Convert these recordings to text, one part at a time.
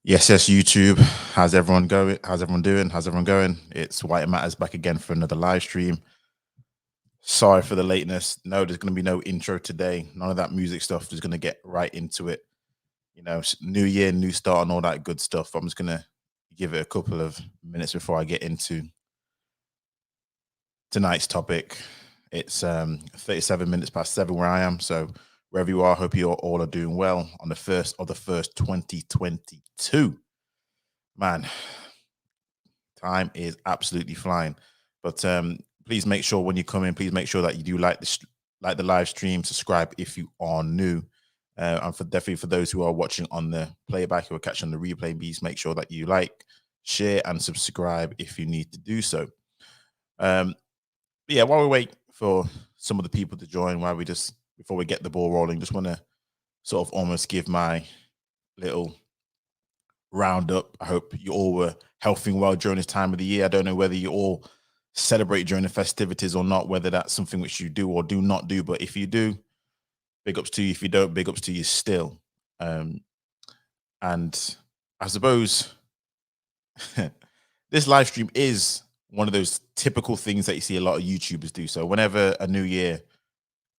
Yes, YouTube. How's everyone going? How's everyone doing? How's everyone going? It's White Matters back again for another live stream. Sorry for the lateness. No, there's going to be no intro today. None of that music stuff. Just going to get right into it. New year, new start, and all that good stuff. I'm just going to give it a couple of minutes before I get into tonight's topic. It's 37 minutes past 7 where I am. So wherever you are, hope you all are doing well on the first 2022. Man, time is absolutely flying. But please make sure when you come in, please make sure that you do like the live stream, subscribe if you are new. And definitely for those who are watching on the playback who are catching the replay, please make sure that you like, share, and subscribe if you need to do so. Um, yeah, while we wait for some of the people to join, while we just before we get the ball rolling, just want to sort of almost give my little roundup. I hope you all were healthy and well during this time of the year. I don't know whether you all celebrate during the festivities or not, whether that's something which you do or do not do. But if you do, big ups to you. If you don't, big ups to you still. Um, and I suppose this live stream is one of those typical things that you see a lot of YouTubers do. So whenever a new year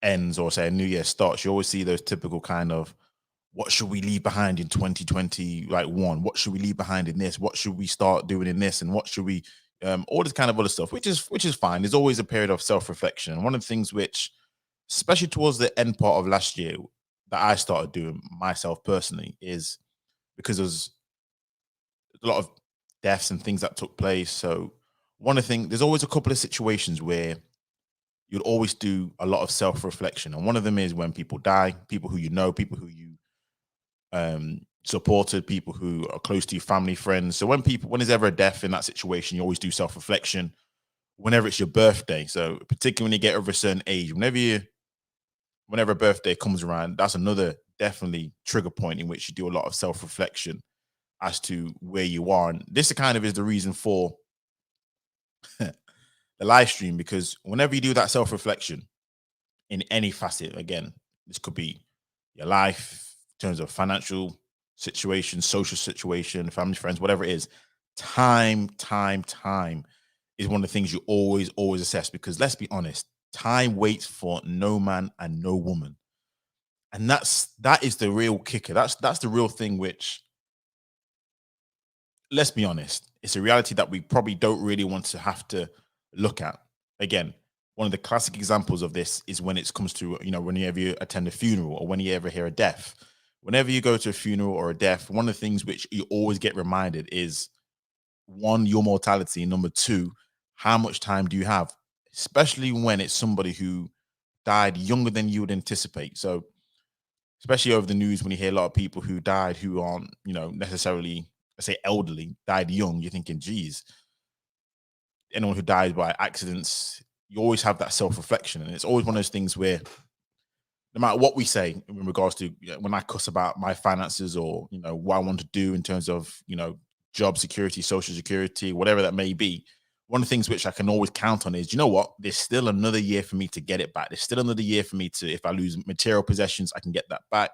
ends or say a new year starts, you always see those typical kind of what should we leave behind in 2020 like one, what should we leave behind in this, what should we start doing in this, and what should we all this kind of other stuff, which is fine. There's always a period of self-reflection, and one of the things which especially towards the end part of last year that I started doing myself personally is because there's a lot of deaths and things that took place. So one of the things, there's always a couple of situations where you'll always do a lot of self-reflection, and one of them is when people die, people who you know, people who you supported, people who are close to your family, friends. So when there's ever a death in that situation, you always do self-reflection. Whenever it's your birthday, so particularly when you get over a certain age, whenever a birthday comes around, that's another definitely trigger point in which you do a lot of self-reflection as to where you are. And this kind of is the reason for the live stream, because whenever you do that self-reflection in any facet, again, this could be your life in terms of financial situation, social situation, family, friends, whatever it is, time is one of the things you always assess, because let's be honest, time waits for no man and no woman. And that is the real kicker. That's the real thing, which, let's be honest, it's a reality that we probably don't really want to have to look at. Again, one of the classic examples of this is when it comes to, whenever you attend a funeral or when you ever hear a death. Whenever you go to a funeral or a death, one of the things which you always get reminded is one, your mortality, number two, how much time do you have, especially when it's somebody who died younger than you would anticipate. So especially over the news, when you hear a lot of people who died who aren't, necessarily, let's say, elderly, died young, you're thinking, geez, anyone who dies by accidents, you always have that self-reflection. And it's always one of those things where no matter what we say in regards to, when I cuss about my finances or, what I want to do in terms of, job security, social security, whatever that may be, one of the things which I can always count on is, you know what, there's still another year for me to get it back. There's still another year for me to, if I lose material possessions, I can get that back.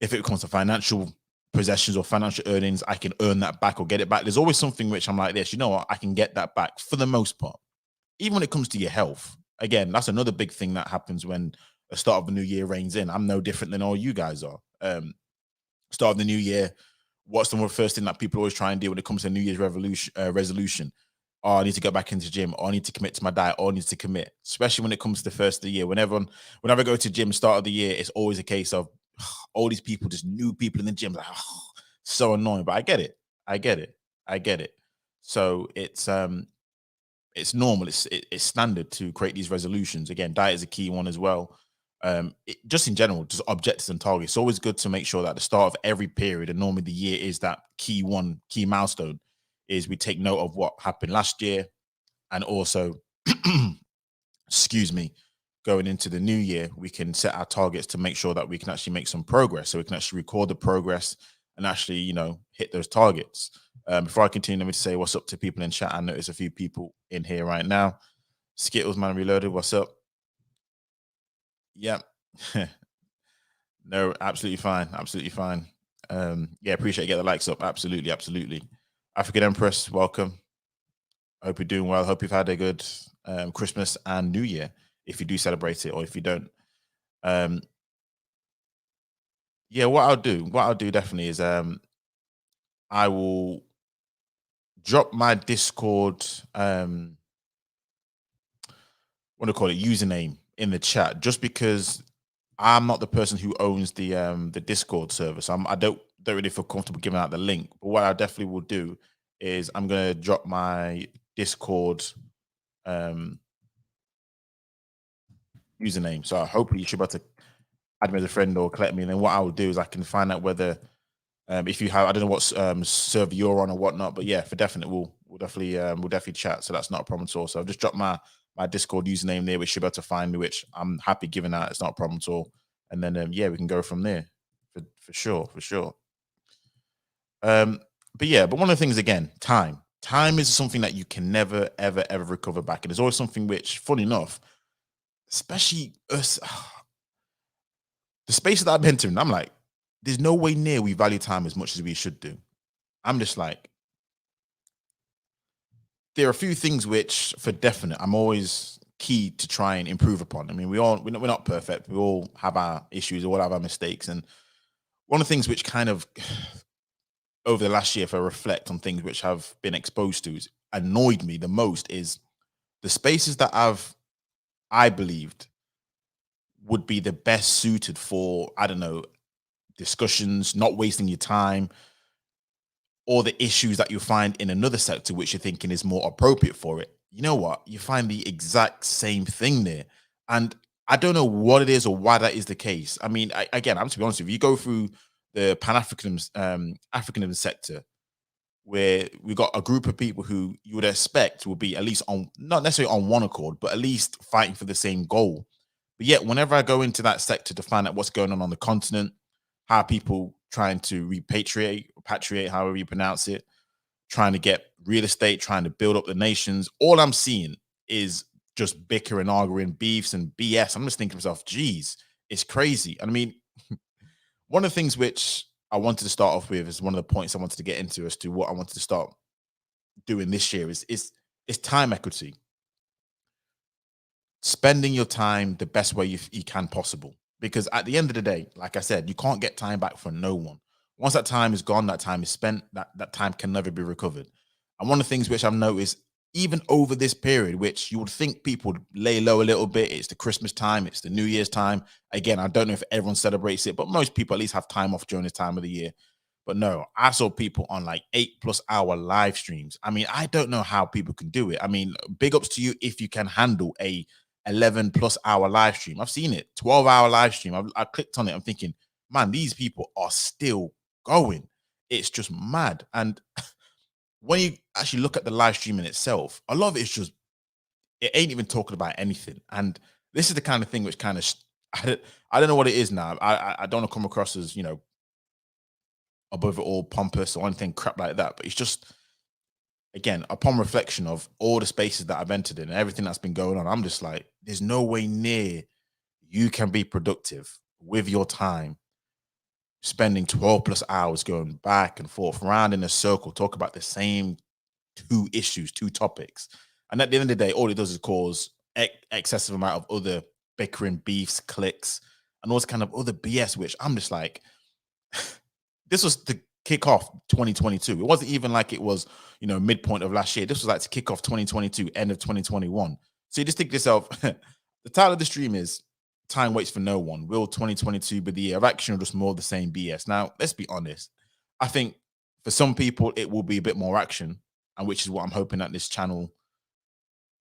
If it comes to financial possessions or financial earnings, I can earn that back or get it back. There's always something which I'm like this, you know what, I can get that back for the most part. Even when it comes to your health, again, that's another big thing that happens when the start of the new year reigns in. I'm no different than all you guys are. Start of the new year, what's the first thing that people always try and do when it comes to New Year's resolution? Oh, I need to go back into gym. Oh, I need to commit to my diet. Oh, I need to commit. Especially when it comes to the first of the year. Whenever I go to gym, start of the year, it's always a case of all these people, just new people in the gym. Like, so annoying. But I get it. I get it. I get it. So it's normal. It's standard to create these resolutions. Again, diet is a key one as well. Just in general, just objectives and targets. It's always good to make sure that at the start of every period, and normally the year is that key milestone, is we take note of what happened last year, and also, excuse me, going into the new year, we can set our targets to make sure that we can actually make some progress. So we can actually record the progress and actually, hit those targets. Before I continue, let me say what's up to people in chat. I notice a few people in here right now. Skittles Man Reloaded, what's up? Yep. No, absolutely fine. Absolutely fine. Yeah, appreciate get the likes up. Absolutely, absolutely. African Empress, welcome. I hope you're doing well. Hope you've had a good Christmas and New Year if you do celebrate it, or if you don't. Um, yeah, what I'll do definitely is I will drop my Discord what do I call it, username in the chat, just because I'm not the person who owns the Discord server. So I don't really feel comfortable giving out the link. But what I definitely will do is I'm gonna drop my Discord um username. So hopefully you should be able to add me as a friend or collect me. And then what I will do is I can find out whether if you have, I don't know what server you're on or whatnot, but yeah, for definite, we'll definitely chat. So that's not a problem at all. So I've just dropped my Discord username there, which you'll be able to find me, which I'm happy giving out. It's not a problem at all. And then yeah, we can go from there for sure, for sure. But yeah, but one of the things again, time. Time is something that you can never, ever, ever recover back. And it's always something which, funny enough, especially us, the spaces that I've been to, and I'm like, there's no way near we value time as much as we should do. I'm just like, there are a few things which, for definite, I'm always key to try and improve upon. I mean, we're not perfect. We all have our issues, we all have our mistakes, and one of the things which kind of over the last year, if I reflect on things which I've been exposed to, is annoyed me the most is the spaces that I believed would be the best suited for, I don't know, discussions, not wasting your time, or the issues that you find in another sector which you're thinking is more appropriate for it. You know what? You find the exact same thing there. And I don't know what it is or why that is the case. I mean, again, I'm to be honest with you, you go through the Africanism sector where we got a group of people who you would expect will be at least on, not necessarily on one accord, but at least fighting for the same goal. But yet, whenever I go into that sector to find out what's going on the continent, how people trying to repatriate, however you pronounce it, trying to get real estate, trying to build up the nations, all I'm seeing is just bickering, arguing, beefs, and BS. I'm just thinking to myself, geez, it's crazy. And I mean, one of the things which I wanted to start off with is one of the points I wanted to get into as to what I wanted to start doing this year is time equity, spending your time the best way you can possible. Because at the end of the day, like I said, you can't get time back from no one. Once that time is gone, that time is spent, that time can never be recovered. And one of the things which I've noticed, even over this period, which you would think people would lay low a little bit, it's the Christmas time, it's the New Year's time. Again, I don't know if everyone celebrates it, but most people at least have time off during this time of the year. But no, I saw people on like 8+ hour live streams. I mean, I don't know how people can do it. I mean, big ups to you if you can handle a 11+ hour live stream. I've seen it, 12-hour live stream. I clicked on it. I'm thinking, man, these people are still going. It's just mad. And when you actually look at the live stream in itself, a lot of it's just, it ain't even talking about anything. And this is the kind of thing which kind of, I don't know what it is now. I don't want to come across as, above it all pompous or anything crap like that. But it's just, again, upon reflection of all the spaces that I've entered in and everything that's been going on, I'm just like, there's no way near you can be productive with your time spending 12+ hours going back and forth around in a circle, talk about the same two issues, two topics. And at the end of the day, all it does is cause excessive amount of other bickering, beefs, clicks, and all this kind of other BS, which I'm just like, this was to kick off 2022. It wasn't even like it was, midpoint of last year. This was like to kick off 2022, end of 2021. So you just think to yourself, the title of the stream is Time Waits for No One. Will 2022 be the year of action or just more of the same BS? Now, let's be honest. I think for some people, it will be a bit more action, and which is what I'm hoping that this channel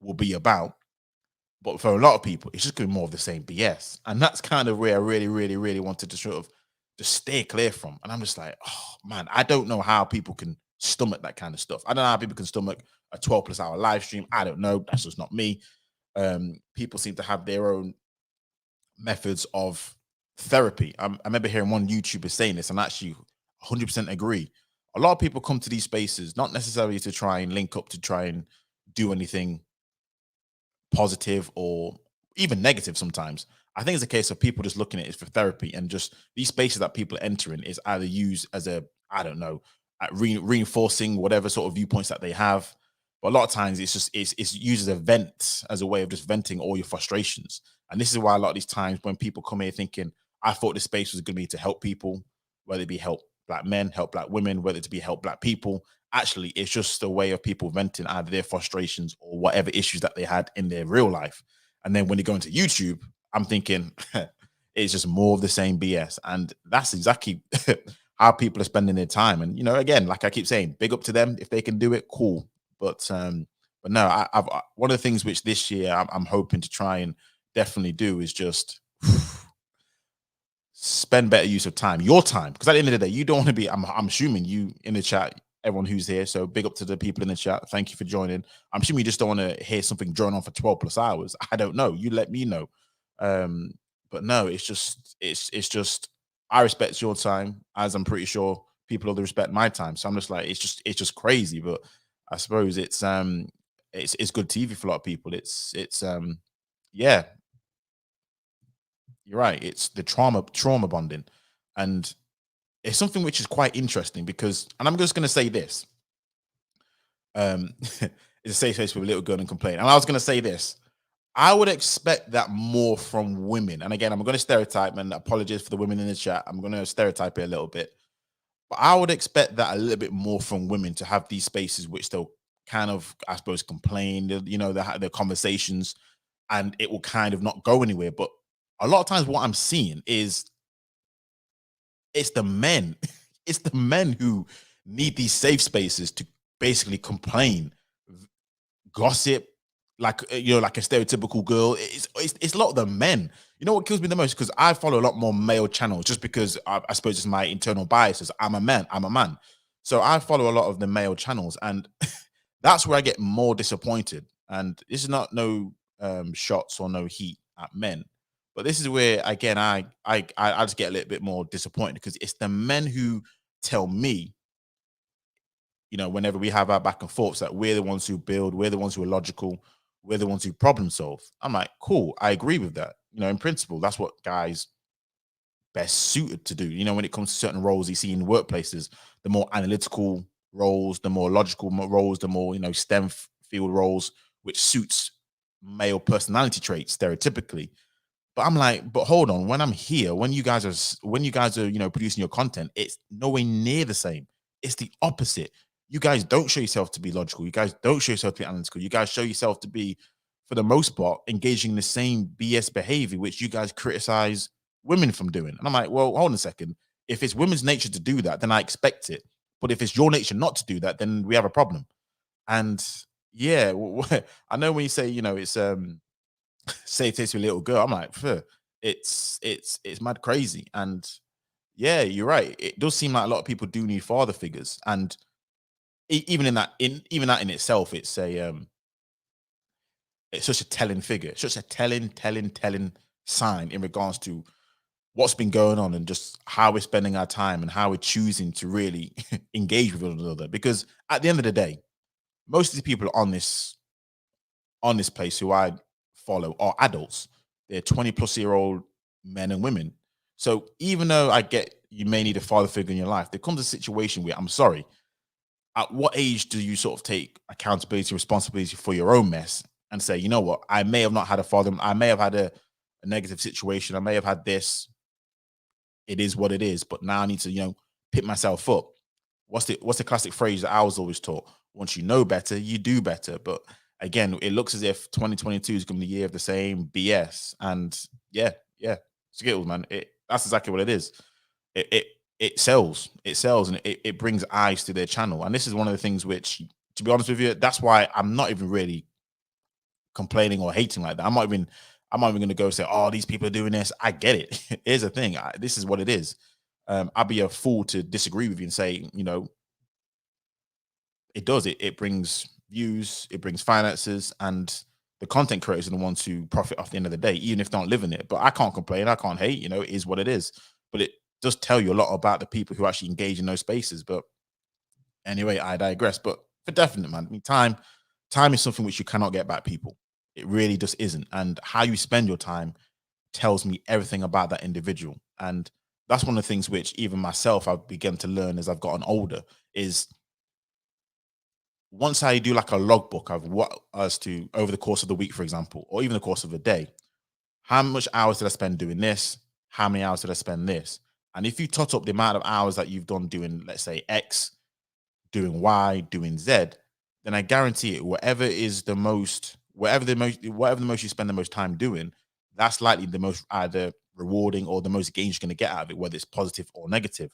will be about. But for a lot of people, it's just going to be more of the same BS. And that's kind of where I really, really, really wanted to sort of just stay clear from. And I'm just like, oh man, I don't know how people can stomach that kind of stuff. I don't know how people can stomach a 12+hour live stream. I don't know. That's just not me. People seem to have their own methods of therapy. I remember hearing one YouTuber saying this, and I actually 100% agree. A lot of people come to these spaces not necessarily to try and link up, to try and do anything positive or even negative sometimes. I think it's a case of people just looking at it for therapy, and just these spaces that people enter in is either used as a, I don't know, reinforcing whatever sort of viewpoints that they have. But a lot of times it's used as a vent, as a way of just venting all your frustrations. And this is why a lot of these times when people come here thinking, I thought this space was going to be to help people, whether it be help black men, help black women, whether it to be help black people. Actually, it's just a way of people venting either their frustrations or whatever issues that they had in their real life. And then when you go into YouTube, I'm thinking it's just more of the same BS. And that's exactly how people are spending their time. And again, like I keep saying, big up to them. If they can do it, cool. But no, one of the things which this year I'm hoping to try and definitely do is just spend better use of time, your time, because at the end of the day, you don't want to be. I'm assuming you in the chat, everyone who's here. So big up to the people in the chat. Thank you for joining. I'm assuming you just don't want to hear something drone on for 12 plus hours. I don't know. You let me know. Um, but no, it's just I respect your time, as I'm pretty sure people will respect my time. So I'm just like, it's just crazy. But I suppose it's good TV for a lot of people. It's yeah, you're right. It's the trauma bonding, and it's something which is quite interesting because, and I'm just going to say this, it's a safe space with a little girl and complain. And I was going to say this, I would expect that more from women. And again, I'm going to stereotype, and apologies for the women in the chat. I'm going to stereotype it a little bit, but I would expect that a little bit more from women to have these spaces which they'll kind of, I suppose, complain, the conversations, and it will kind of not go anywhere. But a lot of times, what I'm seeing is it's the men. It's the men who need these safe spaces to basically complain, gossip, like like a stereotypical girl. It's a lot of the men. You know what kills me the most? Because I follow a lot more male channels, just because I suppose it's my internal biases. I'm a man. I'm a man. So I follow a lot of the male channels, and that's where I get more disappointed. And this is not no shots or no heat at men, but this is where again I just get a little bit more disappointed, because it's the men who tell me, whenever we have our back and forths, that we're the ones who build, we're the ones who are logical, we're the ones who problem solve. I'm like, cool, I agree with that. In principle, that's what guys best suited to do. When it comes to certain roles you see in workplaces, the more analytical roles, the more logical roles, the more, STEM field roles, which suits male personality traits stereotypically. But I'm like, but hold on, when I'm here, when you guys are, producing your content, it's nowhere near the same. It's the opposite. You guys don't show yourself to be logical. You guys don't show yourself to be analytical. You guys show yourself to be, for the most part, engaging in the same BS behavior which you guys criticize women from doing. And I'm like, well, hold on a second. If it's women's nature to do that, then I expect it. But if it's your nature not to do that, then we have a problem. And yeah, I know when you say, it's say it to a little girl, I'm like, "Phew, it's mad crazy." And yeah, you're right. It does seem like a lot of people do need father figures, and even that in itself, it's such a telling figure. It's such a telling sign in regards to what's been going on, and just how we're spending our time and how we're choosing to really engage with one another. Because at the end of the day, most of the people on this place who I follow are adults. They're 20 plus year old men and women. So even though I get you may need a father figure in your life, there comes a situation where, I'm sorry, at what age do you sort of take accountability, responsibility for your own mess and say, you know what, I may have not had a father, I may have had a negative situation, I may have had this, it is what it is, but now I need to, pick myself up. What's the classic phrase that I was always taught? Once you know better, you do better. But again, it looks as if 2022 is going to be the year of the same BS. And yeah, Skittles, man. That's exactly what it is. It sells. It sells, and it brings eyes to their channel. And this is one of the things which, to be honest with you, that's why I'm not even really complaining or hating like that. I'm not even going to go say, oh, these people are doing this. I get it. Here's the thing. This is what it is. I'd be a fool to disagree with you and say, it does. It brings views, it brings finances, and the content creators are the ones who profit off the end of the day, even if they don't live in it. But I can't complain. I can't hate. It is what it is. But it does tell you a lot about the people who actually engage in those spaces. But anyway, I digress. But for definite, man, I mean, time is something which you cannot get back, people. It really just isn't. And how you spend your time tells me everything about that individual. And that's one of the things which even myself I've begun to learn as I've gotten older is once I do like a logbook of what as to over the course of the week, for example, or even the course of a day, how much hours did I spend doing this? How many hours did I spend this? And if you tot up the amount of hours that you've done doing, let's say X, doing Y, doing Z, then I guarantee it, whatever the most you spend the most time doing, that's likely the most either rewarding or the most gains you're going to get out of it, whether it's positive or negative.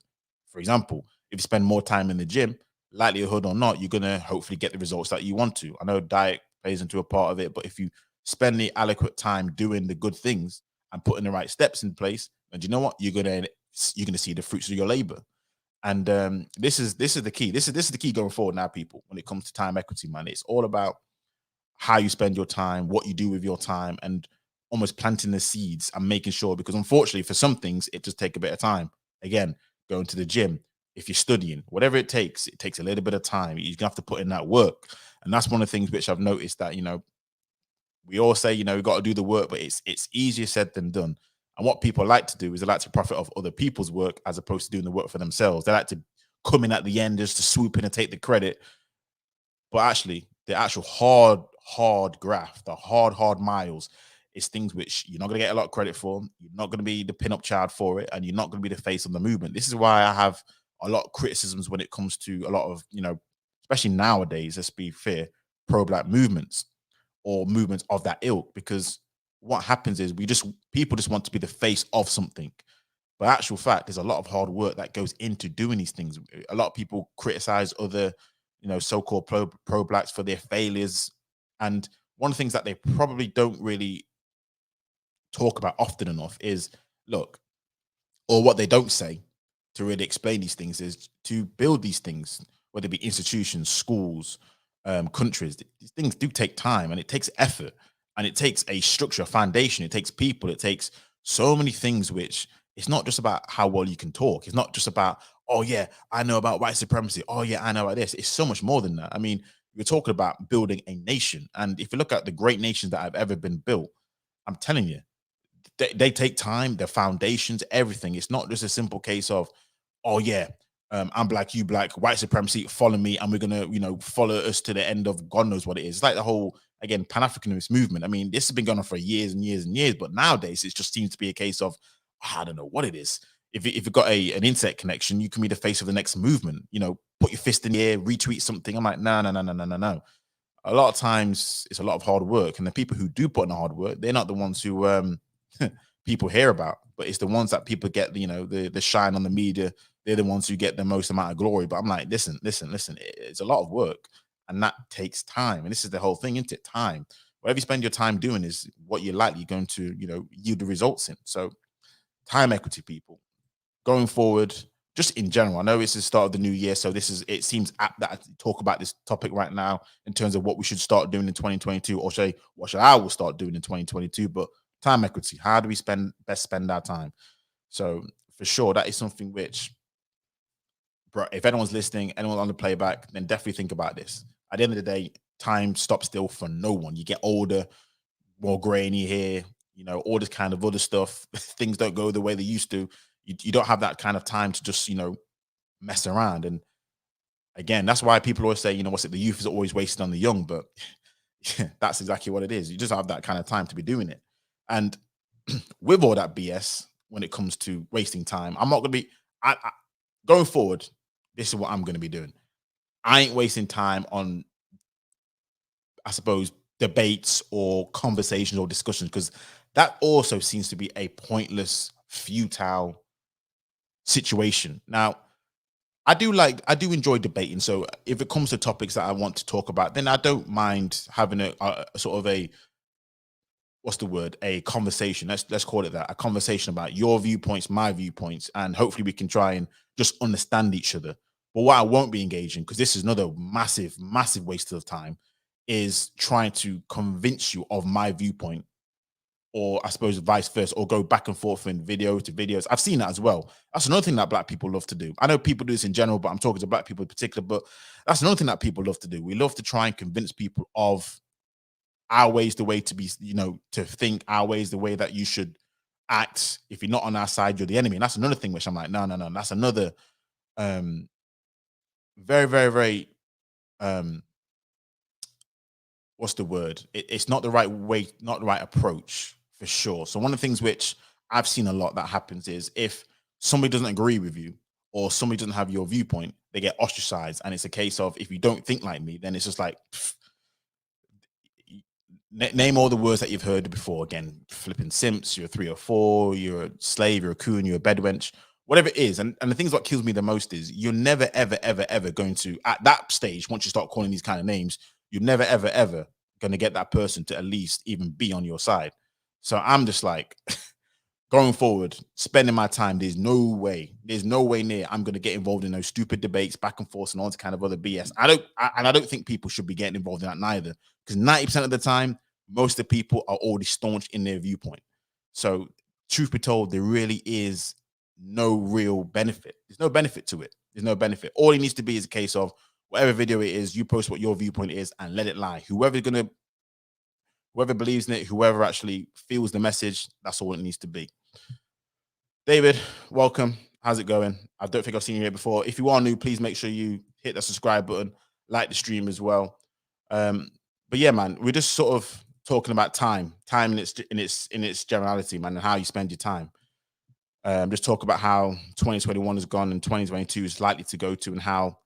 For example, if you spend more time in the gym, likelihood or not, you're going to hopefully get the results that you want to. I know diet plays into a part of it, but if you spend the adequate time doing the good things and putting the right steps in place, and you know what, you're gonna see the fruits of your labor. And this is the key. This is the key going forward now, people. When it comes to time equity, man, it's all about how you spend your time, what you do with your time, and almost planting the seeds and making sure. Because unfortunately, for some things, it just take a bit of time. Again, going to the gym, if you're studying, whatever it takes a little bit of time. You're gonna have to put in that work, and that's one of the things which I've noticed that we all say we got to do the work, but it's easier said than done. And what people like to do is they like to profit off other people's work as opposed to doing the work for themselves. They like to come in at the end just to swoop in and take the credit. But actually, the actual hard graft, the hard miles, is things which you're not going to get a lot of credit for. You're not going to be the pin-up child for it, and you're not going to be the face of the movement. This is why I have a lot of criticisms when it comes to a lot of, especially nowadays, let's be fair, pro-black movements or movements of that ilk, because what happens is people just want to be the face of something. But actual fact, there's a lot of hard work that goes into doing these things. A lot of people criticize other, so-called pro blacks for their failures. And one of the things that they probably don't really talk about often enough is, look, or what they don't say to really explain these things is to build these things, whether it be institutions, schools, countries. These things do take time and it takes effort and it takes a structure, a foundation. It takes people. It takes so many things. Which it's not just about how well you can talk. It's not just about, oh yeah, I know about white supremacy. Oh yeah, I know about this. It's so much more than that. I mean, you're talking about building a nation, and if you look at the great nations that have ever been built, I'm telling you, they take time, their foundations, everything. It's not just a simple case of, oh yeah, I'm black, you black, white supremacy, follow me, and we're gonna, follow us to the end of God knows what it is. It's like the whole, again, Pan-Africanist movement. I mean, this has been going on for years and years and years, but nowadays it just seems to be a case of, I don't know what it is. If you've got an internet connection, you can be the face of the next movement. Put your fist in the air, retweet something. I'm like, no, no, no, no, no, no, no. A lot of times it's a lot of hard work, and the people who do put in the hard work, they're not the ones who people hear about, but it's the ones that people get, the shine on the media. They're the ones who get the most amount of glory. But I'm like, listen, it's a lot of work, and that takes time. And this is the whole thing, isn't it? Time. Whatever you spend your time doing is what you're likely going to, yield the results in. So time equity, people, going forward, just in general. I know it's the start of the new year, so it seems apt that I talk about this topic right now in terms of what we should start doing in 2022, or say what should I will start doing in 2022. But time equity, how do we best spend our time? So for sure, that is something which, bro, if anyone's listening, anyone on the playback, then definitely think about this. At the end of the day, time stops still for no one. You get older, more gray in your hair, all this kind of other stuff. Things don't go the way they used to. You don't have that kind of time to just, mess around. And again, that's why people always say, what's it? The youth is always wasted on the young, but that's exactly what it is. You just have that kind of time to be doing it. And with all that BS, when it comes to wasting time, I'm not going to be, going forward, this is what I'm going to be doing. I ain't wasting time on, I suppose, debates or conversations or discussions, because that also seems to be a pointless, futile situation. Now, I do enjoy debating. So if it comes to topics that I want to talk about, then I don't mind having a sort of a, what's the word, a conversation. Let's call it that, a conversation about your viewpoints, my viewpoints, and hopefully we can try and just understand each other. But what I won't be engaging, because this is another massive waste of time, is trying to convince you of my viewpoint, or I suppose vice versa, or go back and forth in video to videos. I've seen that as well. That's another thing that black people love to do. I know people do this in general, but I'm talking to black people in particular. But that's another thing that people love to do. We love to try and convince people of our ways, the way to be, to think, our ways, the way that you should act. If you're not on our side, you're the enemy. And that's another thing which I'm like, no, no, no. That's another um very, very, very um what's the word? It's not the right way, not the right approach for sure. So one of the things which I've seen a lot that happens is if somebody doesn't agree with you or somebody doesn't have your viewpoint, they get ostracized. And it's a case of if you don't think like me, then it's just like pff, name all the words that you've heard before. Again, flipping simps, you're a 3 or 4, you're a slave, you're a coon, you're a bedwench, whatever it is. And the things what kills me the most is you're never, ever, ever, ever going to, at that stage, once you start calling these kind of names, you're never, ever, ever going to get that person to at least even be on your side. So I'm just like, going forward, spending my time, there's no way near I'm going to get involved in those stupid debates back and forth and all this kind of other BS. I don't think people should be getting involved in that neither, because 90% of the time, most of the people are already staunch in their viewpoint. So, truth be told, there really is no real benefit. There's no benefit to it. There's no benefit. All it needs to be is a case of whatever video it is, you post what your viewpoint is and let it lie. Whoever believes in it, whoever actually feels the message, that's all it needs to be. David, welcome. How's it going? I don't think I've seen you here before. If you are new, please make sure you hit the subscribe button, like the stream as well. But yeah, man, we're just sort of talking about time in its generality, man, and how you spend your time. Just talk about how 2021 has gone and 2022 is likely to go to, and how,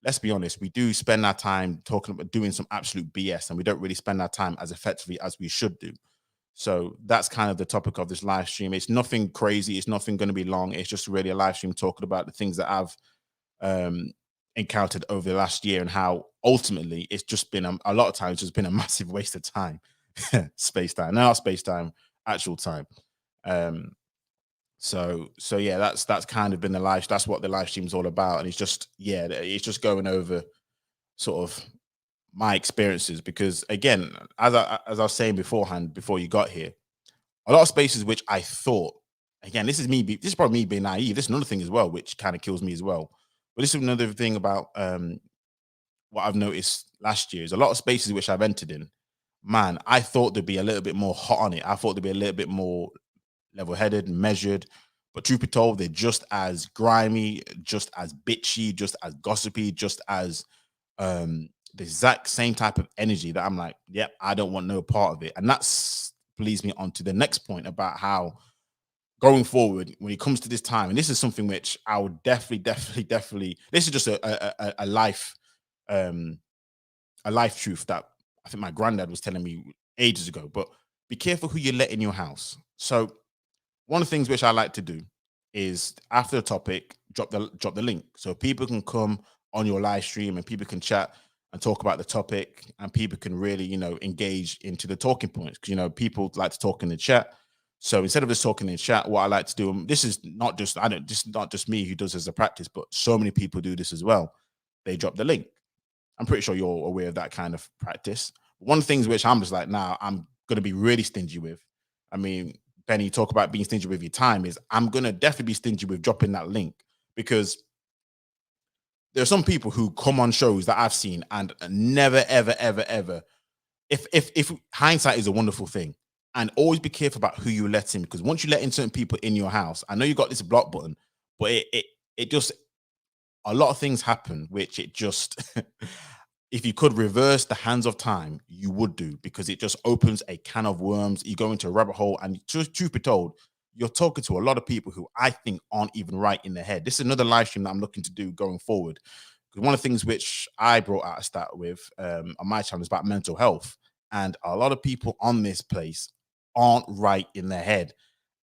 let's be honest, we do spend our time talking about doing some absolute BS, and we don't really spend our time as effectively as we should do. So that's kind of the topic of this live stream. It's nothing crazy. It's nothing going to be long. It's just really a live stream talking about the things that I've encountered over the last year, and how ultimately it's just been a lot of times just been a massive waste of time. Space time, not space time, actual time. So yeah, that's kind of been that's what the live stream is all about. And it's just, yeah, it's just going over sort of my experiences, because again, as I was saying beforehand, before you got here, a lot of spaces which I thought, again, this is probably me being naive. This is another thing as well, which kind of kills me as well. But this is another thing about what I've noticed last year is a lot of spaces which I've entered in. Man, I thought there'd be a little bit more hot on it. I thought there'd be a little bit more level-headed and measured. But truth be told, they're just as grimy, just as bitchy, just as gossipy, just as the exact same type of energy that I'm like, yep, I don't want no part of it. And that's leads me on to the next point about how going forward, when it comes to this time, and this is something which I would definitely, this is just a life truth that I think my granddad was telling me ages ago. But be careful who you let in your house. So one of the things which I like to do is after the topic, drop the link so people can come on your live stream and people can chat and talk about the topic, and people can really, engage into the talking points. Because, people like to talk in the chat. So instead of just talking in the chat, what I like to do, and this is not just me who does this as a practice, but so many people do this as well. They drop the link. I'm pretty sure you're aware of that kind of practice. One of the things which I'm just like, now I'm going to be really stingy with. I mean, Benny, talk about being stingy with your time, is I'm going to definitely be stingy with dropping that link, because there are some people who come on shows that I've seen and never, ever, ever, ever. If hindsight is a wonderful thing, and always be careful about who you let in, because once you let in certain people in your house, I know you got this block button, but it just, a lot of things happen which it just if you could reverse the hands of time, you would do, because it just opens a can of worms. You go into a rabbit hole, and truth be told, you're talking to a lot of people who I think aren't even right in their head. This is another live stream that I'm looking to do going forward. Because one of the things which I brought out a start with on my channel is about mental health. And a lot of people on this place aren't right in their head.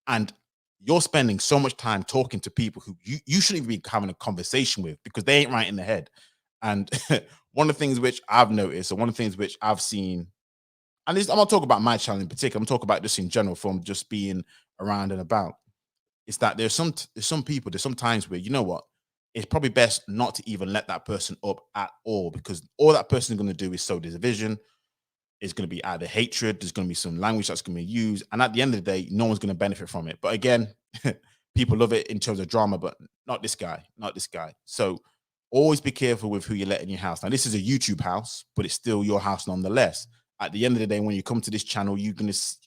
And you're spending so much time talking to people who you shouldn't even be having a conversation with, because they ain't right in their head. And one of the things which I've noticed, or one of the things which I've seen, and I'm not talking about my channel in particular, I'm talking about just in general from just being around and about, is that there's some people, there's some times where, you know what, it's probably best not to even let that person up at all, because all that person is going to do is sow division. It's going to be either hatred, there's going to be some language that's going to be used, and at the end of the day, no one's going to benefit from it. But again, people love it in terms of drama, but not this guy. So always be careful with who you let in your house. Now, this is a YouTube house, but it's still your house nonetheless. At the end of the day, when you come to this channel, this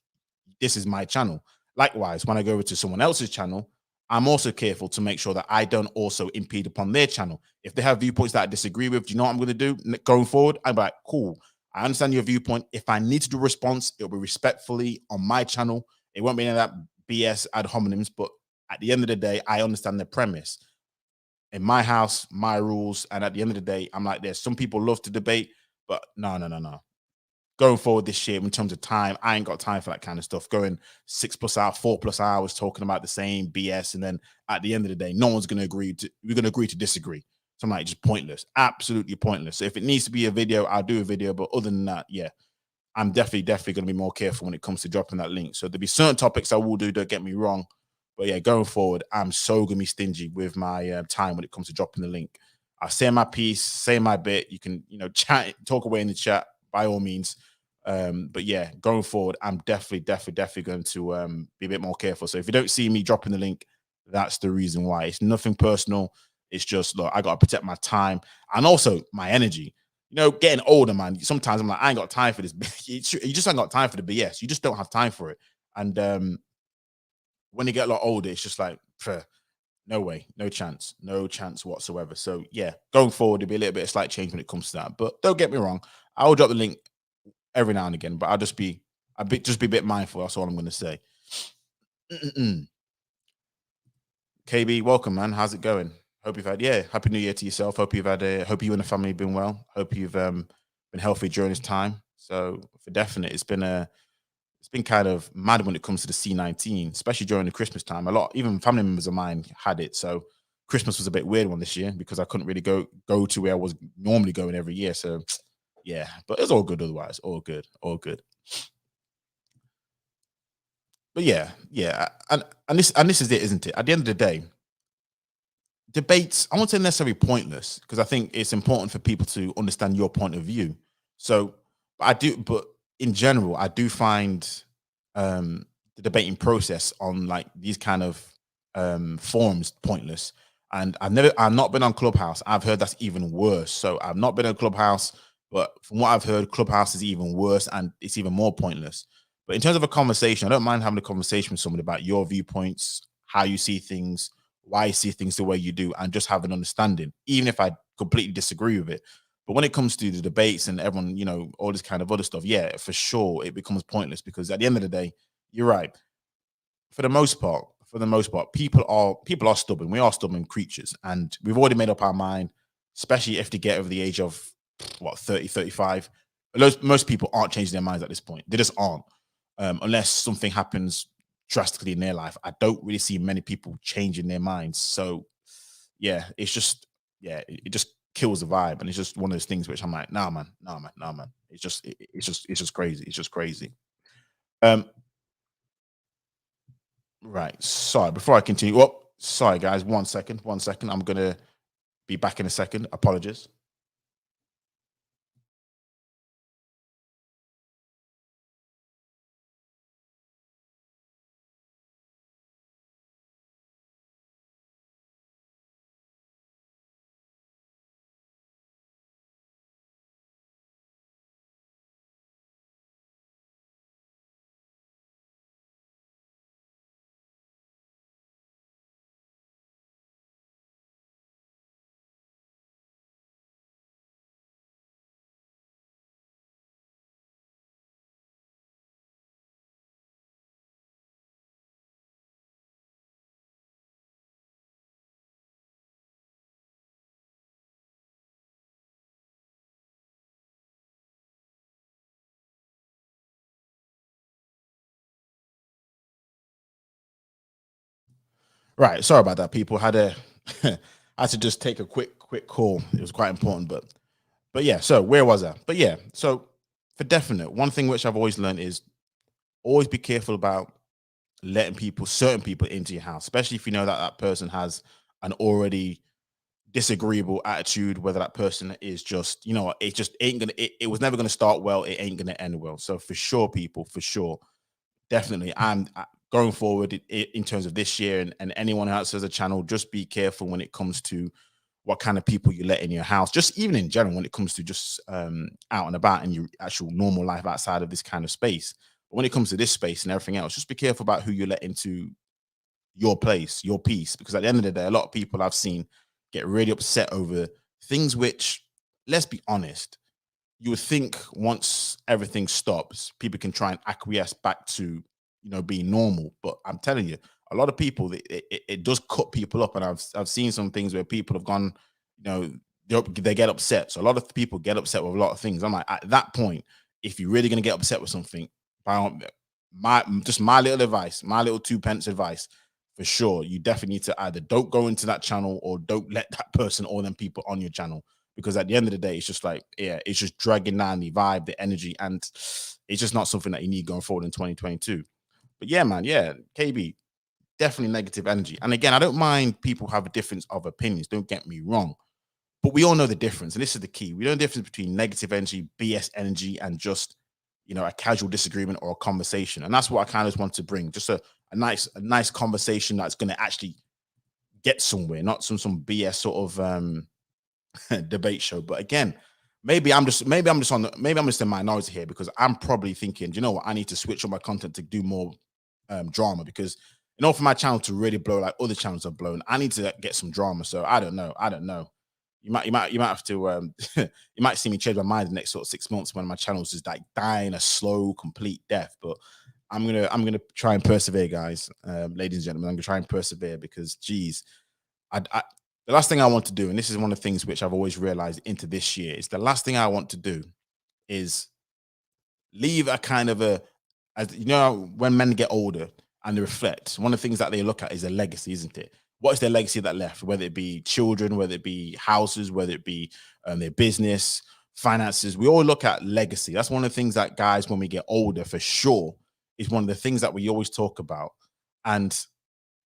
is my channel. Likewise, when I go over to someone else's channel, I'm also careful to make sure that I don't also impede upon their channel. If they have viewpoints that I disagree with, do you know what I'm going to do going forward? I'm like, cool. I understand your viewpoint. If I need to do a response, it'll be respectfully on my channel. It won't be any of that BS ad hominems. But at the end of the day, I understand the premise. In my house, my rules. And at the end of the day, I'm like this. Some people love to debate, but no, no, no, no. Going forward this year in terms of time, I ain't got time for that kind of stuff. Going 6+ hours, 4+ hours talking about the same BS, and then at the end of the day, no one's going to agree to. We're going to agree to disagree. So I'm like, just pointless, absolutely pointless. So if it needs to be a video, I'll do a video. But other than that, yeah, I'm definitely going to be more careful when it comes to dropping that link. So there'll be certain topics I will do. Don't get me wrong, but yeah, going forward, I'm so going to be stingy with my time when it comes to dropping the link. I'll say my piece, say my bit. You can, chat, talk away in the chat by all means. But yeah, going forward, I'm definitely going to be a bit more careful. So if you don't see me dropping the link, that's the reason why. It's nothing personal. It's just, look, I got to protect my time and also my energy. Getting older, man. Sometimes I'm like, I ain't got time for this. You just ain't got time for the BS. You just don't have time for it. And when you get a lot older, it's just like, no way, no chance whatsoever. So yeah, going forward, there'll be a little bit of slight change when it comes to that. But don't get me wrong, I will drop the link every now and again, but just be a bit mindful. That's all I'm going to say. KB, welcome, man. How's it going? Hope you've had Happy New Year to yourself. Hope you and the family have been well. Hope you've been healthy during this time. So for definite, it's been kind of mad when it comes to the C19, especially during the Christmas time. A lot, even family members of mine had it. So Christmas was a bit weird one this year because I couldn't really go to where I was normally going every year. So yeah, but it's all good otherwise. All good, all good. But yeah, and this is it, isn't it? At the end of the day, debates, I won't say necessarily pointless because I think it's important for people to understand your point of view. So but in general, I do find the debating process on like these kind of forums pointless. And I've not been on Clubhouse. I've heard that's even worse. So I've not been on Clubhouse, but from what I've heard, Clubhouse is even worse and it's even more pointless. But in terms of a conversation, I don't mind having a conversation with somebody about your viewpoints, how you see things, why you see things the way you do, and just have an understanding, even if I completely disagree with it. But when it comes to the debates and everyone, all this kind of other stuff, yeah, for sure, it becomes pointless because at the end of the day, you're right. For the most part, people are stubborn. We are stubborn creatures, and we've already made up our mind, especially if they get over the age of what 30, 35. Most people aren't changing their minds at this point. They just aren't. Unless something happens drastically in their life. I don't really see many people changing their minds. So yeah, it's just it just kills the vibe, and it's just one of those things which I'm like, nah, man, nah, man, nah, man. It's just crazy. It's just crazy. Um, right. Sorry, before I continue. Oh, sorry, guys. 1 second. 1 second. I'm gonna be back in a second. Apologies. Right. Sorry about that. People had a had to just take a quick call. It was quite important, but yeah. So where was I? But yeah. So for definite, one thing which I've always learned is always be careful about letting certain people into your house, especially if you know that that person has an already disagreeable attitude, whether that person is just, it just ain't gonna, it was never gonna start well, it ain't gonna end well. So for sure, people, for sure, definitely, going forward in terms of this year and anyone else has a channel, just be careful when it comes to what kind of people you let in your house, just even in general, when it comes to just out and about in your actual normal life outside of this kind of space. But when it comes to this space and everything else, just be careful about who you let into your place, your piece, because at the end of the day, a lot of people I've seen get really upset over things which, let's be honest, you would think once everything stops, people can try and acquiesce back to, being normal. But I'm telling you, a lot of people, it does cut people up, and I've seen some things where people have gone, you know, they get upset. So a lot of people get upset with a lot of things. I'm like, at that point, if you're really gonna get upset with something, by my little advice, my little two pence advice, for sure, you definitely need to either don't go into that channel or don't let that person or them people on your channel, because at the end of the day, it's just like, yeah, it's just dragging down the vibe, the energy, and it's just not something that you need going forward in 2022. But yeah, man, yeah, KB, definitely negative energy. And again, I don't mind people have a difference of opinions. Don't get me wrong, but we all know the difference, and this is the key. We know the difference between negative energy, BS energy, and just a casual disagreement or a conversation. And that's what I kind of want to bring, just a nice conversation that's going to actually get somewhere, not some BS sort of debate show. But again, maybe I'm just in minority here, because I'm probably thinking, you know what, I need to switch up my content to do more drama, because in order for my channel to really blow like other channels have blown, I need to get some drama. So I don't know. I don't know. You might have to you might see me change my mind the next sort of 6 months when my channel's just like dying a slow, complete death. But I'm gonna try and persevere, guys, ladies and gentlemen. I'm gonna try and persevere, because geez, I the last thing I want to do, and this is one of the things which I've always realized into this year, is the last thing I want to do is leave a kind of a, as you know, when men get older and they reflect, one of the things that they look at is a legacy, isn't it? What is their legacy that left? Whether it be children, whether it be houses, whether it be their business, finances, we all look at legacy. That's one of the things that guys, when we get older, for sure, is one of the things that we always talk about. And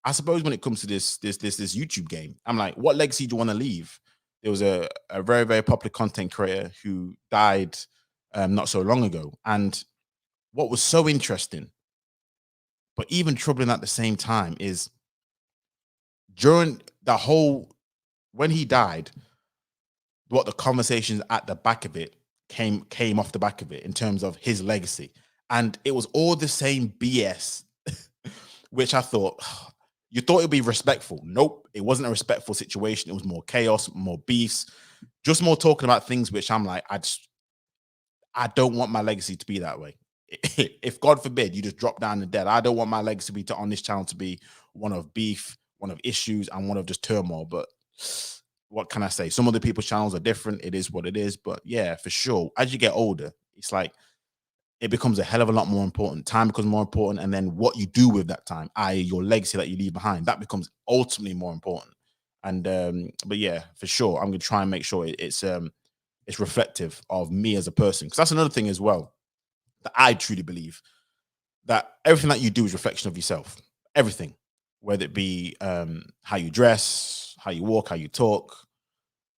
I suppose when it comes to this YouTube game, I'm like, what legacy do you want to leave? There was a very, very popular content creator who died not so long ago. And what was so interesting, but even troubling at the same time, is during the whole, when he died, what the conversations at the back of it came off the back of it in terms of his legacy. And it was all the same BS, which I thought, you thought it'd be respectful. Nope, it wasn't a respectful situation. It was more chaos, more beefs, just more talking about things which I'm like, I don't want my legacy to be that way. If God forbid you just drop down the dead, I don't want my legacy to be on this channel to be one of beef, one of issues, and one of just turmoil. But what can I say? Some of the people's channels are different. It is what it is. But yeah, for sure, as you get older, it's like it becomes a hell of a lot more important. Time becomes more important, and then what you do with that time, i.e., your legacy that you leave behind, that becomes ultimately more important. And but yeah, for sure, I'm gonna try and make sure it's reflective of me as a person, because that's another thing as well that I truly believe, that everything that you do is a reflection of yourself. Everything, whether it be how you dress, how you walk, how you talk,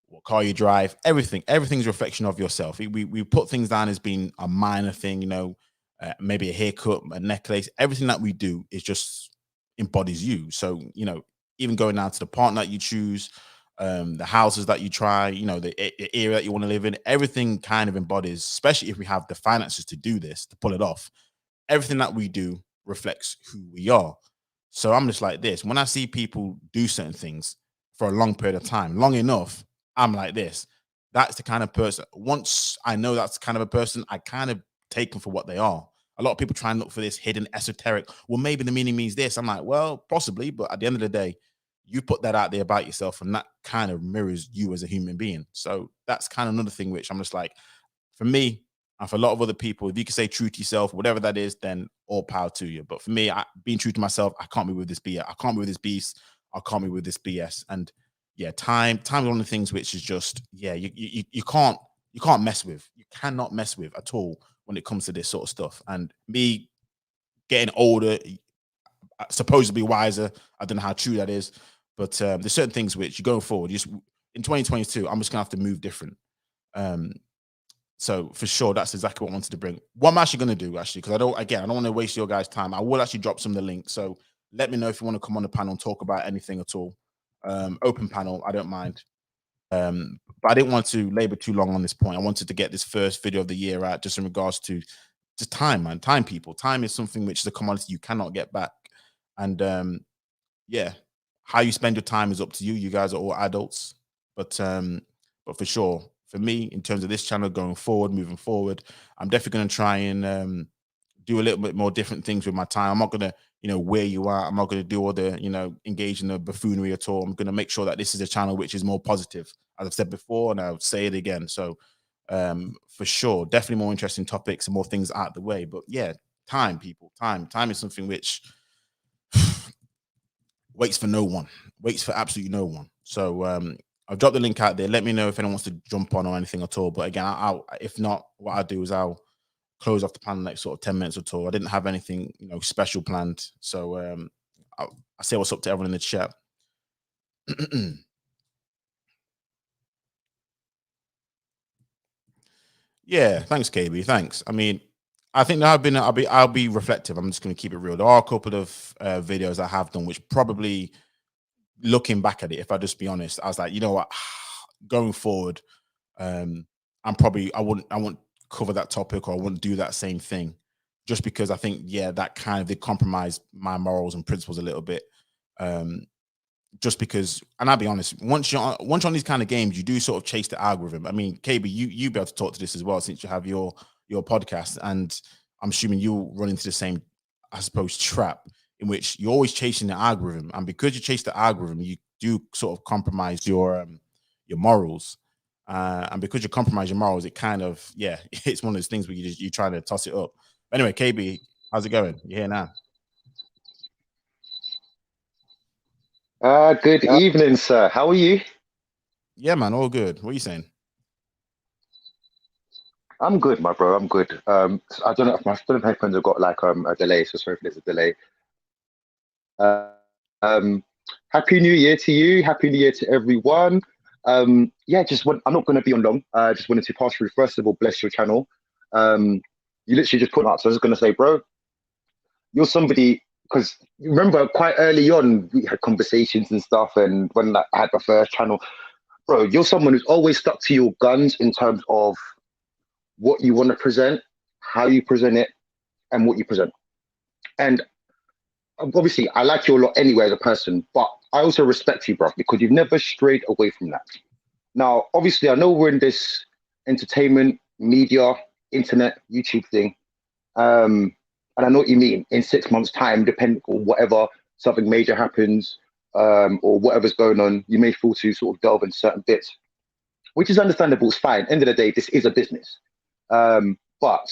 what car you drive, everything's a reflection of yourself. We put things down as being a minor thing, maybe a haircut, a necklace. Everything that we do is just embodies you. So, even going down to the partner that you choose, the houses that you try, the area that you want to live in, everything kind of embodies, especially if we have the finances to do this, to pull it off. Everything that we do reflects who we are. So I'm just like this. When I see people do certain things for a long period of time, long enough, I'm like this. That's the kind of person. Once I know that's the kind of a person, I kind of take them for what they are. A lot of people try and look for this hidden esoteric. Well, maybe the meaning means this. I'm like, well, possibly, but at the end of the day, you put that out there about yourself, and that kind of mirrors you as a human being. So that's kind of another thing which I'm just like, for me, and for a lot of other people, if you can say true to yourself, whatever that is, then all power to you. But for me, being true to myself, I can't be with this BS. I can't be with this beast. I can't be with this BS. And yeah, time is one of the things which is just, yeah, you can't mess with. You cannot mess with at all when it comes to this sort of stuff. And me getting older, supposedly wiser. I don't know how true that is, but there's certain things which you go forward. Just in 2022, I'm just gonna have to move different. Um, so for sure, that's exactly what I wanted to bring. What I'm actually going to do, actually, because I don't want to waste your guys' time. I will actually drop some of the links. So let me know if you want to come on the panel and talk about anything at all. Open panel, I don't mind. But I didn't want to labor too long on this point. I wanted to get this first video of the year out, just in regards to just time, man. Time, people. Time is something which is a commodity you cannot get back. And yeah, how you spend your time is up to you. You guys are all adults, but for sure, for me, in terms of this channel going forward, moving forward, I'm definitely going to try and do a little bit more different things with my time. I'm not going to, wear you out. I'm not going to do all the, engage in the buffoonery at all. I'm going to make sure that this is a channel which is more positive, as I've said before, and I'll say it again. So for sure, definitely more interesting topics and more things out of the way. But yeah, time, people, time is something which waits for no one, waits for absolutely no one. So I'll drop the link out there. Let me know if anyone wants to jump on or anything at all. But again, if not, what I'll do is I'll close off the panel next sort of 10 minutes or so. I didn't have anything, special planned. So I'll say what's up to everyone in the chat. Yeah, thanks, KB. Thanks. I mean, I think I'll be reflective. I'm just going to keep it real. There are a couple of videos I have done which probably, looking back at it, if I just be honest, I was like, you know what, going forward, I wouldn't cover that topic, or I wouldn't do that same thing, just because I think, yeah, that kind of did compromise my morals and principles a little bit. Just because, and I'll be honest, once you're on these kind of games, you do sort of chase the algorithm. I mean, KB, you be able to talk to this as well, since you have your podcast, and I'm assuming you'll run into the same, I suppose, trap in which you're always chasing the algorithm, and because you chase the algorithm, you do sort of compromise your morals, and because you compromise your morals, it kind of, yeah, it's one of those things where you're trying to toss it up. But anyway, KB, how's it going? You here now? Good evening, sir. How are you? Yeah, man, all good. What are you saying? I'm good, my bro. I'm good. I don't know if my headphones have got like a delay, so sorry if there's a delay. Uh, um, Happy New Year to you. Happy New Year to everyone. Yeah, I'm not going to be on long. Just wanted to pass through. First of all, bless your channel. You literally just put up. So I was just going to say, bro, you're somebody, because you remember quite early on we had conversations and stuff, and when like, I had my first channel, bro, you're someone who's always stuck to your guns in terms of what you want to present, how you present it, and what you present. And obviously, I like you a lot anyway as a person, but I also respect you, bro, because you've never strayed away from that. Now, obviously, I know we're in this entertainment, media, internet, YouTube thing. And I know what you mean. In 6 months' time, depending on whatever, something major happens, or whatever's going on, you may feel to sort of delve into certain bits, which is understandable. It's fine. End of the day, this is a business. But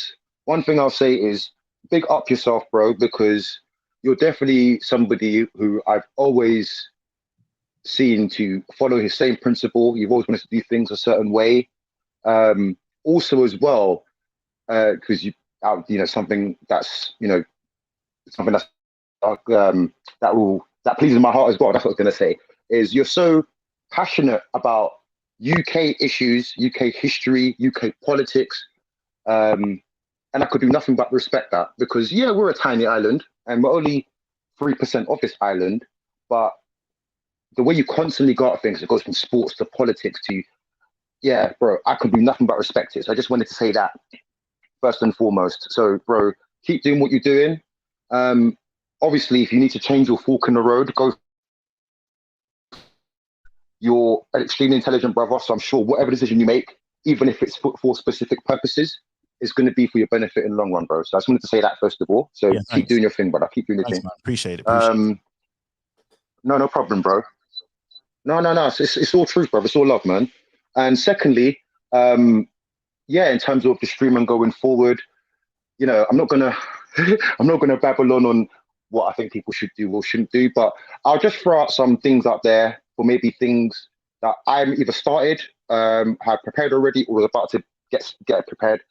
one thing I'll say is big up yourself, bro, because you're definitely somebody who I've always seen to follow his same principle. You've always wanted to do things a certain way. Also, as well, because something that's something that's that pleases my heart as well. That's what I was going to say. Is you're so passionate about UK issues, UK history, UK politics, and I could do nothing but respect that, because yeah, we're a tiny island and we're only 3% of this island, but the way you constantly go at things, it goes from sports to politics to, yeah, bro, I could do nothing but respect it. So I just wanted to say that first and foremost. So, bro, keep doing what you're doing. Obviously, if you need to change your fork in the road, go. You're an extremely intelligent brother, so I'm sure whatever decision you make, even if it's for specific purposes, is going to be for your benefit in the long run, bro. So I just wanted to say that first of all. So Yeah, keep thanks. doing your thing, brother. Keep doing your Thanks, thing. man. Appreciate it. Appreciate it. No problem, bro. No. It's all truth, brother. It's all love, man. And secondly, yeah, in terms of the streaming going forward, I'm not gonna I'm not gonna babble on what I think people should do or shouldn't do, but I'll just throw out some things out there for maybe things that I'm either started, have prepared already, or was about to get prepared.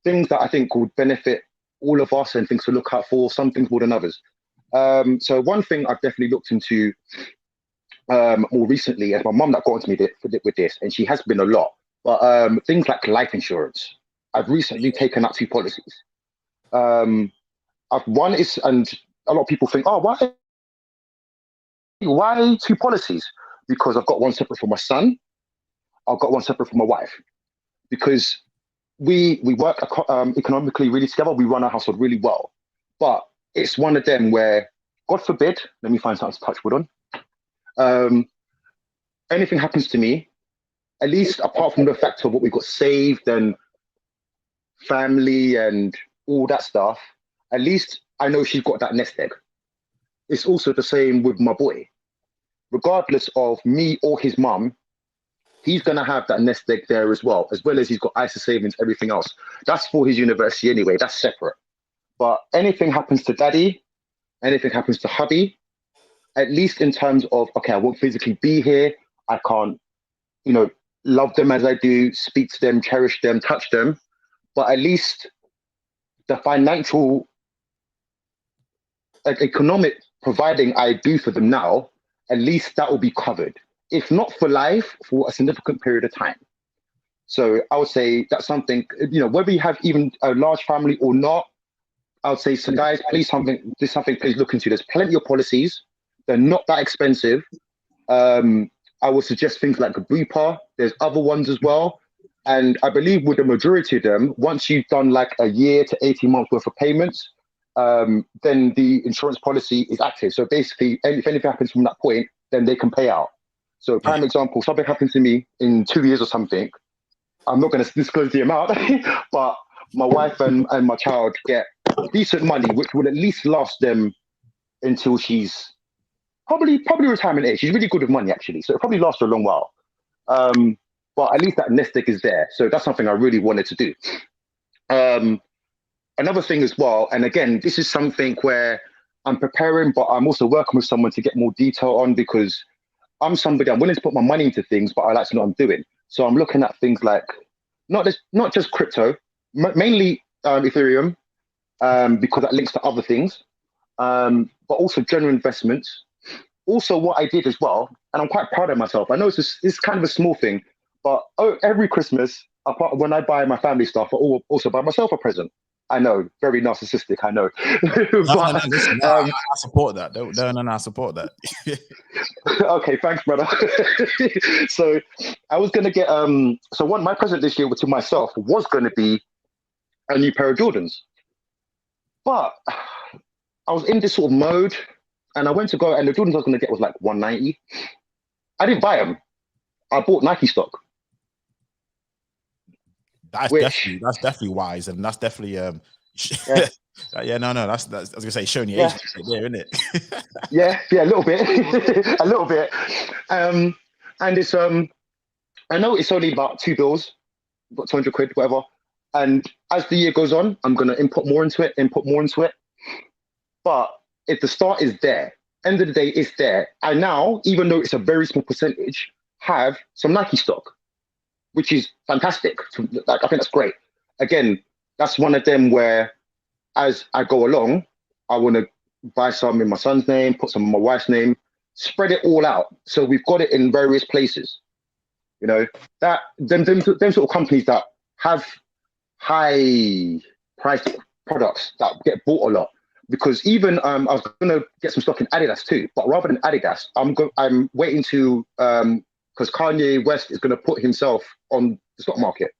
Things that I think would benefit all of us and things to look out for, some things more than others. So one thing I've definitely looked into more recently, as my mum that got into me with this, and she has been a lot, but things like life insurance. I've recently taken out two policies. One is, and a lot of people think, oh, why two policies? Because I've got one separate for my son, I've got one separate for my wife. Because we work economically really together. We run our household really well, but it's one of them where, God forbid, let me find something to touch wood on. Anything happens to me, at least apart from the fact of what we've got saved and family and all that stuff, at least I know she's got that nest egg. It's also the same with my boy. Regardless of me or his mum, he's going to have that nest egg there as well as he's got ISA savings, everything else. That's for his university anyway, that's separate. But anything happens to daddy, anything happens to hubby, at least in terms of, okay, I won't physically be here, I can't, love them as I do, speak to them, cherish them, touch them, but at least the financial, economic providing I do for them now, at least that will be covered. If not for life, for a significant period of time. So I would say that's something, whether you have even a large family or not, I would say, so guys, please please look into. There's plenty of policies. They're not that expensive. I would suggest things like a Bupa. There's other ones as well. And I believe with the majority of them, once you've done like a year to 18 months worth of payments, then the insurance policy is active. So basically, if anything happens from that point, then they can pay out. So prime example, something happens to me in 2 years or something, I'm not going to disclose the amount, but my wife and my child get decent money, which will at least last them until she's probably retirement age. She's really good with money, actually. So it probably lasts for a long while. But at least that nest egg is there. So that's something I really wanted to do. Another thing as well, and again, this is something where I'm preparing, but I'm also working with someone to get more detail on, because I'm willing to put my money into things, but I like to know what I'm doing. So I'm looking at things like not just crypto, mainly Ethereum, because that links to other things, but also general investments. Also, what I did as well, and I'm quite proud of myself. I know it's kind of a small thing, but every Christmas, when I buy my family stuff, I also buy myself a present. I know, very narcissistic, I know. But, listen, I support that. No, I support that. Okay, thanks, brother. So I was going to get, my present this year to myself was going to be a new pair of Jordans. But I was in this sort of mode, and I went to go, and the Jordans I was going to get was like 190. I didn't buy them. I bought Nike stock. That's definitely wise, and that's definitely that's I was gonna say showing your age there, isn't it? yeah, a little bit, a little bit. And it's I know it's only about $2 bills, about 200 quid, whatever. And as the year goes on, I'm gonna input more into it. But if the start is there, end of the day, it's there. I now, even though it's a very small percentage, have some Nike stock, which is fantastic. Like, I think that's great. Again, that's one of them where, as I go along, I want to buy some in my son's name, put some in my wife's name, spread it all out. So we've got it in various places. That them sort of companies that have high priced products that get bought a lot. Because even I was going to get some stock in Adidas too, but rather than Adidas, I'm waiting to because Kanye West is going to put himself on the stock market.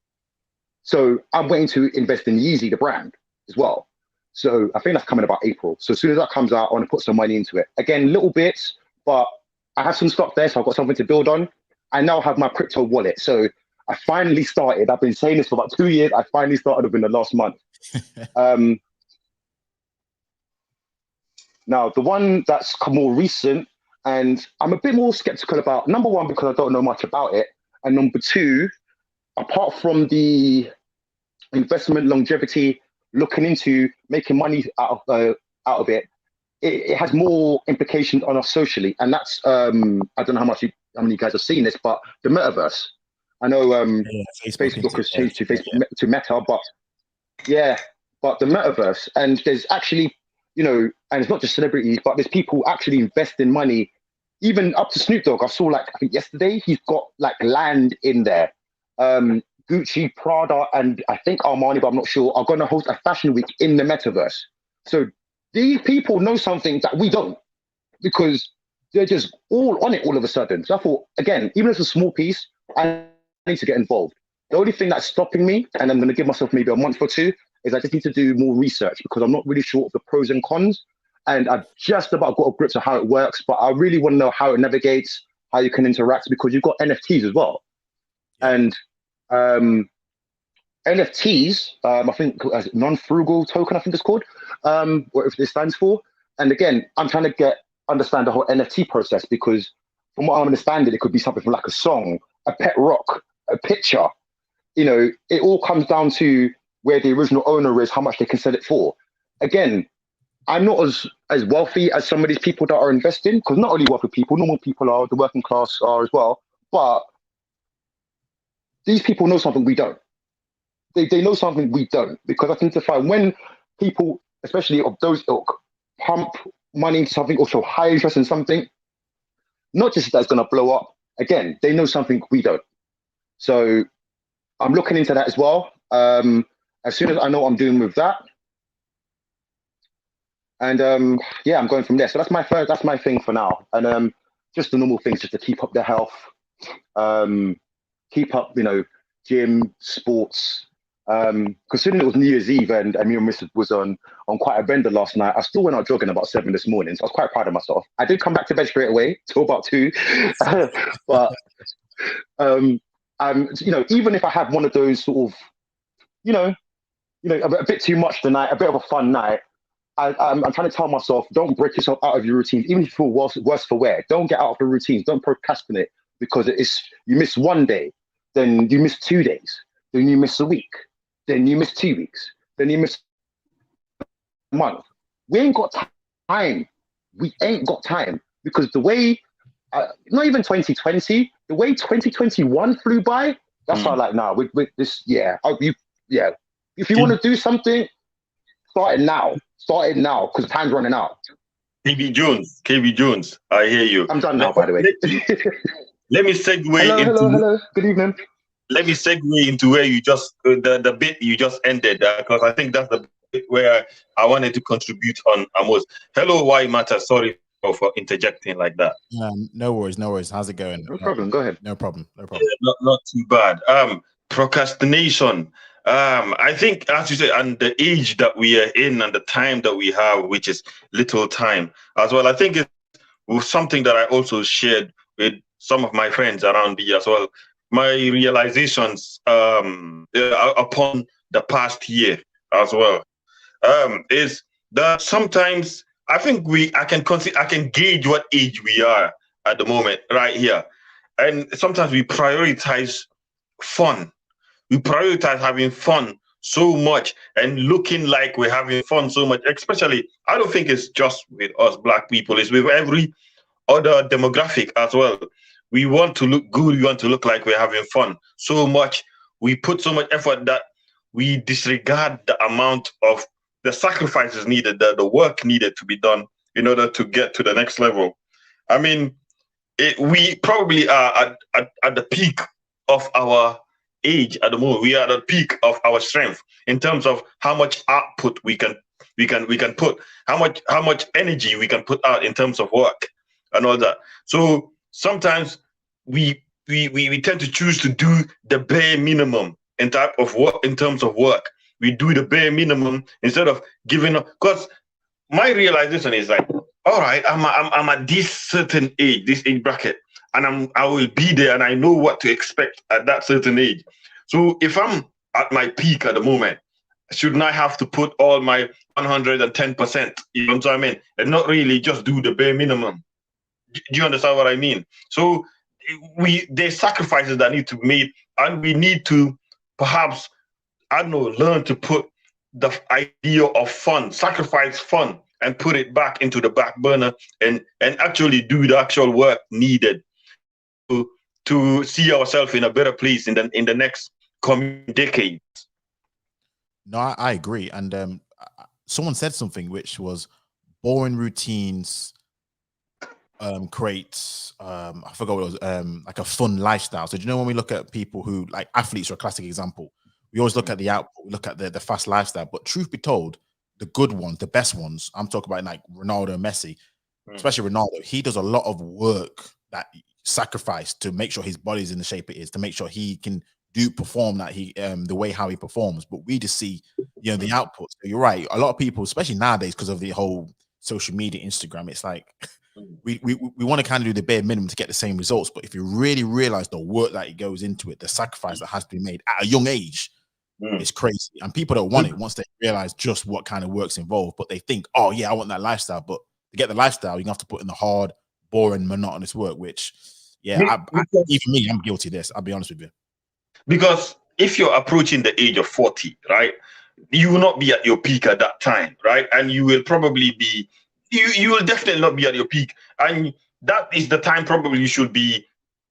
So I'm waiting to invest in Yeezy, the brand, as well. So I think that's coming about April. So as soon as that comes out, I want to put some money into it. Again, little bits, but I have some stock there, so I've got something to build on. I now have my crypto wallet. So I finally started. I've been saying this for about 2 years. I finally started within the last month. Now, the one that's more recent, and I'm a bit more skeptical about, number one, because I don't know much about it. And number two, apart from the investment longevity, looking into making money out of it, it has more implications on us socially. And that's, I don't know how many of you guys have seen this, but the metaverse. I know Facebook has changed to Meta, but the metaverse. And there's actually, and it's not just celebrities, but there's people actually investing money, even up to Snoop Dogg. I saw, I think yesterday, he's got land in there. Gucci, Prada, and I think Armani, but I'm not sure, are going to host a fashion week in the metaverse. So these people know something that we don't, because they're just all on it all of a sudden. So I thought, again, even if it's a small piece, I need to get involved. The only thing that's stopping me, and I'm going to give myself maybe a month or two, is I just need to do more research because I'm not really sure of the pros and cons. And I've just about got a grip of how it works, but I really want to know how it navigates, how you can interact, because you've got NFTs as well. Yeah. And NFTs, I think non-frugal token, I think it's called, whatever it stands for. And again, I'm trying to understand the whole NFT process, because from what I understand, it could be something like a song, a pet rock, a picture. You know, it all comes down to where the original owner is, how much they can sell it for. Again, I'm not as wealthy as some of these people that are investing, because not only wealthy people, normal people are, the working class are as well. But these people know something we don't. They know something we don't, because I think to find when people, especially of those ilk, pump money into something or show high interest in something, not just that it's going to blow up. Again, they know something we don't. So I'm looking into that as well. As soon as I know what I'm doing with that, and yeah, I'm going from there. So that's my thing for now. And just the normal things, just to keep up their health, keep up, you know, gym, sports. Considering it was New Year's Eve and me and Mr. was on quite a bender last night, I still went out jogging about 7 this morning, so I was quite proud of myself. I did come back to bed straight away till about 2, but you know, even if I had one of those sort of, you know, a bit too much tonight, a bit of a fun night, I'm trying to tell myself, don't break yourself out of your routines, even if you feel worse for wear. Don't get out of the routines. Don't procrastinate, because you miss one day, then you miss 2 days, then you miss a week, then you miss 2 weeks, then you miss a month. We ain't got time. We ain't got time, because the way, not even 2020, the way 2021 flew by, that's how like now with this, yeah. If you want to do something, start it now. Start it now, because time's running out. KB Jones, I hear you. I'm done now, by the way. Let me segue hello. Good evening. Let me segue into where you just the bit you just ended, because I think that's the bit where I wanted to contribute on Amos. Hello, Why Matter. Sorry for interjecting like that. No worries. How's it going? No problem. Go ahead. No problem. Yeah, not too bad. Procrastination. I think, as you said, and the age that we are in and the time that we have, which is little time as well, I think it was something that I also shared with some of my friends around me as well. My realizations upon the past year as well is that sometimes I think I can gauge what age we are at the moment right here, and sometimes we prioritize fun. We prioritize having fun so much and looking like we're having fun so much. Especially, I don't think it's just with us Black people. It's with every other demographic as well. We want to look good. We want to look like we're having fun so much. We put so much effort that we disregard the amount of the sacrifices needed, the work needed to be done in order to get to the next level. I mean, we probably are at the peak of our age at the moment. We are at the peak of our strength in terms of how much output we can put, how much energy we can put out in terms of work and all that. So sometimes we tend to choose to do the bare minimum in terms of work. We do the bare minimum instead of giving up. Because my realization is like, all right, I'm at this certain age, this age bracket, and I will be there, and I know what to expect at that certain age. So if I'm at my peak at the moment, shouldn't I have to put all my 110%? You know what I mean? And not really just do the bare minimum. Do you understand what I mean? So there's sacrifices that need to be made, and we need to perhaps, I don't know, learn to put the idea of fun, sacrifice fun, and put it back into the back burner and actually do the actual work needed to see ourselves in a better place in the next coming decades. No, I agree. And someone said something which was boring routines creates I forgot what it was, like a fun lifestyle. So do you know, when we look at people who, like athletes are a classic example, we always look at the output, we look at the fast lifestyle, but truth be told, the good ones, the best ones, I'm talking about like Ronaldo and Messi, especially Ronaldo, he does a lot of work that sacrifice to make sure his body's in the shape it is, to make sure he can do perform that the way how he performs, but we just see, you know, the output. So you're right. A lot of people, especially nowadays, because of the whole social media, Instagram, it's like we want to kind of do the bare minimum to get the same results. But if you really realize the work that it goes into it, the sacrifice that has to be made at a young age, it's crazy. And people don't want it once they realize just what kind of work's involved. But they think, oh yeah, I want that lifestyle. But to get the lifestyle, you have to put in the hard, boring, monotonous work, which even me, I'm guilty of this. I'll be honest with you. Because if you're approaching the age of 40, right, you will not be at your peak at that time, right? And you will probably be, you will definitely not be at your peak. And that is the time probably you should be,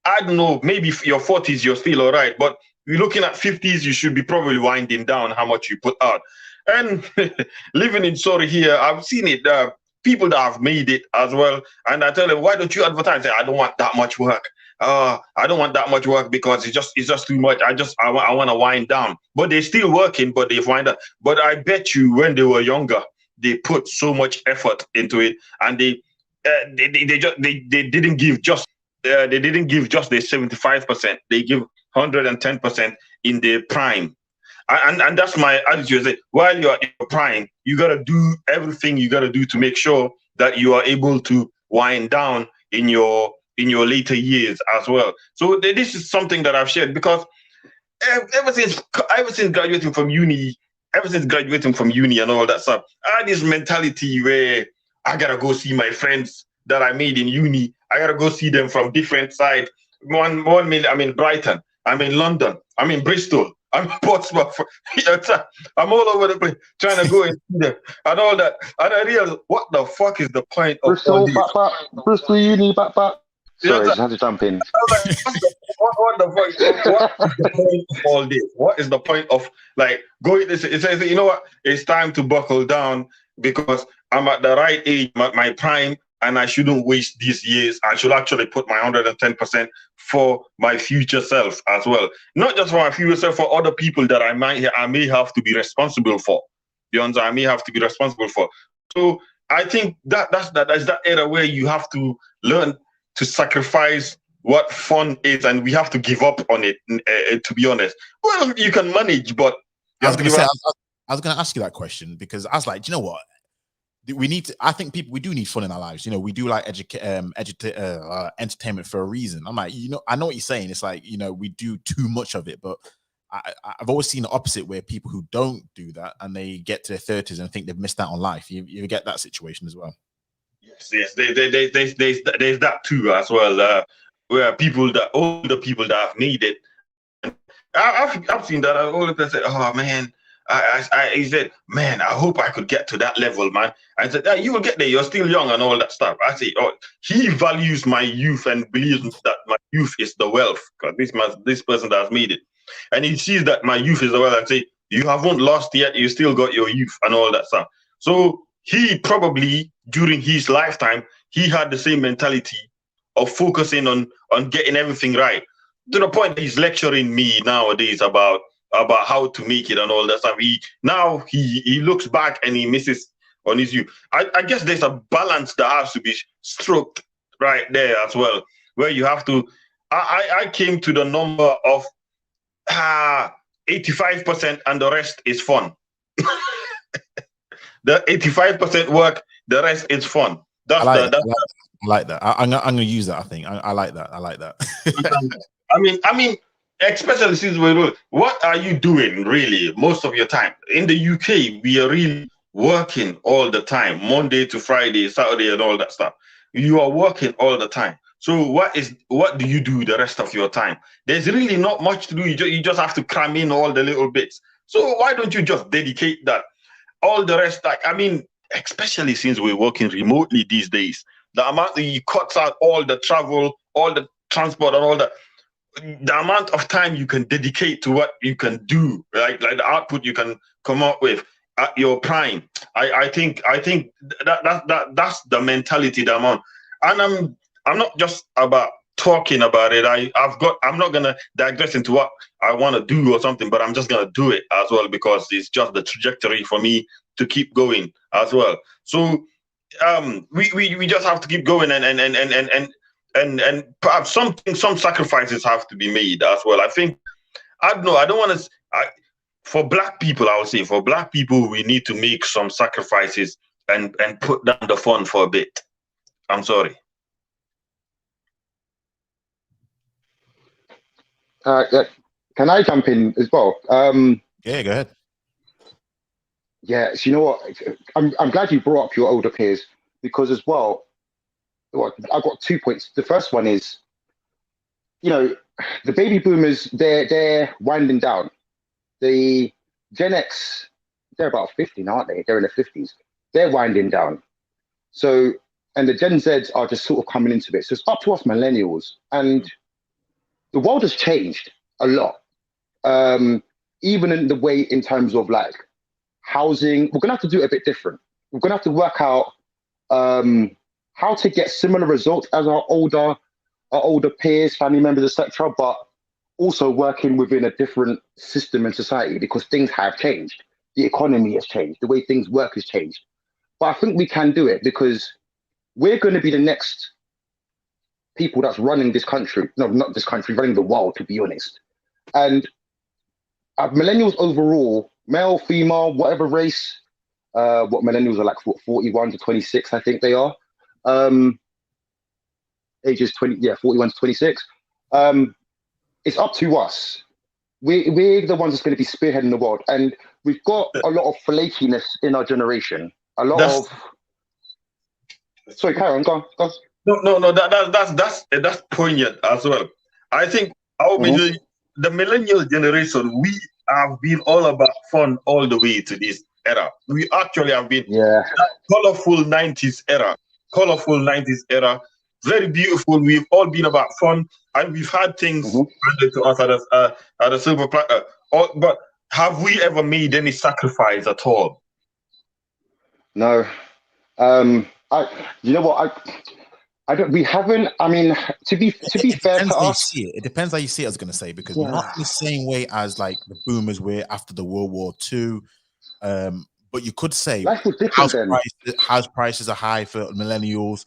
I don't know, maybe your 40s, you're still all right. But you're looking at 50s, you should be probably winding down how much you put out. And living in Surrey here, I've seen it. People that have made it as well. And I tell them, why don't you advertise? I don't want that much work. I don't want that much work because it's just too much. I want to wind down. But they're still working, but they find out. But I bet you when they were younger, they put so much effort into it, and they didn't give just their 75%. They give 110% in their prime. And that's my attitude. While you're in your prime, you got to do everything you got to do to make sure that you are able to wind down in your later years as well. So this is something that I've shared because ever since graduating from uni and all that stuff, I had this mentality where I got to go see my friends that I made in uni. I got to go see them from different sides. I'm in Brighton. I'm in London. I'm in Bristol. I'm in Portsmouth. I'm all over the place trying to go and see them and all that. And I realized, what the fuck is the point of all these? Bristol uni, back. Sorry, just had to jump in. What the fuck? What is the point of all this? What is the point of like going? It says, you know what? It's time to buckle down because I'm at the right age, I'm at my prime, and I shouldn't waste these years. I should actually put my 110% for my future self as well. Not just for my future self, for other people that I may have to be responsible for. You understand? I may have to be responsible for. So I think that's that era where you have to learn to sacrifice what fun is, and we have to give up on it. To be honest, well, you can manage, but I was going to ask you that question because I was like, do you know what? We need to. I think we do need fun in our lives. You know, we do like entertainment for a reason. I'm like, you know, I know what you're saying. It's like, you know, we do too much of it, but I've always seen the opposite where people who don't do that and they get to their 30s and think they've missed out on life. You get that situation as well. Yes, there's that too as well. Where older people that have made it, I've seen that. Older people say, "Oh man." He said, man, I hope I could get to that level, man. I said, you will get there. You're still young and all that stuff. I say, oh, he values my youth and believes that my youth is the wealth. Because this person that has made it. And he sees that my youth is the wealth. I say, you haven't lost yet. You still got your youth and all that stuff. So he probably, during his lifetime, he had the same mentality of focusing on getting everything right. To the point that he's lecturing me nowadays about how to make it and all that stuff. He looks back and he misses on his youth. I guess there's a balance that has to be struck right there as well, where you have to. I came to the number of 85% and the rest is fun. The 85% work, the rest is fun. I like that. I'm gonna use that. I think I like that. I like that. I mean. Especially since what are you doing really most of your time? In the UK, we are really working all the time, Monday to Friday, Saturday, and all that stuff. You are working all the time. So what do you do the rest of your time? There's really not much to do. You just have to cram in all the little bits. So why don't you just dedicate that? All the rest, especially since we're working remotely these days, the amount that you cut out all the travel, all the transport, and all that. The amount of time you can dedicate to what you can do, right? Like the output you can come up with at your prime. I think that's the mentality that I'm on. And I'm not just about talking about it. I'm not gonna digress into what I want to do or something, but I'm just gonna do it as well because it's just the trajectory for me to keep going as well. So we just have to keep going and perhaps some sacrifices have to be made as well. I think I don't know. I don't want to. For black people, I would say for black people, we need to make some sacrifices and put down the fun for a bit. I'm sorry. Can I jump in as well? Yeah, go ahead. Yeah, so you know what? I'm glad you brought up your older peers, because as well, I've got 2 points. The first one is, the baby boomers, they're winding down. The Gen X, they're about 50 now, aren't they? They're in their 50s. They're winding down. So, and the Gen Zs are just sort of coming into it. So it's up to us millennials. And the world has changed a lot. Even in the way, in terms of like housing, we're gonna have to do it a bit different. We're gonna have to work out how to get similar results as our older peers, family members, etc., but also working within a different system in society, because things have changed. The economy has changed. The way things work has changed. But I think we can do it, because we're going to be the next people that's running this country. No, not this country, running the world, to be honest. And millennials overall, male, female, whatever race, what millennials are like, 41 to 26, I think they are. Ages 41 to 26. It's up to us. We're the ones that's going to be spearheading the world, and we've got a lot of flakiness in our generation. Sorry, carry on. Go. No. That's poignant as well. I think the millennial generation, we have been all about fun all the way to this era. We actually have been colorful 90s era. Very beautiful. We've all been about fun, and we've had things handed to us at a silver platter. But have we ever made any sacrifice at all? No. You know what? I don't. We haven't. I mean, to be fair to us, it depends how you see it. I was going to say, because not in the same way as like the boomers were after the World War II. But you could say house prices are high for millennials.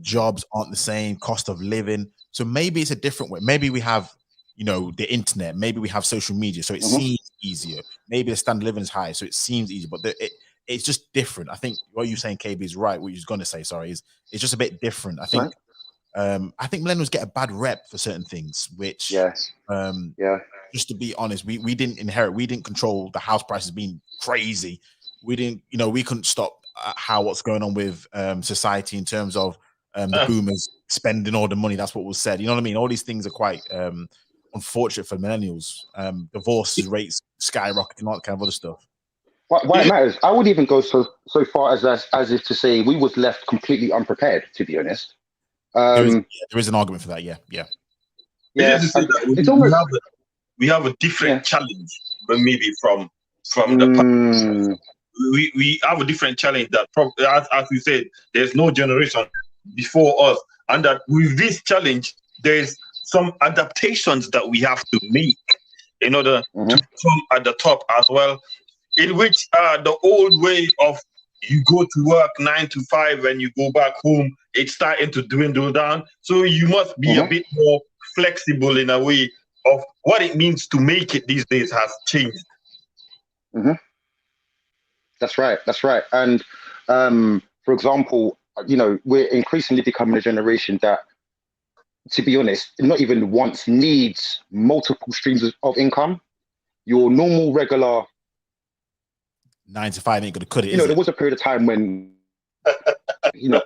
Jobs aren't the same, cost of living. So maybe it's a different way. Maybe we have, the internet. Maybe we have social media, so it seems easier. Maybe the standard of living is high, so it seems easier. But it's just different. I think what you're saying, KB, is right. What you're going to say, sorry, is it's just a bit different. I think millennials get a bad rep for certain things, which just to be honest, we didn't inherit. We didn't control the house prices being crazy. We didn't, we couldn't stop what's going on with society in terms of the boomers spending all the money. That's what was said. You know what I mean? All these things are quite unfortunate for millennials. Divorce rates skyrocketing, all that kind of other stuff. Why it matters? I would even go so far as if to say we was left completely unprepared, to be honest. There is an argument for that. Yeah. It's almost, we have a different challenge, but maybe from the past. We have a different challenge that, as we said, there's no generation before us, and that with this challenge, there's some adaptations that we have to make in order to come at the top as well. In which the old way of you go to work 9 to 5 and you go back home, it's starting to dwindle down. So you must be a bit more flexible in a way of what it means to make it these days has changed. That's right. And for example, we're increasingly becoming a generation that, to be honest, not even once needs multiple streams of income. Your normal, regular 9 to 5 ain't gonna cut it. There was a period of time when,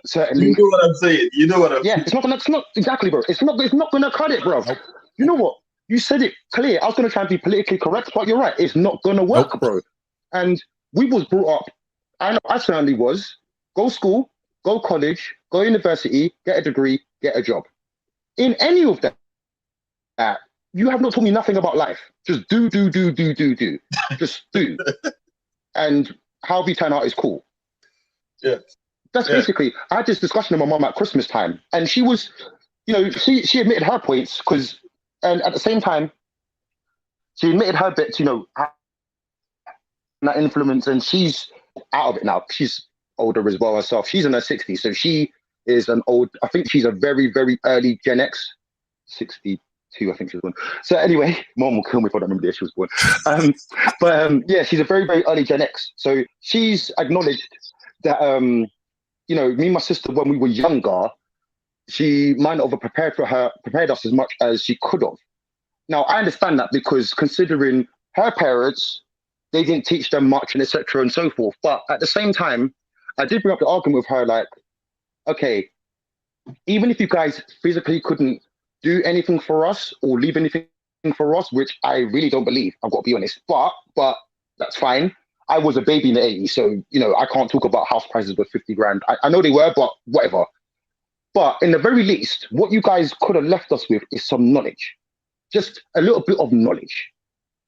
certainly. You know what I'm saying. It's not exactly, bro. It's not gonna cut it, bro. Nope. You know what? You said it clear. I was gonna try and be politically correct, but you're right. It's not gonna work, bro. And we was brought up. I certainly was. Go school, go college, go university, get a degree, get a job. In any of that, you have not taught me nothing about life. Just do. Just do. And how we turn out is cool. Yeah. That's basically, I had this discussion with my mom at Christmas time, and she was, she admitted her points, and at the same time, she admitted her bits, that influence, and she's out of it now. She's older as well herself. She's in her 60s, so she is I think she's a very, very early Gen X, 60, 2, I think she was born. So anyway, mom will kill me if I don't remember the year she was born. Yeah, she's a very, very early Gen X. So she's acknowledged that, you know, me and my sister, when we were younger, she might not have prepared us as much as she could have. Now, I understand that because considering her parents, they didn't teach them much and etc. and so forth. But at the same time, I did bring up the argument with her, like, okay, even if you guys physically couldn't do anything for us or leave anything for us, which I really don't believe, I've got to be honest, but that's fine. I was a baby in the 80s, so, you know, I can't talk about house prices with 50 grand. I know they were, but whatever. But in the very least, what you guys could have left us with is some knowledge, just a little bit of knowledge,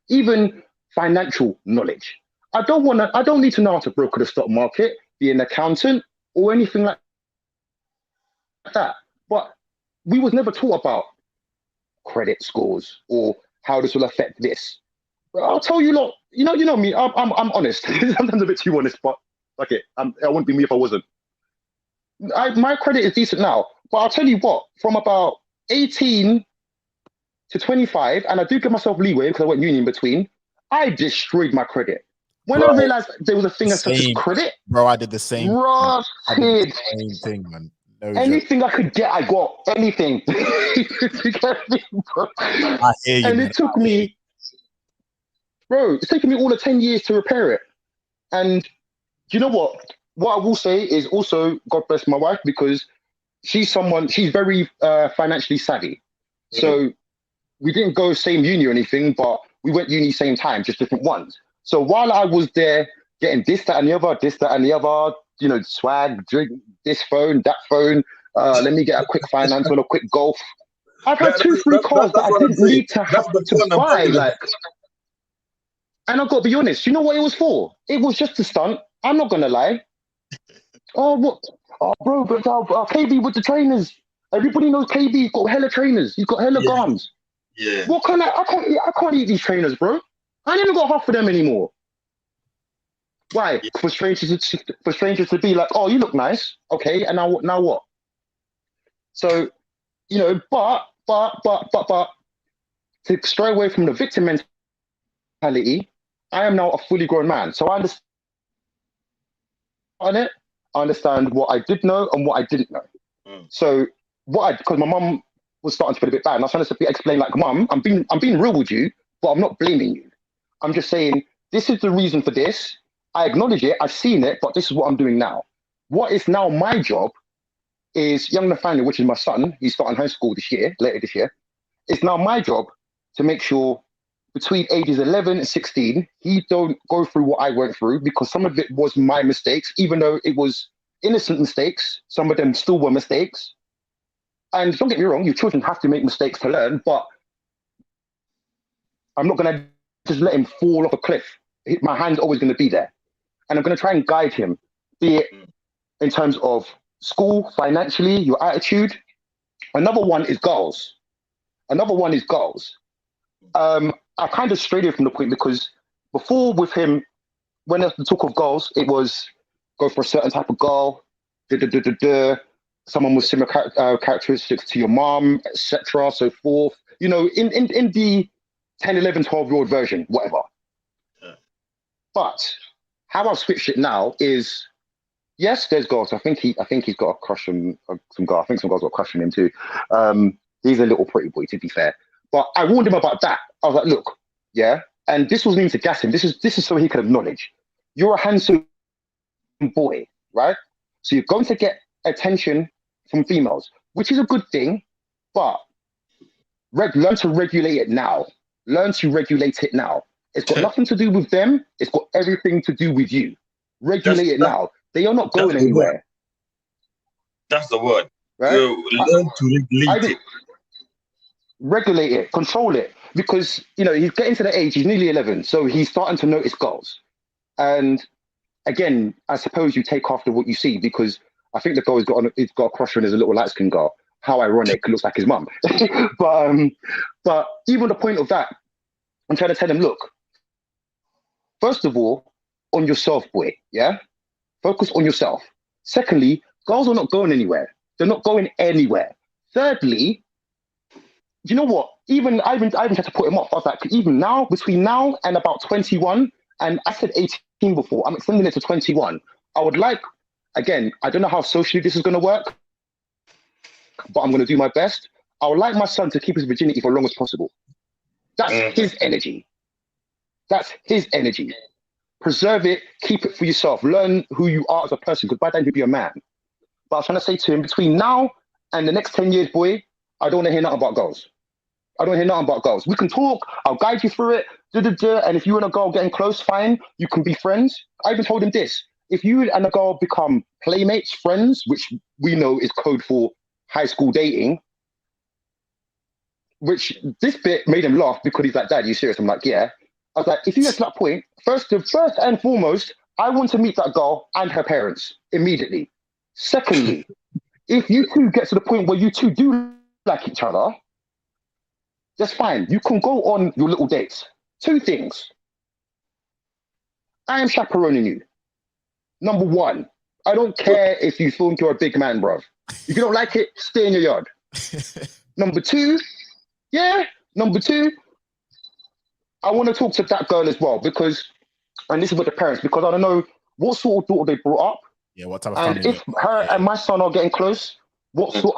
even financial knowledge. I don't need to know how to broker the stock market, be an accountant or anything like that. But we was never taught about credit scores or how this will affect this. But I'll tell you, lot, you know me. I'm honest. Sometimes a bit too honest, but okay, I wouldn't be me if I wasn't. My credit is decent now, but I'll tell you what. From about 18 to 25, and I do give myself leeway because I went uni in between. I destroyed my credit when I realized there was a thing such as credit. Bro, I did the same. I did the same thing, man. No anything joke. I could get, I got anything. I hear you, and man. it took me, bro. It's taken me all of 10 years to repair it. And you know what? What I will say is also, God bless my wife, because she's very financially savvy. Mm-hmm. So we didn't go same uni or anything, but we went uni same time, just different ones. So while I was there getting this, that, and the other, you know, swag, drink, this phone, that phone, let me get a quick finance or a quick golf. I've had 2-3 cars that I didn't need to have to buy, like. And I've got to be honest, you know what it was for? It was just a stunt. I'm not gonna lie. Oh, what? Oh, bro, but KB with the trainers. Everybody knows KB. He's got hella trainers. He's got hella gums. Yeah. What can I can't eat these trainers, bro. I ain't even got half of them anymore. Why? Yeah. For strangers to be like, oh, you look nice. Okay, and now what? So, you know, but to stray away from the victim mentality, I am now a fully grown man. So I understand on it. I understand what I did know and what I didn't know. So because my mum was starting to feel a bit bad, and I was trying to explain, like, Mum, I'm being real with you, but I'm not blaming you. I'm just saying this is the reason for this. I acknowledge it. I've seen it, but this is what I'm doing now. What is now my job is young Nathaniel, which is my son. He's starting high school later this year. It's now my job to make sure between ages 11 and 16, he don't go through what I went through, because some of it was my mistakes, even though it was innocent mistakes. Some of them still were mistakes. And don't get me wrong, your children have to make mistakes to learn, but I'm not going to just let him fall off a cliff. My hand's always going to be there. And I'm going to try and guide him, be it in terms of school, financially, your attitude. Another one is goals. I kind of strayed away from the point, because before with him, when there's the talk of goals, it was go for a certain type of goal, someone with similar characteristics to your mom, etc., so forth. You know, in the 10, 11, 12-year-old version, whatever. Yeah. But how I've switched it now is, yes, there's goals. I think he's got a crush on some girl. I think some girls got a crush on him too. He's a little pretty boy, to be fair. But I warned him about that. I was like, look, yeah, and this wasn't even to gas him. This is so he could acknowledge you're a handsome boy, right? So you're going to get attention from females, which is a good thing, but learn to regulate it now. It's got nothing to do with them. It's got everything to do with you. Regulate it now. They are not going anywhere. That's the word. Right? Learn to regulate it. Regulate it, control it, because, you know, he's getting to the age, he's nearly 11, so he's starting to notice goals. And again, I suppose you take after what you see, because I think the girl he's got a crush on is a little light-skinned girl. How ironic, looks like his mum. But even the point of that, I'm trying to tell him, look, first of all, on yourself, boy, yeah? Focus on yourself. Secondly, girls are not going anywhere. They're not going anywhere. Thirdly, you know what? I even tried to put him off. I was like, even now, between now and about 21, and I said 18 before, I'm extending it to 21. I would like, again, I don't know how socially this is going to work, but I'm going to do my best. I would like my son to keep his virginity for as long as possible. That's his energy. That's his energy. Preserve it, keep it for yourself. Learn who you are as a person, because by then you'll be a man. But I was trying to say to him, between now and the next 10 years, boy, I don't want to hear nothing about girls. I don't hear nothing about girls. We can talk, I'll guide you through it, and if you and a girl getting close, fine, you can be friends. I even told him this. If you and a girl become playmates, friends, which we know is code for high school dating, which this bit made him laugh because he's like, Dad, you serious? I'm like, yeah. I was like, if you get to that point, first and foremost, I want to meet that girl and her parents immediately. Secondly, if you two get to the point where you two do like each other, that's fine. You can go on your little dates. 2 things. I am chaperoning you. Number 1, I don't care if you think you're a big man, bruv. If you don't like it, stay in your yard. Number 2, I want to talk to that girl as well because, and this is with the parents, because I don't know what sort of daughter they brought up. Yeah, what type of family? And if her and my son are getting close, what sort?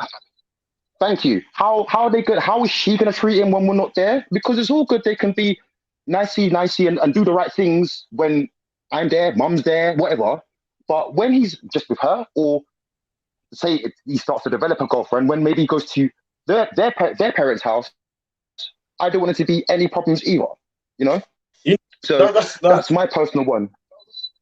Thank you. How are they good? How is she going to treat him when we're not there? Because it's all good. They can be nicey and do the right things when I'm there, mum's there, whatever. But when he's just with her, or say he starts to develop a girlfriend, when maybe he goes to their parents' house, I don't want it to be any problems either. You know. Yeah, so that's my personal one.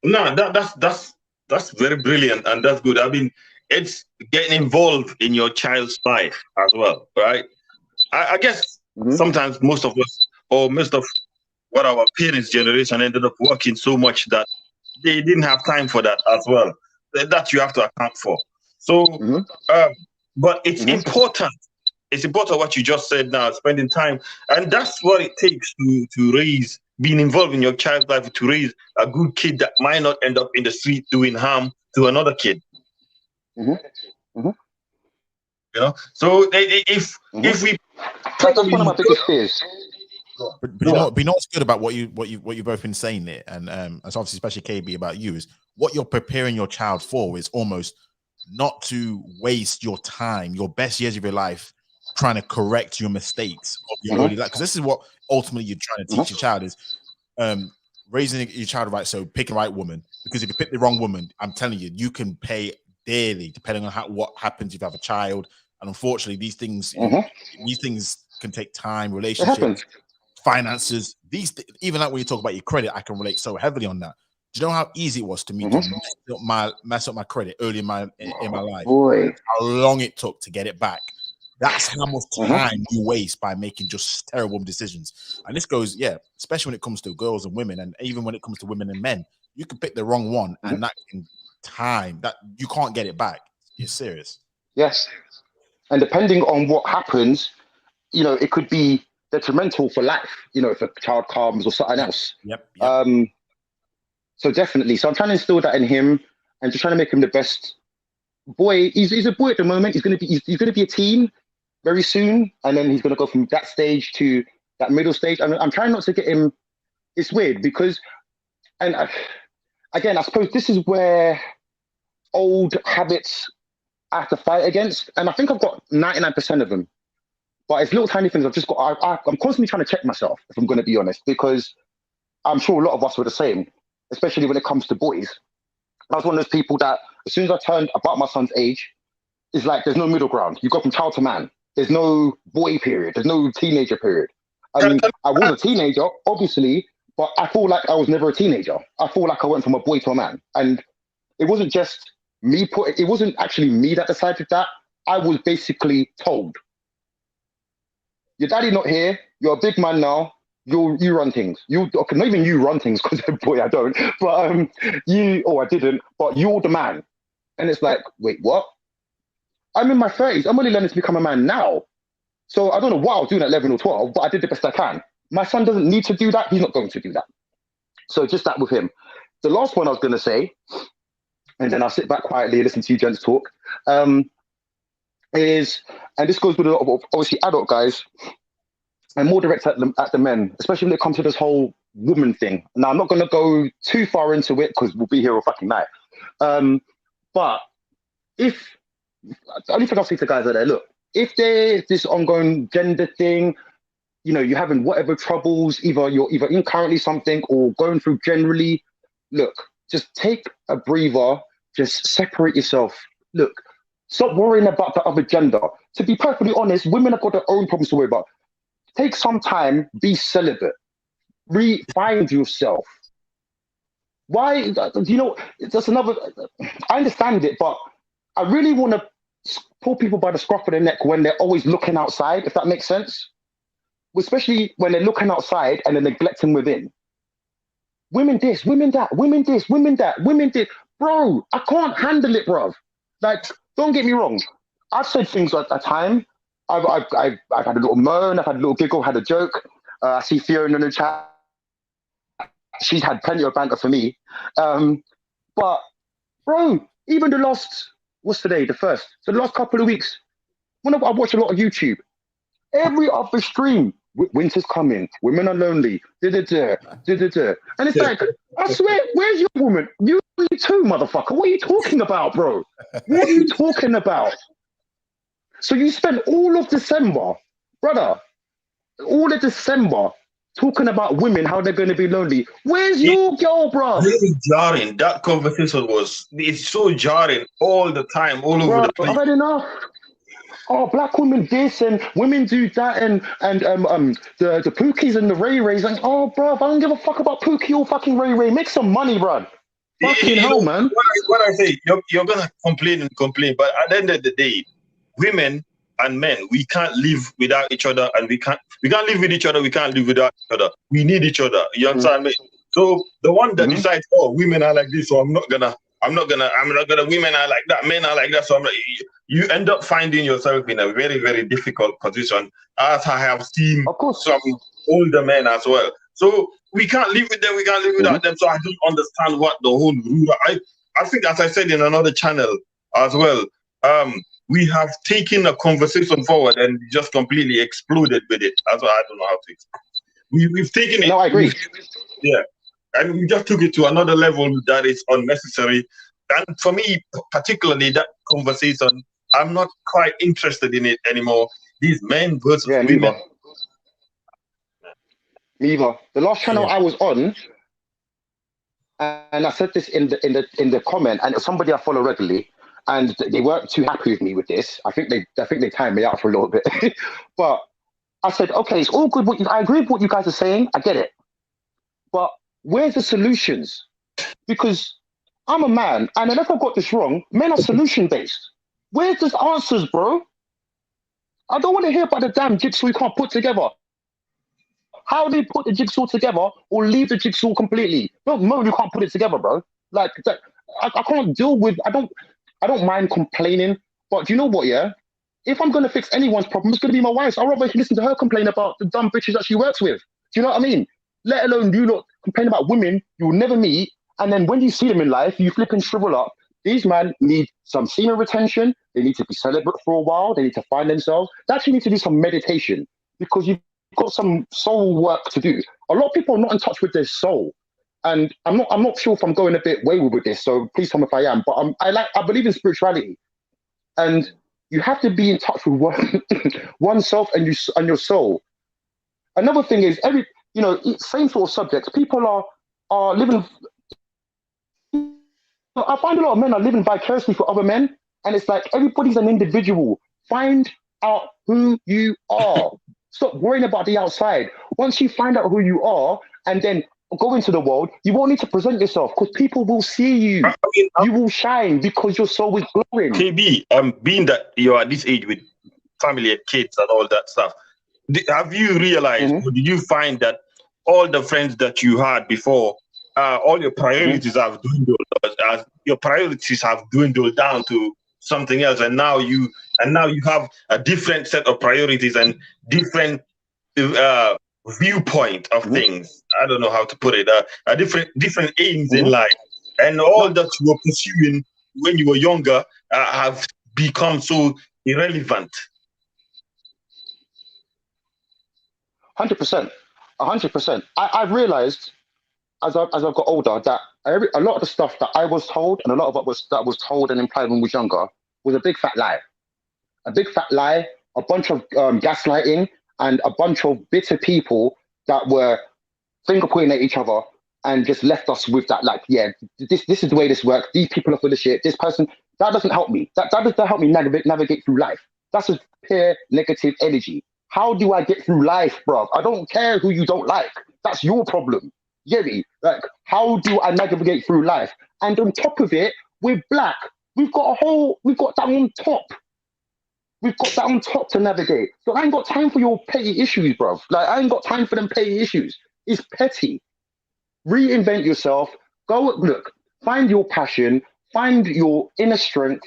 No, that's very brilliant, and that's good. I mean, it's getting involved in your child's life as well, right? I guess sometimes most of us, or most of what our parents' generation ended up working so much that they didn't have time for that as well. That you have to account for. So, but it's important. It's important what you just said now, spending time. And that's what it takes to raise, being involved in your child's life, to raise a good kid that might not end up in the street doing harm to another kid. You know, so if we, that's one of my biggest fears. But you know what's good about what you've both been saying there, and it's obviously especially KB about you, is what you're preparing your child for is almost not to waste your time, your best years of your life, trying to correct your mistakes of your early life, because this is what ultimately you're trying to teach your child is raising your child right. So pick the right woman, because if you pick the wrong woman, I'm telling you, you can pay dearly depending on what happens if you have a child. And unfortunately, these things can take time, relationships, finances. Even like when you talk about your credit, I can relate so heavily on that. Do you know how easy it was to me to mess up my credit early in my life? Boy. How long it took to get it back. That's how much time you waste by making just terrible decisions. And this goes, especially when it comes to girls and women, and even when it comes to women and men, you can pick the wrong one, and that can time that you can't get it back. You're serious. Yes. And depending on what happens, it could be detrimental for life, if a child comes or something else. Yep. So definitely. So I'm trying to instill that in him and just trying to make him the best boy. He's a boy at the moment. He's gonna be a teen very soon, and then he's gonna go from that stage to that middle stage. I'm trying not to get him. It's weird because, again, I suppose this is where old habits I have to fight against, and I think I've got 99% of them. But it's little tiny things I've just got. I'm constantly trying to check myself, if I'm going to be honest, because I'm sure a lot of us were the same, especially when it comes to boys. I was one of those people that as soon as I turned about my son's age, it's like there's no middle ground. You go from child to man. There's no boy period. There's no teenager period. I mean, I was a teenager, obviously, but I feel like I was never a teenager. I feel like I went from a boy to a man. And it wasn't just me it wasn't actually me that decided that. I was basically told. Your daddy not here. You're a big man now. You run things. Not even you run things, because boy, I don't. But I didn't. But you're the man. And it's like, wait, what? I'm in my 30s. I'm only learning to become a man now. So I don't know what I was doing at 11 or 12, but I did the best I can. My son doesn't need to do that. He's not going to do that. So just that with him. The last one I was going to say, and then I'll sit back quietly and listen to you gents talk, is, and this goes with a lot of obviously adult guys, and more direct at the men, especially when it comes to this whole woman thing. Now, I'm not going to go too far into it because we'll be here all fucking night. But if the only thing I'll say to guys out there, look, if there's this ongoing gender thing, you know, you're having whatever troubles, you're either in currently something or going through generally, look, just take a breather, just separate yourself. Look, stop worrying about the other gender. To be perfectly honest, women have got their own problems to worry about. Take some time, be celibate, find yourself. Why, you know, that's another, I understand it, but I really want to pull people by the scruff of the neck when they're always looking outside, if that makes sense. Especially when they're looking outside and they're neglecting within. Women this, women that, women this, women that, women this. Bro, I can't handle it, bro. Like, don't get me wrong. I've said things at a time. I've had a little moan, I've had a little giggle, had a joke. I see Fiona in the chat. She's had plenty of banter for me. But, bro, even the last, what's today, the last couple of weeks, when I watch a lot of YouTube, every other stream, winter's coming, women are lonely, da-da-da, da-da-da. And it's like, I swear, where's your woman? You too, motherfucker. What are you talking about, bro? What are you talking about? So you spent all of December, brother, all of December talking about women, how they're going to be lonely. Where's your girl, bro? Really jarring. That conversation it's so jarring all the time, all over the place. I've had enough. Oh, black women this and women do that and the Pookies and the Ray Rays. And oh, bro, I don't give a fuck about Pookie or fucking Ray Ray. Make some money, bro. Fucking hell, man. What I say, you're gonna complain and complain, but at the end of the day, women and men, we can't live without each other, and we can't live with each other. We can't live without each other. We need each other. You understand me? So the one that decides, oh, women are like this, so I'm not gonna. Women are like that. Men are like that. So I'm like, you end up finding yourself in a very, very difficult position, as I have seen some older men as well. So we can't live with them. We can't live without them. So I don't understand what the whole rule. I think, as I said in another channel as well, we have taken a conversation forward and just completely exploded with it. That's why I don't know how to explain. We've taken it. No, I agree. Yeah. And we just took it to another level that is unnecessary. And for me, particularly that conversation, I'm not quite interested in it anymore. These men versus women. Neither. The last channel I was on, and I said this in the comment, and somebody I follow regularly, and they weren't too happy with me with this. I think they timed me out for a little bit. But I said, okay, it's all good. I agree with what you guys are saying. I get it. But where's the solutions? Because I'm a man, and if I got this wrong, men are solution-based. Where's the answers, bro? I don't want to hear about the damn jigsaw you can't put together. How do you put the jigsaw together or leave the jigsaw completely? No, you can't put it together, bro. Like that, I can't deal with. I don't mind complaining, but do you know what? Yeah, if I'm gonna fix anyone's problem, it's gonna be my wife's. I'd rather listen to her complain about the dumb bitches that she works with. Do you know what I mean? Let alone you lot complain about women you will never meet, and then when you see them in life, you flip and shrivel up. These men need some semen retention. They need to be celibate for a while. They need to find themselves. They actually need to do some meditation because you've got some soul work to do. A lot of people are not in touch with their soul, and I'm not sure if I'm going a bit wayward with this. So please tell me if I am. But I believe in spirituality, and you have to be in touch with oneself and your soul. Another thing is same sort of subjects. People are living. I find a lot of men are living vicariously for other men, and it's like everybody's an individual. Find out who you are. Stop worrying about the outside. Once you find out who you are, and then go into the world, you won't need to present yourself because people will see you. You will shine because your soul is glowing. KB, being that you're at this age with family and kids and all that stuff, have you realized, or did you find that all the friends that you had before, all your priorities have dwindled? Your priorities have dwindled down to something else, and now you have a different set of priorities and different viewpoint of things. I don't know how to put it. A different aims in life, and all that you were pursuing when you were younger have become so irrelevant. 100%, 100%. I've realized as I've got older that a lot of the stuff that I was told and a lot of it was told and implied when we was younger was a big fat lie. A big fat lie, a bunch of gaslighting, and a bunch of bitter people that were finger pointing at each other and just left us with that, like, yeah, this is the way this works. These people are full of shit. This person, that doesn't help me. That doesn't help me navigate through life. That's just pure negative energy. How do I get through life, bro? I don't care who you don't like. That's your problem. Get me? Like, how do I navigate through life? And on top of it, we're black. We've got that on top. We've got that on top to navigate. So I ain't got time for your petty issues, bro. Like, I ain't got time for them petty issues. It's petty. Reinvent yourself. Look, find your passion, find your inner strength,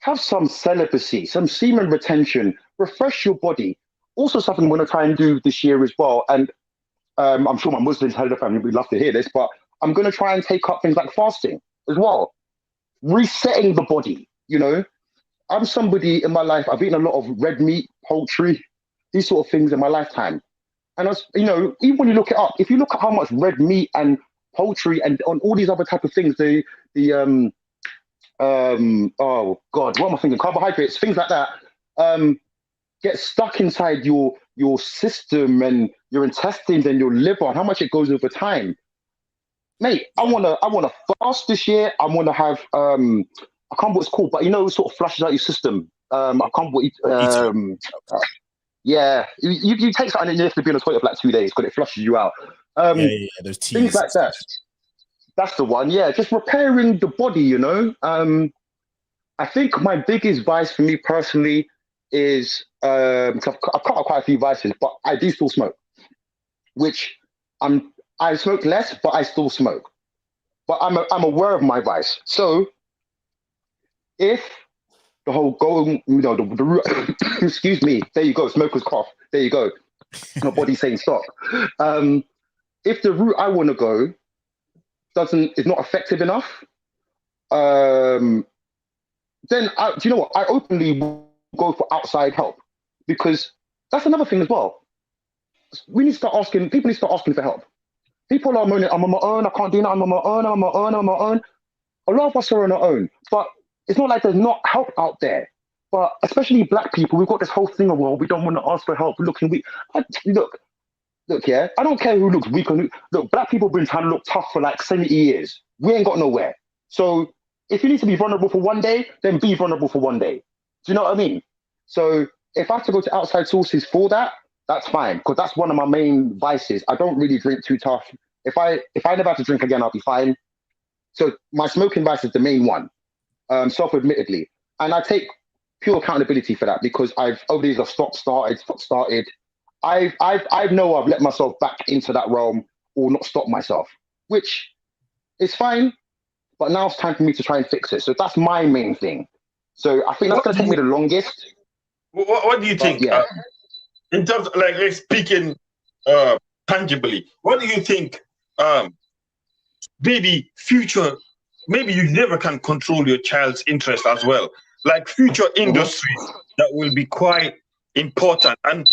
have some celibacy, some semen retention, refresh your body. Also, something I'm going to try and do this year as well. And I'm sure my Muslims head of the family would love to hear this, but I'm going to try and take up things like fasting as well. Resetting the body, you know. I'm somebody in my life, I've eaten a lot of red meat, poultry, these sort of things in my lifetime. And even when you look it up, if you look at how much red meat and poultry and on all these other type of things, oh God, what am I thinking? Carbohydrates, things like that, get stuck inside your system and your intestines and your liver, and how much it goes over time. Mate, I wanna fast this year. I wanna have I can't remember what it's called, but it sort of flushes out your system. I can't remember yeah, you take something and you have to be on the toilet for like 2 days because it flushes you out. Those teas. Things like that. That's the one. Yeah, just repairing the body. I think my biggest vice for me personally is I've cut out quite a few vices, but I do still smoke. Which I smoke less, but I still smoke. But I'm aware of my vice. So if the whole going, the root, excuse me, there you go, smoker's cough, there you go. My body's saying stop. If the route I want to go is not effective enough, then do you know what? I openly go for outside help, because that's another thing as well. People need to start asking for help. People are moaning, I'm on my own, I can't do that, I'm on my own. A lot of us are on our own, but it's not like there's not help out there. But especially black people, we've got this whole thing of, well, we don't want to ask for help, we're looking weak. Look, yeah, I don't care who looks weak or look, black people have been trying to look tough for like 70 years. We ain't got nowhere. So if you need to be vulnerable for one day, then be vulnerable for one day. Do you know what I mean? So if I have to go to outside sources for that, that's fine, because that's one of my main vices. I don't really drink too tough. If I never have to drink again, I'll be fine. So my smoking vice is the main one, self-admittedly. And I take pure accountability for that, because over the years I've stopped started. I know I've let myself back into that realm or not stop myself, which is fine, but now it's time for me to try and fix it. So that's my main thing. So I think that's going to take me the longest. What do you think? Yeah. In terms of, like, speaking tangibly, what do you think maybe you never can control your child's interest as well, like future industries that will be quite important, and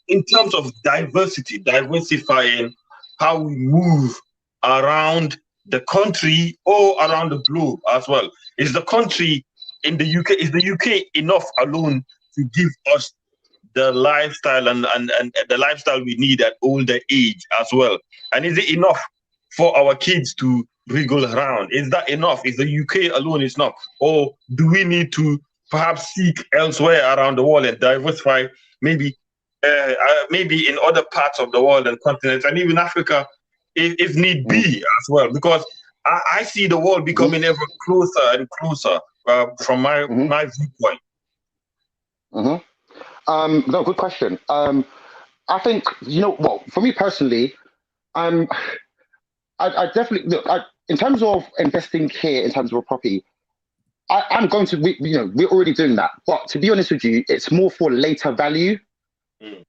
in terms of diversifying how we move around the country or around the globe as well. Is the country in the UK, is the UK enough alone to give us the lifestyle and the lifestyle we need at older age as well? And is it enough for our kids to wriggle around? Is that enough? Is the UK alone enough? Or do we need to perhaps seek elsewhere around the world and diversify, maybe in other parts of the world and continents, and even Africa, if need be as well? Because I see the world becoming ever closer and closer from my viewpoint. No, good question. I think, for me personally, I definitely look. In terms of investing here, in terms of a property, I'm going to. We're already doing that. But to be honest with you, it's more for later value,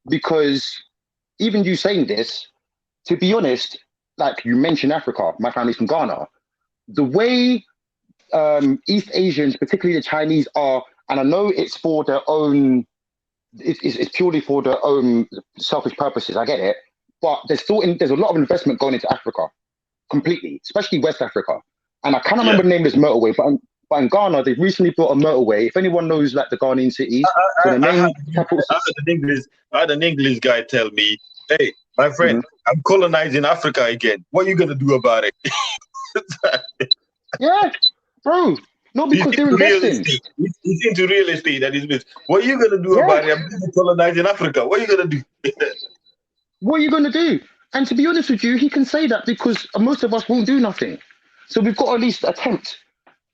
because even you saying this, to be honest, like you mentioned Africa, my family's from Ghana. The way East Asians, particularly the Chinese, are, and I know it's for their own it's purely for their own selfish purposes. I get it, but there's a lot of investment going into Africa, completely, especially West Africa. And I can't remember the name of this motorway, but in Ghana they've recently built a motorway. If anyone knows like the Ghanaian cities, so the main capital. I had an English guy tell me, "Hey, my friend, I'm colonizing Africa again. What are you gonna do about it?" Yeah, bro. No, because they're investing. He's into real estate and he's what are you gonna do about it? I'm colonizing Africa. What are you gonna do? What are you gonna do? And to be honest with you, he can say that because most of us won't do nothing. So we've got to at least attempt,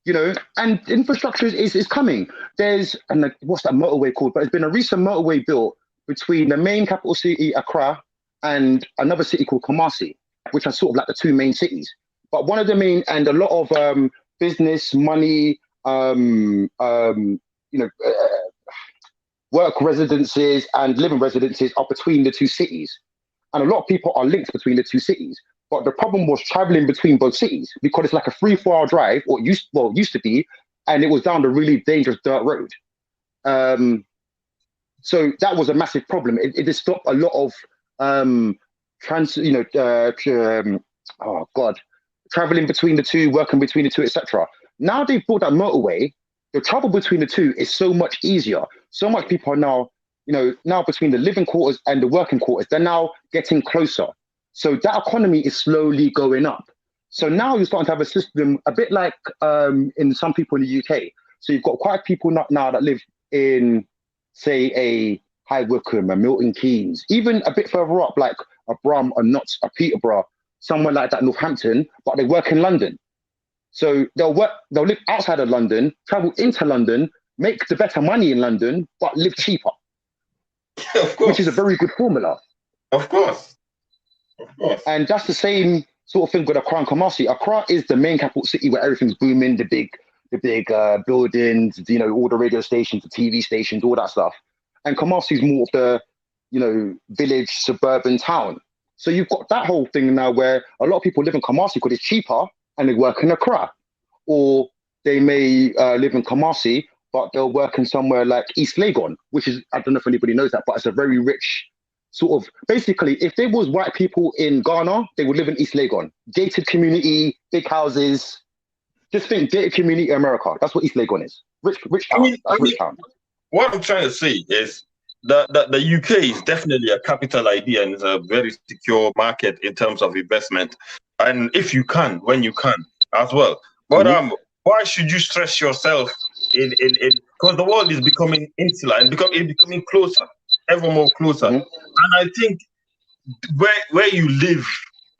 you know, and infrastructure is coming. There's, and what's that motorway called? But there's been a recent motorway built between the main capital city, Accra, and another city called Kumasi, which are sort of like the two main cities. But one of the main, and a lot of business, money, work residences and living residences are between the two cities. And a lot of people are linked between the two cities. But the problem was traveling between both cities because it's like a 3-4 hour drive, or it used to be, and it was down the really dangerous dirt road. So that was a massive problem. It just stopped a lot of traveling between the two, working between the two, etc. Now they've built that motorway, the travel between the two is so much easier. So much people are now, now between the living quarters and the working quarters, they're now getting closer. So that economy is slowly going up. So now you're starting to have a system a bit like in some people in the UK. So you've got quite people now that live in, say, a High Wycombe, a Milton Keynes, even a bit further up, like a Brum, a Notts, a Peterborough, somewhere like that, Northampton, but they work in London. So they'll live outside of London, travel into London, make the better money in London, but live cheaper. Of course. Which is a very good formula. Of course. Of course. And that's the same sort of thing with Accra and Kumasi. Accra is the main capital city where everything's booming, the big buildings, all the radio stations, the TV stations, all that stuff. And Kumasi is more of the, village, suburban town. So you've got that whole thing now where a lot of people live in Kumasi because it's cheaper and they work in Accra. Or they may live in Kumasi, but they'll work in somewhere like East Legon, which is, I don't know if anybody knows that, but it's a very rich sort of, basically, if there was white people in Ghana, they would live in East Legon. Gated community, big houses. Just think gated community in America. That's what East Legon is. Rich town. Rich town. What I'm trying to say is that the UK is definitely a capital idea and it's a very secure market in terms of investment. And if you can, when you can as well. But why should you stress yourself in because the world is becoming insular and becoming closer, ever more closer. And I think where you live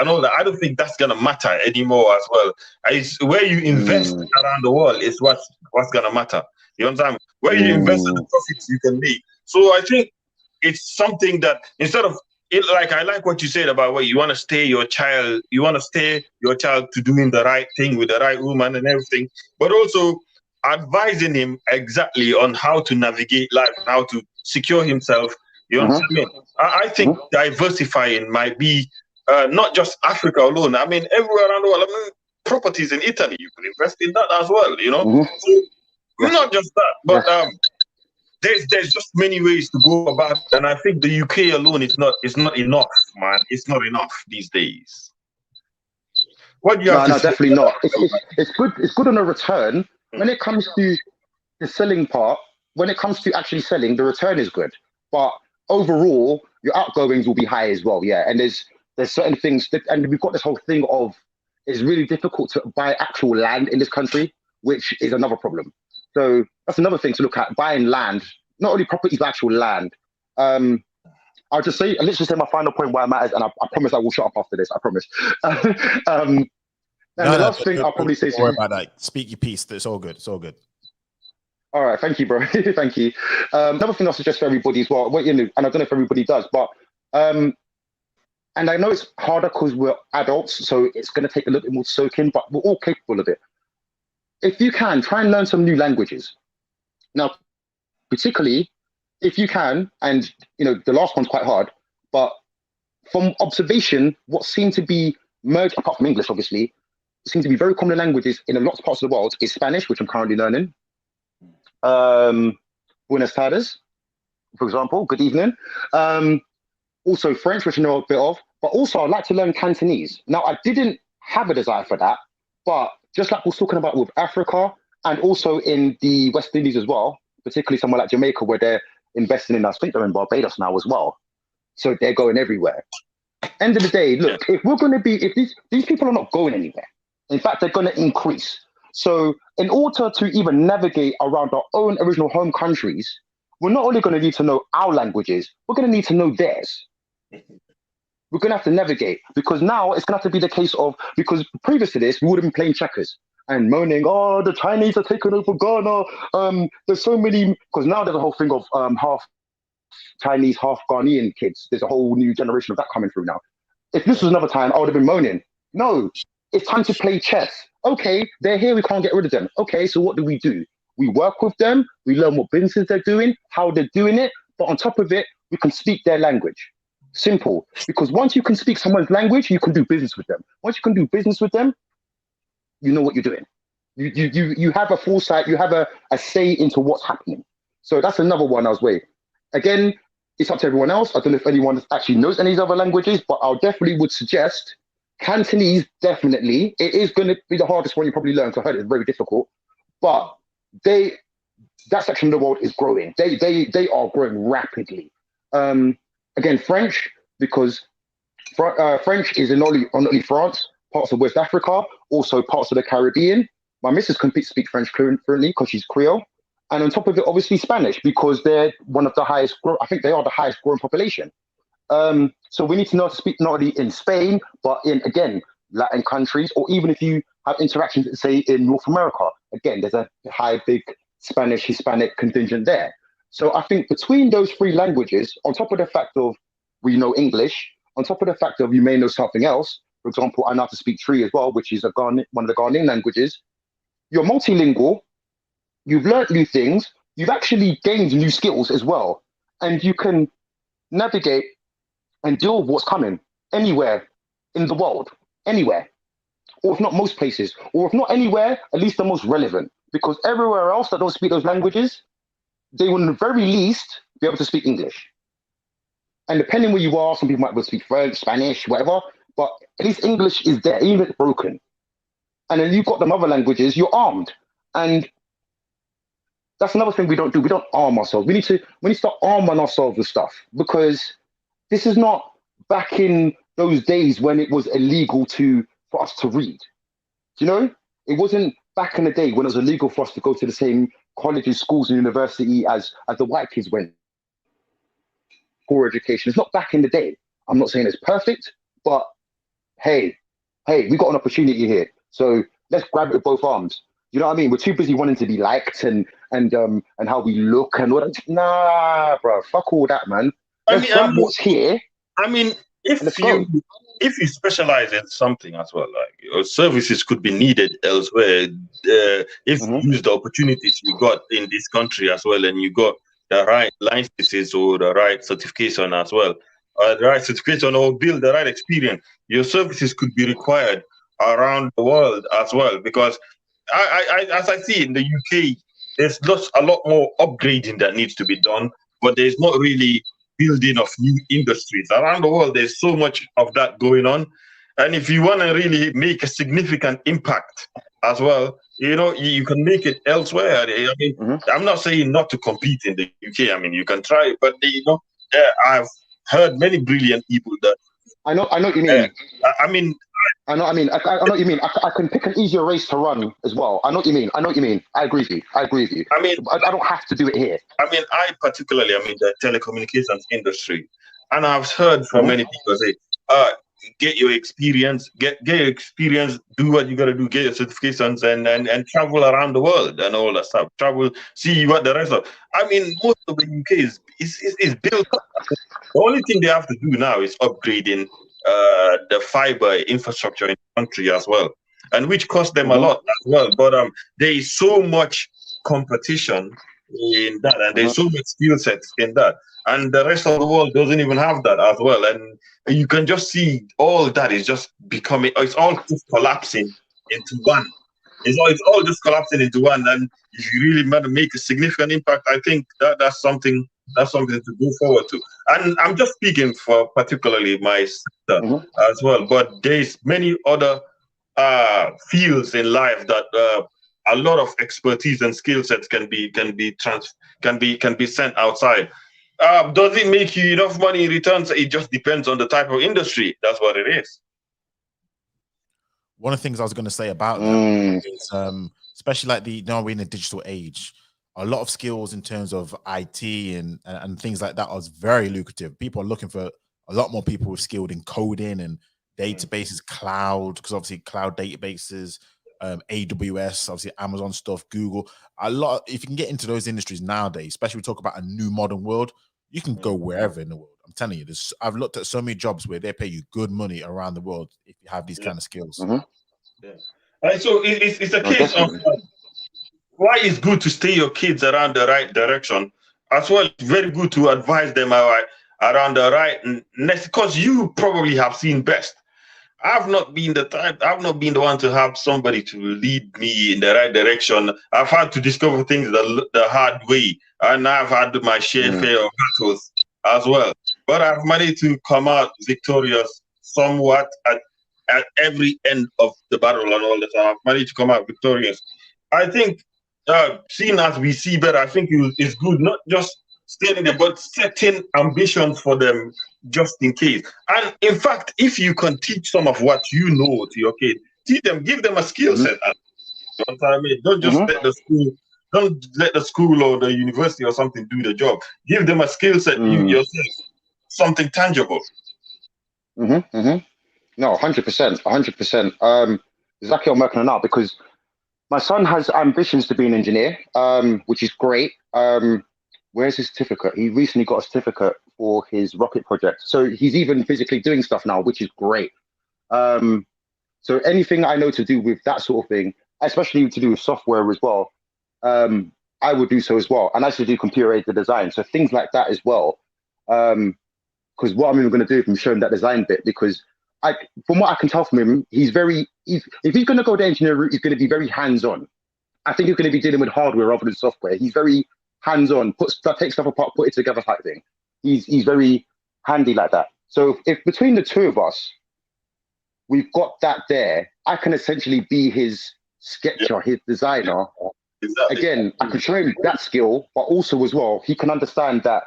and all that, I don't think that's gonna matter anymore as well. It's where you invest around the world is what's gonna matter. You understand? Where you invest in the profits you can make. So I think it's something that instead of it, like I like what you said about what you want to steer your child to doing the right thing with the right woman and everything, but also advising him exactly on how to navigate life, how to secure himself. You know what I mean? I think diversifying might be not just Africa alone. I mean, everywhere around the world. I mean, properties in Italy, you could invest in that as well. So, not just that, but there's just many ways to go about it. And I think the UK alone is not enough, man. It's not enough these days. What do you have to say? Definitely not. It's good. It's good on a return. When it comes to the selling part, when it comes to actually selling, the return is good. But overall, your outgoings will be high as well. Yeah, and there's certain things and we've got this whole thing of it's really difficult to buy actual land in this country, which is another problem. So that's another thing to look at, buying land, not only properties, but actual land. I'll just say, let's just say my final point why it matters, and I promise I will shut up after this, I promise. And the last thing I'll probably say... Don't worry about that. Speak your piece. It's all good. It's all good. All right. Thank you, bro. Thank you. Another thing I'll suggest for everybody as well, and I don't know if everybody does, but... and I know it's harder because we're adults, so it's going to take a little bit more to soak in, but we're all capable of it. If you can, try and learn some new languages. Now, particularly if you can, and the last one's quite hard, but from observation, what seem to be merged, apart from English, obviously, seem to be very common languages in a lot of parts of the world is Spanish, which I'm currently learning. Buenos Aires, for example, good evening. Also French, which I know a bit of, but also I'd like to learn Cantonese. Now, I didn't have a desire for that, but just like we was talking about with Africa and also in the West Indies as well, particularly somewhere like Jamaica, where they're investing in, I think they're in Barbados now as well. So they're going everywhere. End of the day, look, if we're going to be, if these people are not going anywhere, in fact, they're going to increase. So in order to even navigate around our own original home countries, we're not only going to need to know our languages, we're going to need to know theirs. We're going to have to navigate, because now it's going to have to be the case of, because previous to this, we would have been playing checkers and moaning, oh, the Chinese are taking over Ghana. There's so many, because now there's a whole thing of half Chinese, half Ghanaian kids. There's a whole new generation of that coming through now. If this was another time, I would have been moaning. No, it's time to play chess. Okay, they're here, we can't get rid of them. Okay, so what do? We work with them, we learn what businesses they're doing, how they're doing it, but on top of it, we can speak their language. Simple. Because once you can speak someone's language, you can do business with them. Once you can do business with them, you know what you're doing. You have a foresight, you have a say into what's happening. So that's another one I was waiting. Again, it's up to everyone else. I don't know if anyone actually knows any of these other languages, but I definitely would suggest Cantonese, definitely. It is going to be the hardest one you probably learn, because I heard it's very difficult. But that section of the world is growing. They are growing rapidly. Again, French, because French is in not only France, parts of West Africa, also parts of the Caribbean. My missus can speak French fluently because she's Creole. And on top of it, obviously Spanish, because they're one of the highest, I think they are the highest growing population. So we need to know how to speak not only in Spain, but in, again, Latin countries, or even if you have interactions, say, in North America. Again, there's a big Spanish, Hispanic contingent there. So I think between those three languages, on top of the fact of we know English, on top of the fact of you may know something else, for example, I know how to speak Tree as well, which is one of the Ghanaian languages. You're multilingual, you've learned new things, you've actually gained new skills as well, and you can navigate and deal with what's coming anywhere in the world, anywhere. Or if not most places, or if not anywhere, at least the most relevant. Because everywhere else that don't speak those languages, they will at the very least be able to speak English. And depending where you are, some people might be able to speak French, Spanish, whatever, but at least English is there, even if it's broken. And then you've got them other languages, you're armed. And that's another thing we don't do. We don't arm ourselves. We need to start arming ourselves with stuff, because this is not back in those days when it was illegal for us to read. Do you know? It wasn't back in the day when it was illegal for us to go to the same colleges, schools, and university as the white kids went. Poor education. It's not back in the day. I'm not saying it's perfect, but hey, we got an opportunity here. So let's grab it with both arms. You know what I mean? We're too busy wanting to be liked and how we look and all that. Nah, bro, fuck all that, man. Let's grab what's here. I mean, if you specialize in something as well, like your services could be needed elsewhere, if you use the opportunities you got in this country as well, and you got the right licenses or the right certification as well, the right certification or build the right experience, your services could be required around the world as well. Because as I see in the UK, there's a lot more upgrading that needs to be done, but there's not really building of new industries around the world. There's so much of that going on, and if you want to really make a significant impact as well, you know, you can make it elsewhere. I mean, I'm not saying not to compete in the UK. I mean, you can try, but you know, I've heard many brilliant people that I know what you mean. I mean, I know what you mean. I can pick an easier race to run as well. I know what you mean. I agree with you. I mean, I don't have to do it here. I mean, particularly, the telecommunications industry, and I've heard from many people say, get your experience, get your experience, do what you got to do, get your certifications, and travel around the world and all that stuff. Travel, see what the rest of. I mean, most of the UK is built up. The only thing they have to do now is upgrading the fiber infrastructure in the country as well, and which costs them a lot as well. But there is so much competition in that, and there's so much skill sets in that, and the rest of the world doesn't even have that as well. And you can just see all that is just becoming, it's all just collapsing into one. It's all just collapsing into one. And if you really want to make a significant impact, I think that's something to go forward to. And I'm just speaking for particularly my sister as well, but there's many other fields in life that a lot of expertise and skill sets can be sent outside. Does it make you enough money in returns? It just depends on the type of industry. That's what it is. One of the things I was going to say about that is, especially like we're in a digital age, a lot of skills in terms of IT and things like that are very lucrative. People are looking for a lot more people with skilled in coding and databases, cloud, because obviously cloud databases, AWS, obviously Amazon stuff, Google. If you can get into those industries nowadays, especially we talk about a new modern world, you can go wherever in the world. I'm telling you, I've looked at so many jobs where they pay you good money around the world if you have these kind of skills. Yeah. So it's a case of why it's good to steer your kids around the right direction. As well, it's very good to advise them around the right next, because you probably have seen best. I've not been the one to have somebody to lead me in the right direction. I've had to discover things the hard way, and I've had my share of battles as well. But I've managed to come out victorious somewhat at every end of the battle and all that. I've managed to come out victorious. I think, seeing as we see better, I think it's good not just stating there, but setting ambitions for them just in case. And in fact, if you can teach some of what you know to your kid, teach them, give them a skill set. You know what I mean? Don't just let the school or the university or something do the job. Give them a skill set yourself, something tangible. No, 100%, 100%. Exactly what I'm working on now, because my son has ambitions to be an engineer, which is great. Where's his certificate? He recently got a certificate for his rocket project. So he's even physically doing stuff now, which is great. So anything I know to do with that sort of thing, especially to do with software as well, I would do so as well. And I should do computer-aided design. So things like that as well. Because what I'm even going to do is show him that design bit, because from what I can tell from him, if he's going to go the engineer route, he's going to be very hands-on. I think he's going to be dealing with hardware rather than software. He's very hands-on, take stuff apart, put it together type thing. He's very handy like that. So if between the two of us, we've got that there, I can essentially be his sketcher, his designer. Exactly. Again, I can show him that skill, but also as well, he can understand that,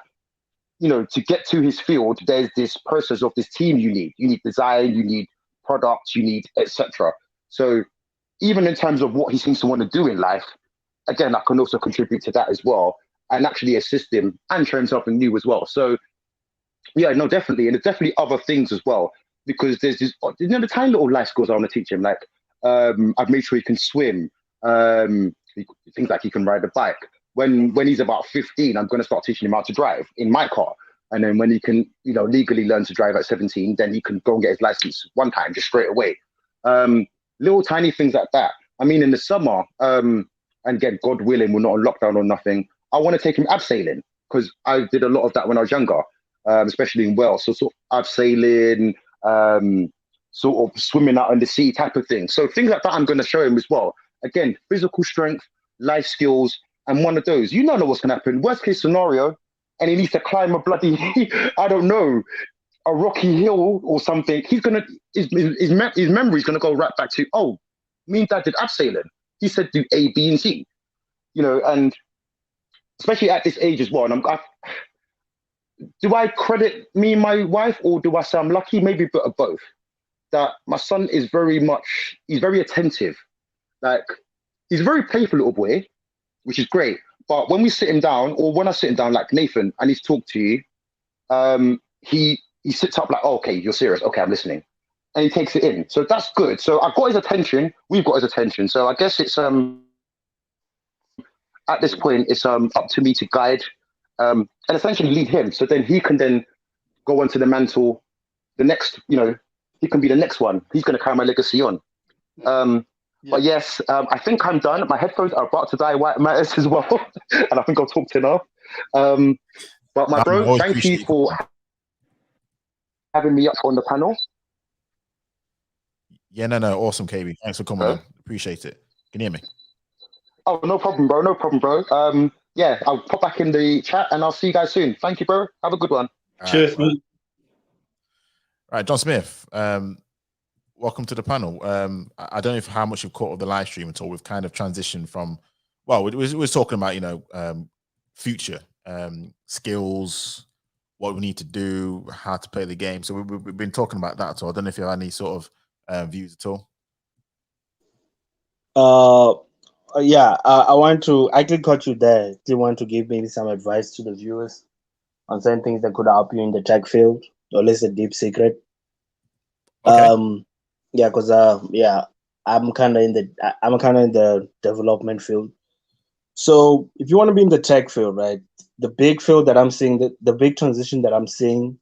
to get to his field, there's this process of this team you need. You need design, you need products, you need etc. So even in terms of what he seems to want to do in life, again, I can also contribute to that as well and actually assist him and show him something new as well. So yeah, no, definitely. And there's definitely other things as well, because there's this, the tiny little life skills I want to teach him. Like I've made sure he can swim, things like he can ride a bike. When he's about 15, I'm going to start teaching him how to drive in my car. And then when he can, legally learn to drive at 17, then he can go and get his license one time, just straight away. Little tiny things like that. I mean, in the summer, and again, God willing, we're not on lockdown or nothing, I want to take him abseiling, because I did a lot of that when I was younger, especially in Wales. So sort of abseiling, sort of swimming out in the sea type of thing. So things like that I'm going to show him as well. Again, physical strength, life skills, and one of those. You don't know what's going to happen. Worst case scenario, and he needs to climb a bloody, I don't know, a rocky hill or something. He's going to, his memory is going to go right back to, oh, me and Dad did abseiling. He said do A, B, and C, and especially at this age as well. And do I credit me and my wife, or do I say I'm lucky? Maybe a bit of both. That my son is he's very attentive. Like, he's a very playful little boy, which is great. But when we sit him down, or when I sit him down, like Nathan, and he's talked to you, he sits up like, oh, okay, you're serious. Okay, I'm listening. And he takes it in. So that's good. So I've got his attention. We've got his attention. So I guess it's at this point, it's up to me to guide and essentially lead him. So then he can then go onto the mantle. The next, he can be the next one. He's going to carry my legacy on. But yes, I think I'm done. My headphones are about to die white matters as well. And I think I'll talk to enough. But my bro, thank you for having me up on the panel. Yeah, no, awesome, KB. Thanks for coming on. Appreciate it. Can you hear me? Oh, no problem, bro. No problem, bro. Yeah, I'll pop back in the chat and I'll see you guys soon. Thank you, bro. Have a good one. Cheers, man. All right, John Smith. Welcome to the panel. I don't know how much you've caught of the live stream at all. We've kind of transitioned from, well, we're talking about, future skills, what we need to do, how to play the game. So we've been talking about that. So I don't know if you have any sort of views at all. Yeah, I want to actually caught you there. Do you want to give maybe some advice to the viewers on certain things that could help you in the tech field, or at least a deep secret? Okay. Yeah, because I'm kind of in the development field. So if you want to be in the tech field, right, the big field that I'm seeing, the big transition that I'm seeing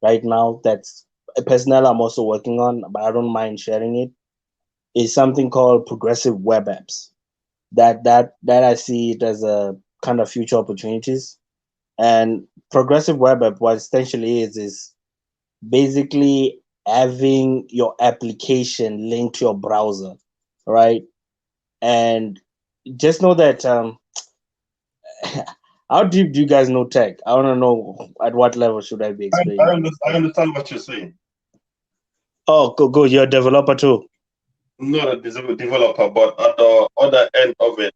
right now, that's a personnel I'm also working on, but I don't mind sharing it, is something called progressive web apps. That I see it as a kind of future opportunities. And progressive web app, what essentially is basically having your application linked to your browser, right? And just know that how deep do you guys know tech? I want to know at what level should I be explaining. I understand what you're saying. Oh, good. You're a developer too. Not a developer, but at the other end of it,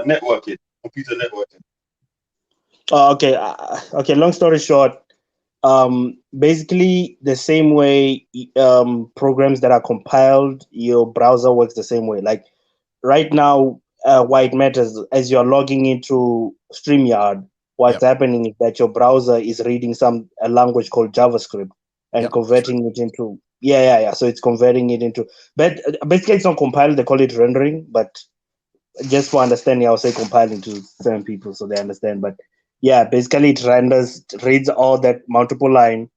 networking, computer networking. Oh, okay. Okay. Long story short, basically the same way programs that are compiled, your browser works the same way. Like right now, why it matters as you're logging into StreamYard, what's happening is that your browser is reading a language called JavaScript and converting it into So it's converting it into, but basically it's not compiled. They call it rendering, but just for understanding, I'll say compiling to certain people so they understand. But yeah, basically it reads all that multiple line.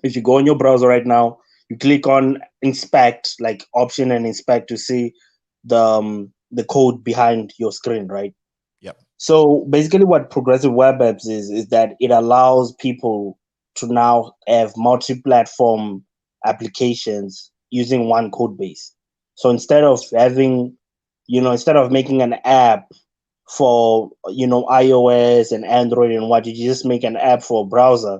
If you go in your browser right now, you click on inspect, like option and inspect to see the code behind your screen, right? Yep. So basically what progressive web apps is that it allows people to now have multi-platform applications using one code base. So instead of making an app for iOS and Android and what, you just make an app for a browser,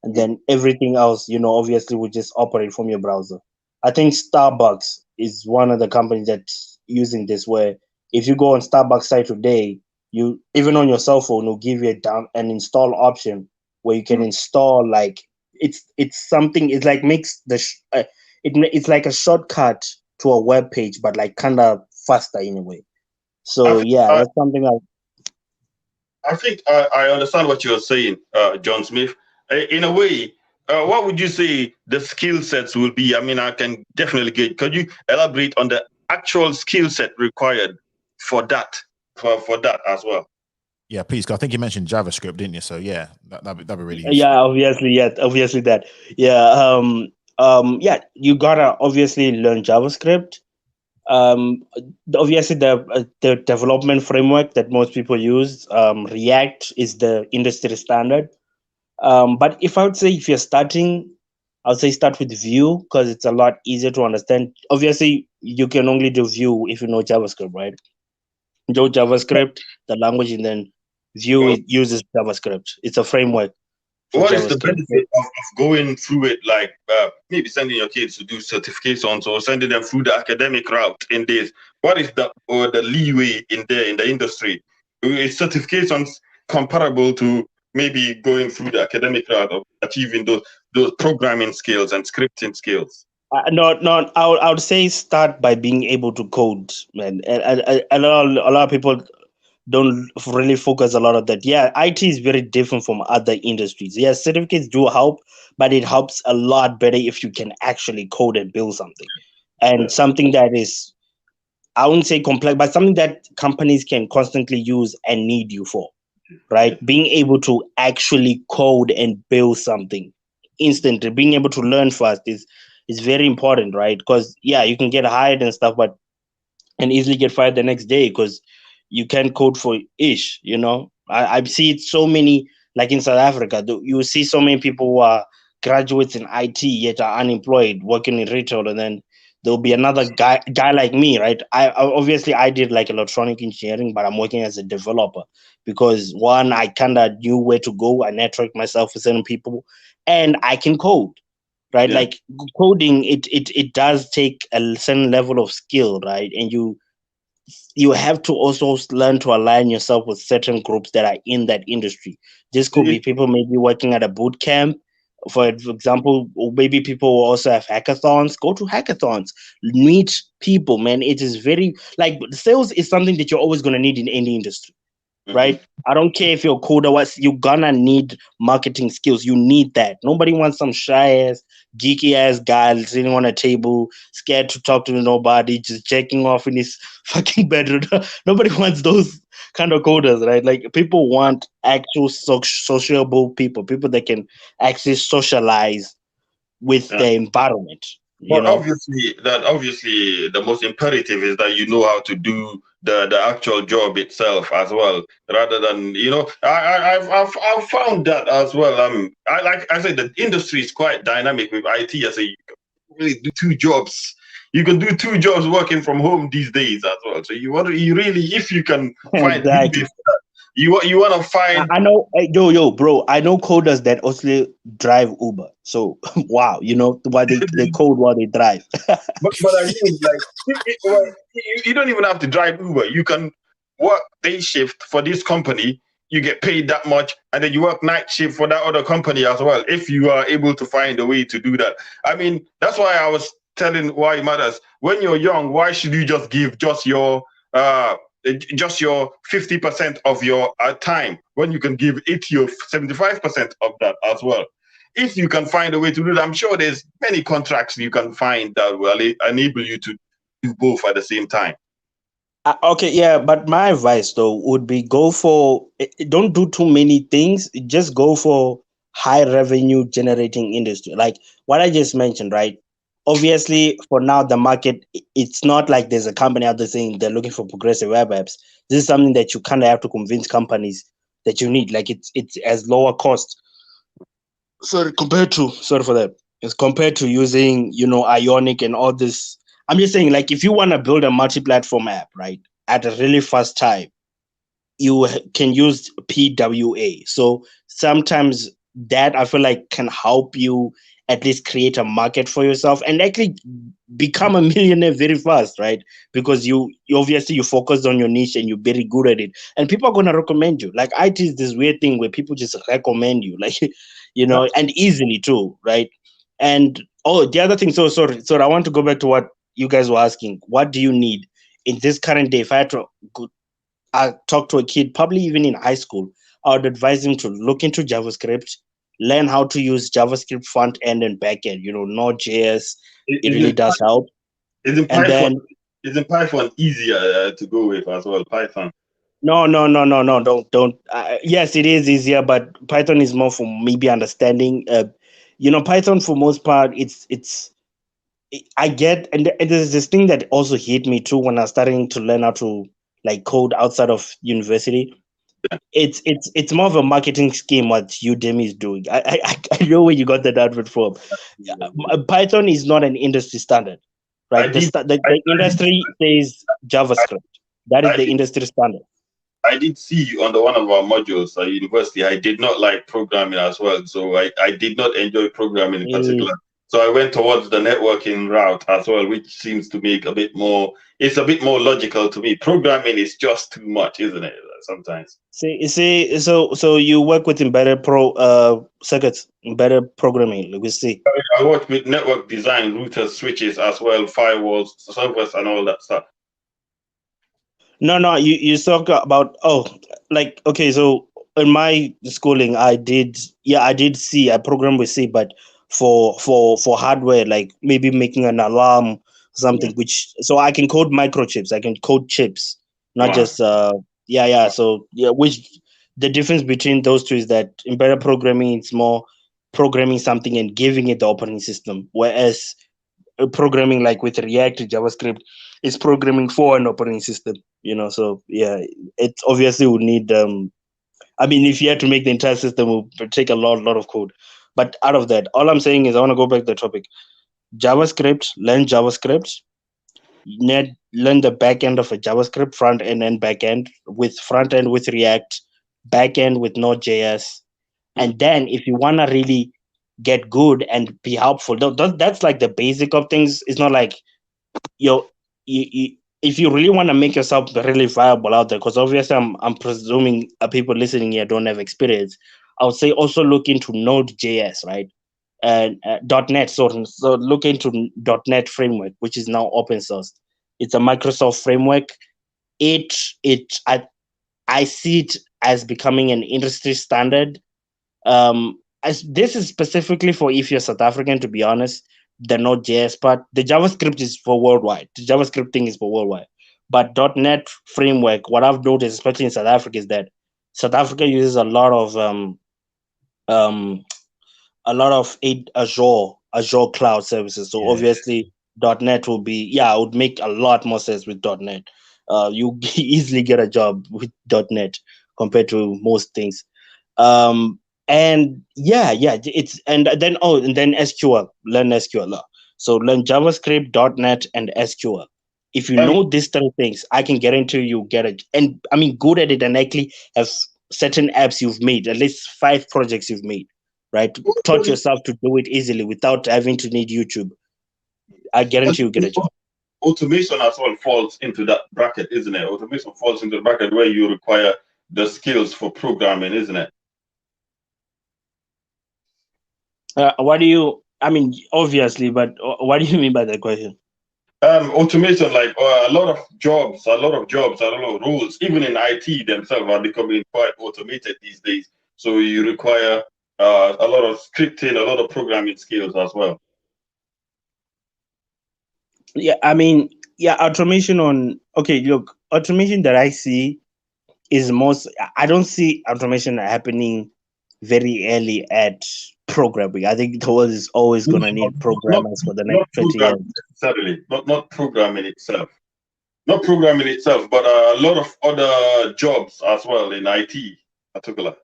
and then everything else obviously would just operate from your browser. I think Starbucks is one of the companies that's using this, where if you go on Starbucks site today, you even on your cell phone will give you an install option where you can install, like it's something, it's like makes it's like a shortcut to a web page, but like kind of faster in a way. So that's something I think I understand what you're saying, John Smith. In a way, what would you say the skill sets will be? I mean, I can definitely get. Could you elaborate on the actual skill set required for that, for that as well? Yeah, please. I think you mentioned JavaScript, didn't you? So yeah, that'd be really useful. Yeah, obviously that. You gotta obviously learn JavaScript. Obviously the development framework that most people use, React, is the industry standard. But if I would say, if you're starting, I would say start with Vue, because it's a lot easier to understand. Obviously, you can only do Vue if you know JavaScript, right? Know JavaScript, the language, and then Vue, it uses JavaScript. It's a framework. What is the benefit of going through it, like maybe sending your kids to do certifications or sending them through the academic route in this? What is the leeway in the industry? Is certifications comparable to maybe going through the academic route of achieving those programming skills and scripting skills? No. I would say start by being able to code, man. And a lot of people don't really focus a lot on that. Yeah, IT is very different from other industries. Yes, certificates do help, but it helps a lot better if you can actually code and build something. And something that is, I wouldn't say complex, but something that companies can constantly use and need you for, right? Being able to actually code and build something instantly, being able to learn fast is very important, right? Because you can get hired and stuff, and easily get fired the next day because you can't code for ish. I see it so many, like in South Africa, you see so many people who are graduates in IT yet are unemployed, working in retail, and then there'll be another guy like me, right? I obviously I did like electronic engineering, but I'm working as a developer because one, I kind of knew where to go. I networked myself with certain people, and I can code, right? Yeah. Like coding, it does take a certain level of skill, right? And you have to also learn to align yourself with certain groups that are in that industry. This could be people maybe working at a boot camp, for example, or maybe people will also have hackathons. Go to hackathons, meet people, man. It is very like sales is something that you're always going to need in any industry, right? I don't care if you're a coder, you're gonna need marketing skills. You need that. Nobody wants some shy ass, geeky ass guy sitting on a table, scared to talk to nobody, just checking off in his fucking bedroom. Nobody wants those kind of coders, right? Like people want actual sociable people that can actually socialize with Yeah. the environment. But obviously the most imperative is that you know how to do the actual job itself as well, rather than I've found that as well. I said the industry is quite dynamic with IT. I say you can really do two jobs. You can do two jobs working from home these days as well. So you really, if you can find exactly. you want to find. I know, yo, bro. I know coders that also drive Uber. So wow, why they code while they drive. But I mean, like, you don't even have to drive Uber. You can work day shift for this company. You get paid that much, and then you work night shift for that other company as well. If you are able to find a way to do that, I mean, that's why I was telling why it matters. When you're young, why should you just give just your 50% of your time when you can give 80 or 75% of that as well? If you can find a way to do that, I'm sure there's many contracts you can find that will enable you to do both at the same time. Okay, yeah, but my advice though would be don't do too many things. Just go for high revenue generating industry, like what I just mentioned, right? Obviously, for now, the market, it's not like there's a company out there saying they're looking for progressive web apps. This is something that you kind of have to convince companies that you need. Like it's as lower cost. Sorry for that. It's compared to using, Ionic and all this. I'm just saying, like, if you want to build a multi-platform app, right, at a really fast time, you can use PWA. So sometimes that I feel like can help you at least create a market for yourself and actually become a millionaire very fast, right? Because you obviously you focused on your niche and you're very good at it, and people are gonna recommend you. Like IT is this weird thing where people just recommend you, like and easily too, right? And the other thing. So sorry. I want to go back to what you guys were asking. What do you need in this current day? If I had to talk to a kid, probably even in high school, I would advise him to look into JavaScript, learn how to use JavaScript front end and back end. Node.js, it really does help. Isn't Python easier to go with as well? Python. No, don't. Yes, it is easier, but Python is more for maybe understanding. Python for most part, I get, and there's this thing that also hit me too when I was starting to learn how to like code outside of university. It's more of a marketing scheme what Udemy is doing. I know where you got that advert from. Python is not an industry standard, right? The industry says JavaScript. That is the industry standard. I did see on one of our modules at university, I did not like programming as well. So I did not enjoy programming in particular. So I went towards the networking route as well, which seems to make it's a bit more logical to me. Programming is just too much, isn't it? Sometimes. See, so you work with embedded circuits, embedded programming. Let me see. I work with network design, routers, switches as well, firewalls, servers, and all that stuff. No, you talk about okay, so in my schooling I did C, I programmed with C, but for hardware, like maybe making an alarm, something, which so I can code microchips, I can code chips, not just which the difference between those two is that embedded programming, it's more programming something and giving it the operating system, whereas programming like with React, JavaScript is programming for an operating system, so yeah, it obviously would need if you had to make the entire system, it would take a lot of code. But out of that, all I'm saying is I want to go back to the topic. JavaScript, learn JavaScript, learn the back end of a JavaScript, front end and back end, with front end with React, back end with Node.js. And then if you want to really get good and be helpful, that's like the basic of things. It's not like you if you really want to make yourself really viable out there, because obviously I'm presuming people listening here don't have experience. I would say also look into Node.js, right? And .NET. So look into .NET framework, which is now open source. It's a Microsoft framework. I see it as becoming an industry standard. As this is specifically for if you're South African, to be honest, the Node.js part. The JavaScript is for worldwide. The JavaScript thing is for worldwide. But .NET framework, what I've noticed, especially in South Africa, is that South Africa uses a lot of Azure cloud services. So obviously .NET will be, it would make a lot more sense with .NET. You easily get a job with .NET compared to most things. And then SQL, learn SQL. So learn JavaScript, .NET, and SQL. If you know these three things, I can guarantee you get it. And I mean, good at it, and actually have certain apps you've made, at least 5 projects you've made, right? Taught yourself to do it easily without having to need YouTube. I guarantee you get a job. Automation as well falls into that bracket, isn't it? Automation falls into the bracket where you require the skills for programming, isn't it? Obviously, but what do you mean by that question? Automation, like a lot of jobs, a lot of roles, even in IT themselves are becoming quite automated these days. So you require a lot of scripting, a lot of programming skills as well. Automation automation that I see is I don't see automation happening very early at programming. I think the world is always going to need programmers for the next 20 years. Necessarily, not programming itself. Not programming itself, but a lot of other jobs as well in IT, particular.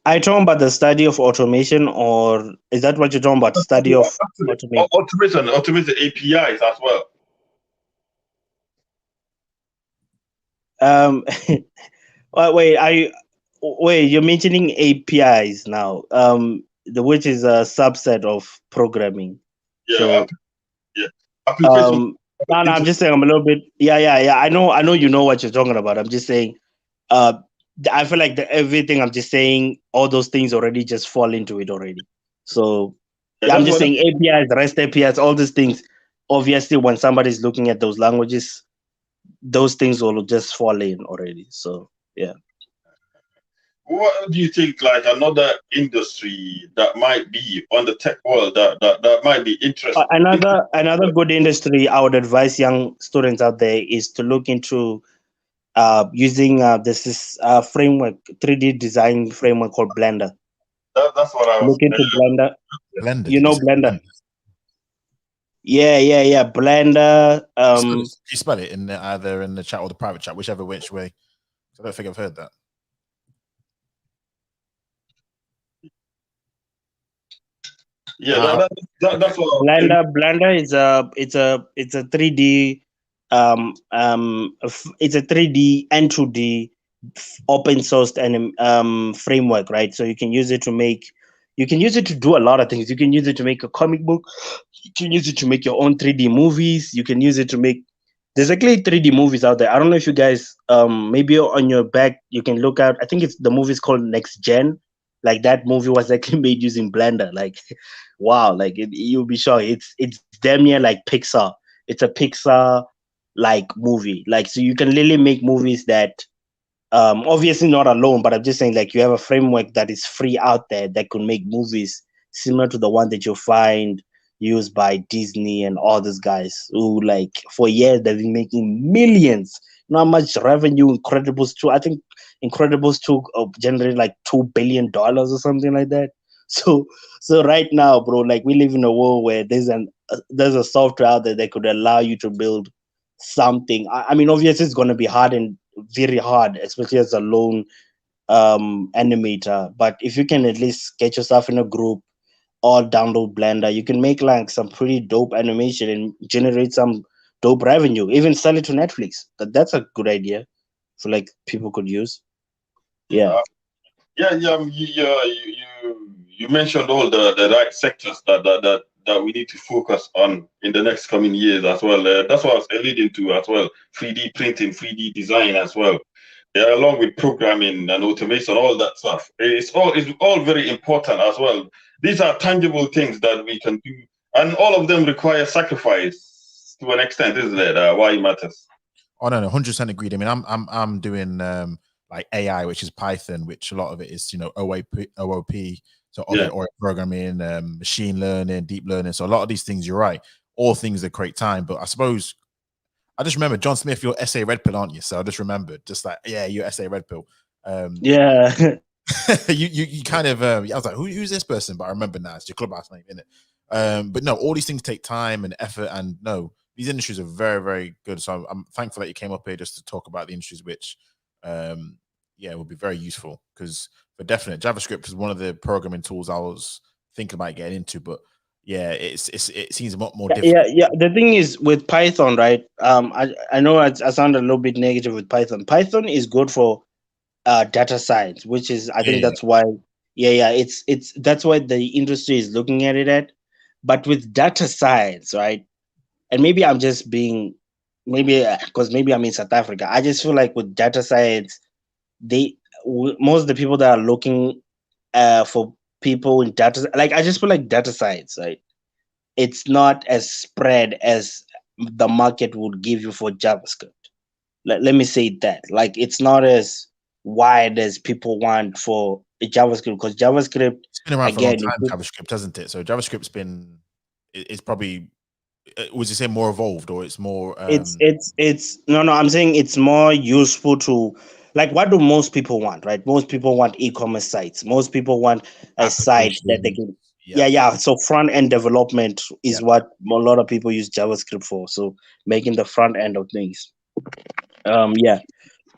Are you talking about the study of automation, or is that what you're talking about? Study of automation? Automation APIs as well. You're mentioning APIs now, which is a subset of programming. Application. No, I'm just saying I'm a little bit. I know you know what you're talking about. I'm just saying, I feel like everything I'm just saying, all those things already just fall into it already. So I'm just saying APIs, REST APIs, all these things. Obviously, when somebody's looking at those languages, those things will just fall in already. So yeah. What do you think, like another industry that might be on the tech world that might be interesting? Another good industry I would advise young students out there is to look into using this framework, 3D design framework called Blender. That's what I was. Look into Blender. Blender. You know Blender. Yeah. Blender. You spell it in either in the chat or the private chat, which way. I don't think I've heard that. Yeah, that's what Blender is it's a 3D it's a 3D and 2D open sourced and framework, right? So you can use it to do a lot of things. You can use it to make a comic book. You can use it to make your own 3D movies. You can use it to make. There's actually 3D movies out there. I don't know if you guys maybe on your back you can look out. I think it's the movie's called Next Gen. Like that movie was actually made using Blender. Like, wow! Like you'll be shocked. It's damn near like Pixar. It's a Pixar like movie. Like so you can literally make movies that obviously not alone, but I'm just saying like you have a framework that is free out there that could make movies similar to the one that you'll find used by Disney and all these guys who like for years they've been making millions. You know how much revenue Incredibles 2? I think Incredibles 2 generated like $2 billion or something like that. So right now, bro, like we live in a world where there's a software out there that could allow you to build something. I mean, obviously it's going to be hard and very hard, especially as a lone animator. But if you can at least get yourself in a group, or download Blender, you can make like some pretty dope animation and generate some dope revenue. Even sell it to Netflix. That's a good idea for like people could use. Yeah. You mentioned all the right sectors that we need to focus on in the next coming years as well. That's what I was alluding to as well. 3D printing, 3D design as well. Yeah, along with programming and automation, all that stuff. It's all very important as well. These are tangible things that we can do, and all of them require sacrifice to an extent, isn't it? Why it matters. Oh no, 100% agreed. I mean, I'm doing like AI, which is Python, which a lot of it is, you know, OOP, so object oriented programming, machine learning, deep learning. So a lot of these things, you're right, all things that create time. But I suppose I just remember, John Smith, you're SA Red Pill, aren't you? So I just remembered, just like, yeah, you're SA Red Pill. Yeah. you kind of I was like, who's this person? But I remember now, it's your clubhouse name, isn't it? But no, all these things take time and effort, and no, these industries are very, very good. So I'm thankful that you came up here just to talk about the industries, which yeah, would be very useful, because for definite, JavaScript is one of the programming tools I was thinking about getting into, but yeah, it seems a lot more difficult. Yeah. The thing is with Python, right? I know I sound a little bit negative with Python. Python is good for data science, which is I think that's why it's that's why the industry is looking at it at. But with data science, right? And maybe I'm just being because maybe I'm in South Africa. I just feel like with data science, most of the people that are looking for people in data, like I just feel like data science, right? It's not as spread as the market would give you for JavaScript. Let me say that. Like it's not as wide as people want for JavaScript, because JavaScript, it's been around for a long time, JavaScript, hasn't it? So JavaScript's been, it's probably, would you say more evolved, or it's more it's no, I'm saying it's more useful to, like, what do most people want, right? Most people want e-commerce sites. Most people want a site that they can so front end development is what a lot of people use JavaScript for, so making the front end of things.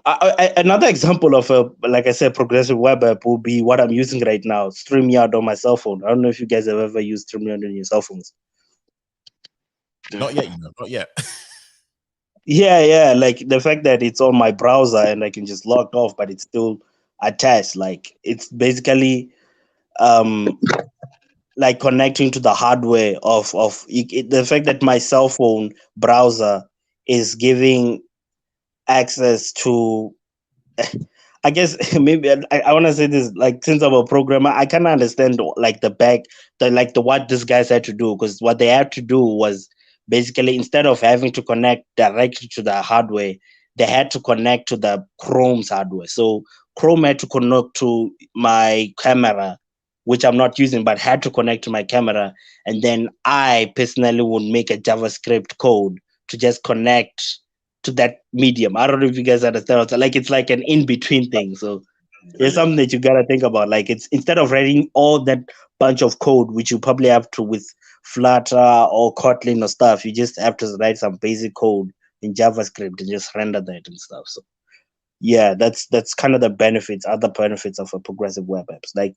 Another example of a, like I said, progressive web app will be what I'm using right now, StreamYard on my cell phone. I don't know if you guys have ever used StreamYard on your cell phones. Not yet, not yet. Yeah, like the fact that it's on my browser and I can just log off, but it's still attached. Like it's basically like connecting to the hardware of the fact that my cell phone browser is giving access to, I guess maybe I want to say this, like, since I'm a programmer, I can understand like what these guys had to do, because what they had to do was basically, instead of having to connect directly to the hardware, they had to connect to the Chrome's hardware. So Chrome had to connect to my camera, which I'm not using, but had to connect to my camera. And then I personally would make a JavaScript code to just connect to that medium. I don't know if you guys understand. Like it's like an in-between thing. So it's something that you gotta think about. Like it's, instead of writing all that bunch of code, which you probably have to with Flutter or Kotlin or stuff, you just have to write some basic code in JavaScript and just render that and stuff. So yeah, that's kind of the benefits, other benefits of a progressive web apps. Like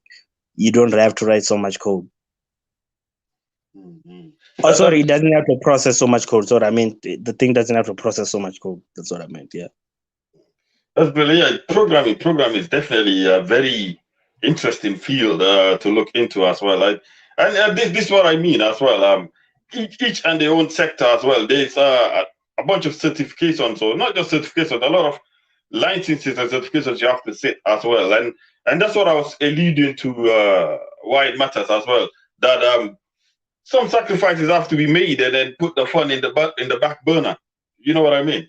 you don't have to write so much code. Oh, sorry, it doesn't have to process so much code. So I mean, the thing doesn't have to process so much code. That's what I meant. Yeah. That's brilliant. Programming is definitely a very interesting field to look into as well. And this is what I mean as well. Each and their own sector as well. There's a bunch of certifications, or not just certifications, a lot of licenses and certifications you have to sit as well. And that's what I was alluding to, why it matters as well. That some sacrifices have to be made, and then put the fun in the back burner. You know what I mean?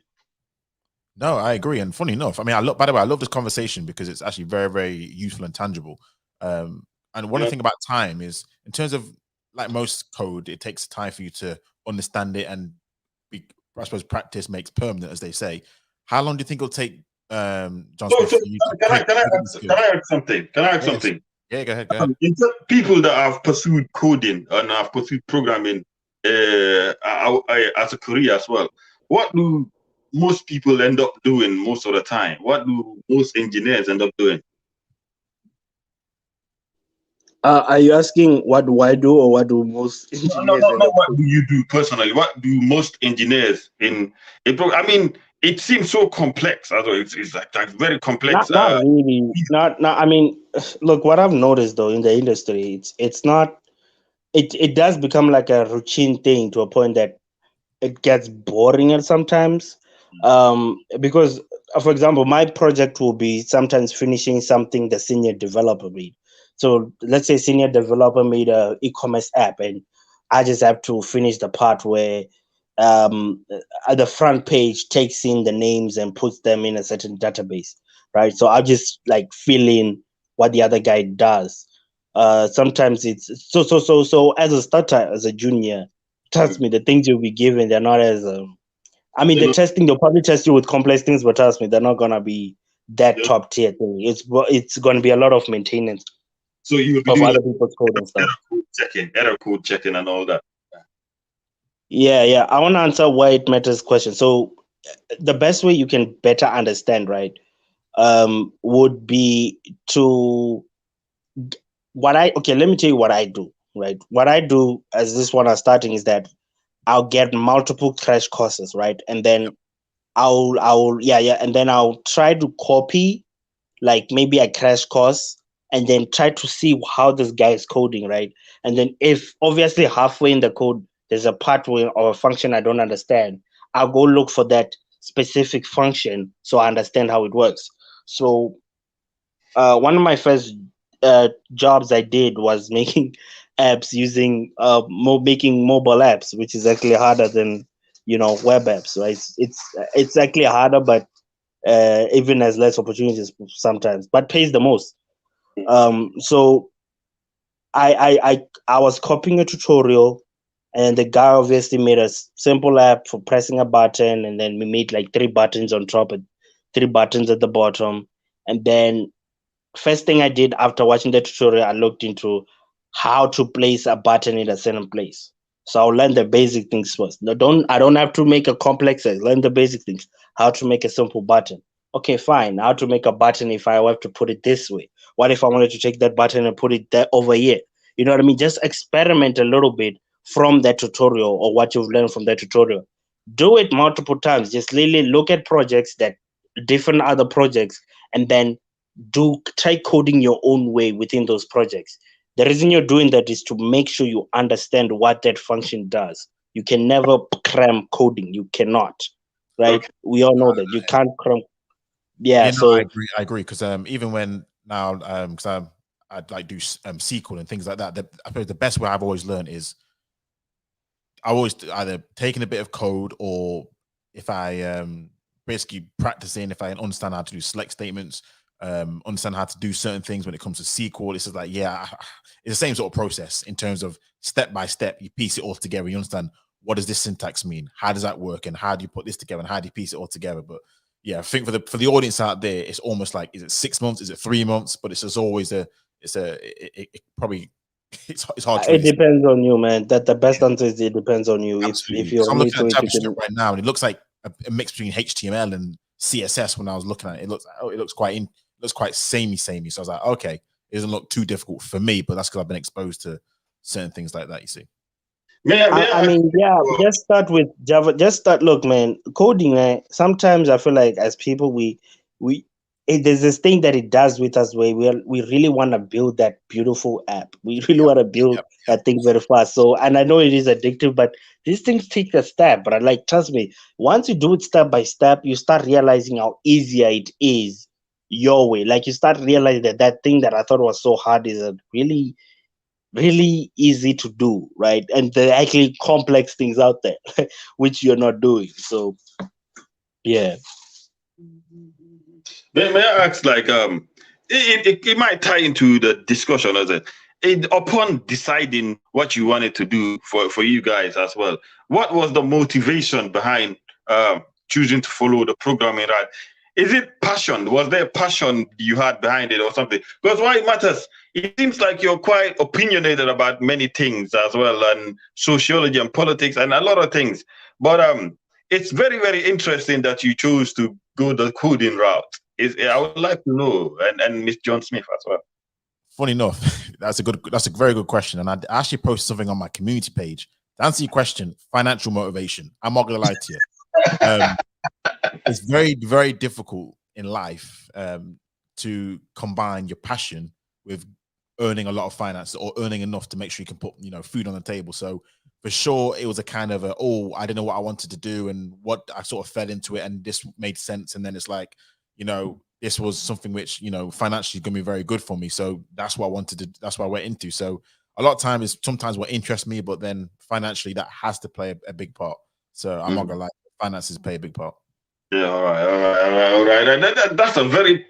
No, I agree. And funny enough, I mean, by the way, I love this conversation because it's actually very, very useful and tangible. And one thing about time is, in terms of like most code, it takes time for you to understand it, and I suppose practice makes permanent, as they say. How long do you think it'll take, John Smith? Can I add something? Yeah, go ahead. People that have pursued coding and have pursued programming as a career as well, what do most people end up doing most of the time? What do most engineers end up doing? Are you asking what do I do or what do most engineers? No. What do you do personally? What do most engineers in? I mean, it seems so complex. As well, it's like very complex. Not really. Not. I mean, look, what I've noticed though in the industry, it's not. It does become like a routine thing to a point that it gets boring at sometimes. Because, for example, my project will be sometimes finishing something the senior developer made. So let's say senior developer made a e-commerce app, and I just have to finish the part where at the front page takes in the names and puts them in a certain database, right? So I'll just like fill in what the other guy does. Sometimes it's so as a starter, as a junior, trust me, the things you'll be given, they're not as I mean, the testing, they'll probably test you with complex things, but trust me, they're not gonna be that top tier thing. It's gonna be a lot of maintenance. So you will be of doing other people's code and stuff. Error code checking and all that. Yeah. I want to answer why it matters question. So the best way you can better understand, right, would be to let me tell you what I do, right? What I do as this one is starting is that I'll get multiple crash courses, right? And then and then I'll try to copy like maybe a crash course and then try to see how this guy is coding, right? And then if obviously halfway in the code there's a part where or a function I don't understand, I'll go look for that specific function so I understand how it works. So one of my first jobs I did was making apps using making mobile apps, which is actually harder than web apps, right? It's actually harder, but even has less opportunities sometimes, but pays the most. So I was copying a tutorial, and the guy obviously made a simple app for pressing a button, and then we made like 3 buttons on top and 3 buttons at the bottom. And then first thing I did after watching the tutorial, I looked into how to place a button in a certain place. So I'll learn the basic things first. I don't have to make a complex size. Learn the basic things. How to make a simple button. Okay, fine. How to make a button if I have to put it this way? What if I wanted to take that button and put it there over here? You know what I mean? Just experiment a little bit from that tutorial or what you've learned from that tutorial. Do it multiple times. Just really look at projects that different other projects, and then try coding your own way within those projects. The reason you're doing that is to make sure you understand what that function does. You can never cram coding. You cannot, right? Okay. We all know that you can't cram. Yeah. So I agree. Because even when now, because I like do SQL and things like that. I suppose the best way I've always learned is I always either taking a bit of code, or if I basically practicing, if I understand how to do select statements, understand how to do certain things when it comes to SQL. It's just like, it's the same sort of process in terms of step by step. You piece it all together. You understand, what does this syntax mean? How does that work? And how do you put this together? And how do you piece it all together? But yeah, I think for the audience out there, it's almost like, is it 6 months? Is it 3 months? But it's just always it probably it's hard to. It depends on you, man. That the best answer is it depends on you. Absolutely. If you're I'm looking at JavaScript right now, and it looks like a mix between HTML and CSS. When I was looking at it, it looks quite samey. So I was like, okay, it doesn't look too difficult for me, but that's because I've been exposed to certain things like that. You see. I mean, just start with Java. Look, man, coding, man. Sometimes I feel like as people, there's this thing that it does with us where we really want to build that beautiful app. We really want to build that thing very fast. So, and I know it is addictive, but these things take a step. But like, trust me, once you do it step by step, you start realizing how easier it is your way. Like you start realizing that thing that I thought was so hard is really, really easy to do, right? And there are actually complex things out there which you're not doing. So, yeah. May I ask, like, it might tie into the discussion, as upon deciding what you wanted to do for you guys as well, what was the motivation behind choosing to follow the programming route? Is it passion? Was there a passion you had behind it or something? Because why it matters, it seems like you're quite opinionated about many things as well, and sociology and politics and a lot of things. But it's very, very interesting that you chose to go the coding route. I would like to know, and Miss John Smith as well. funny enough, that's a very good question. And I actually posted something on my community page to answer your question. Financial motivation. I'm not gonna lie to you. It's very, very difficult in life to combine your passion with earning a lot of finance or earning enough to make sure you can put, food on the table. So for sure, it was a kind of I didn't know what I wanted to do and what I sort of fell into it, and this made sense. And then it's like, this was something which, financially is going to be very good for me. So that's what I wanted to, that's what I went into. So a lot of time is sometimes what interests me, but then financially that has to play a big part. So I'm not gonna lie, finances play a big part. Yeah, all right. And that's a very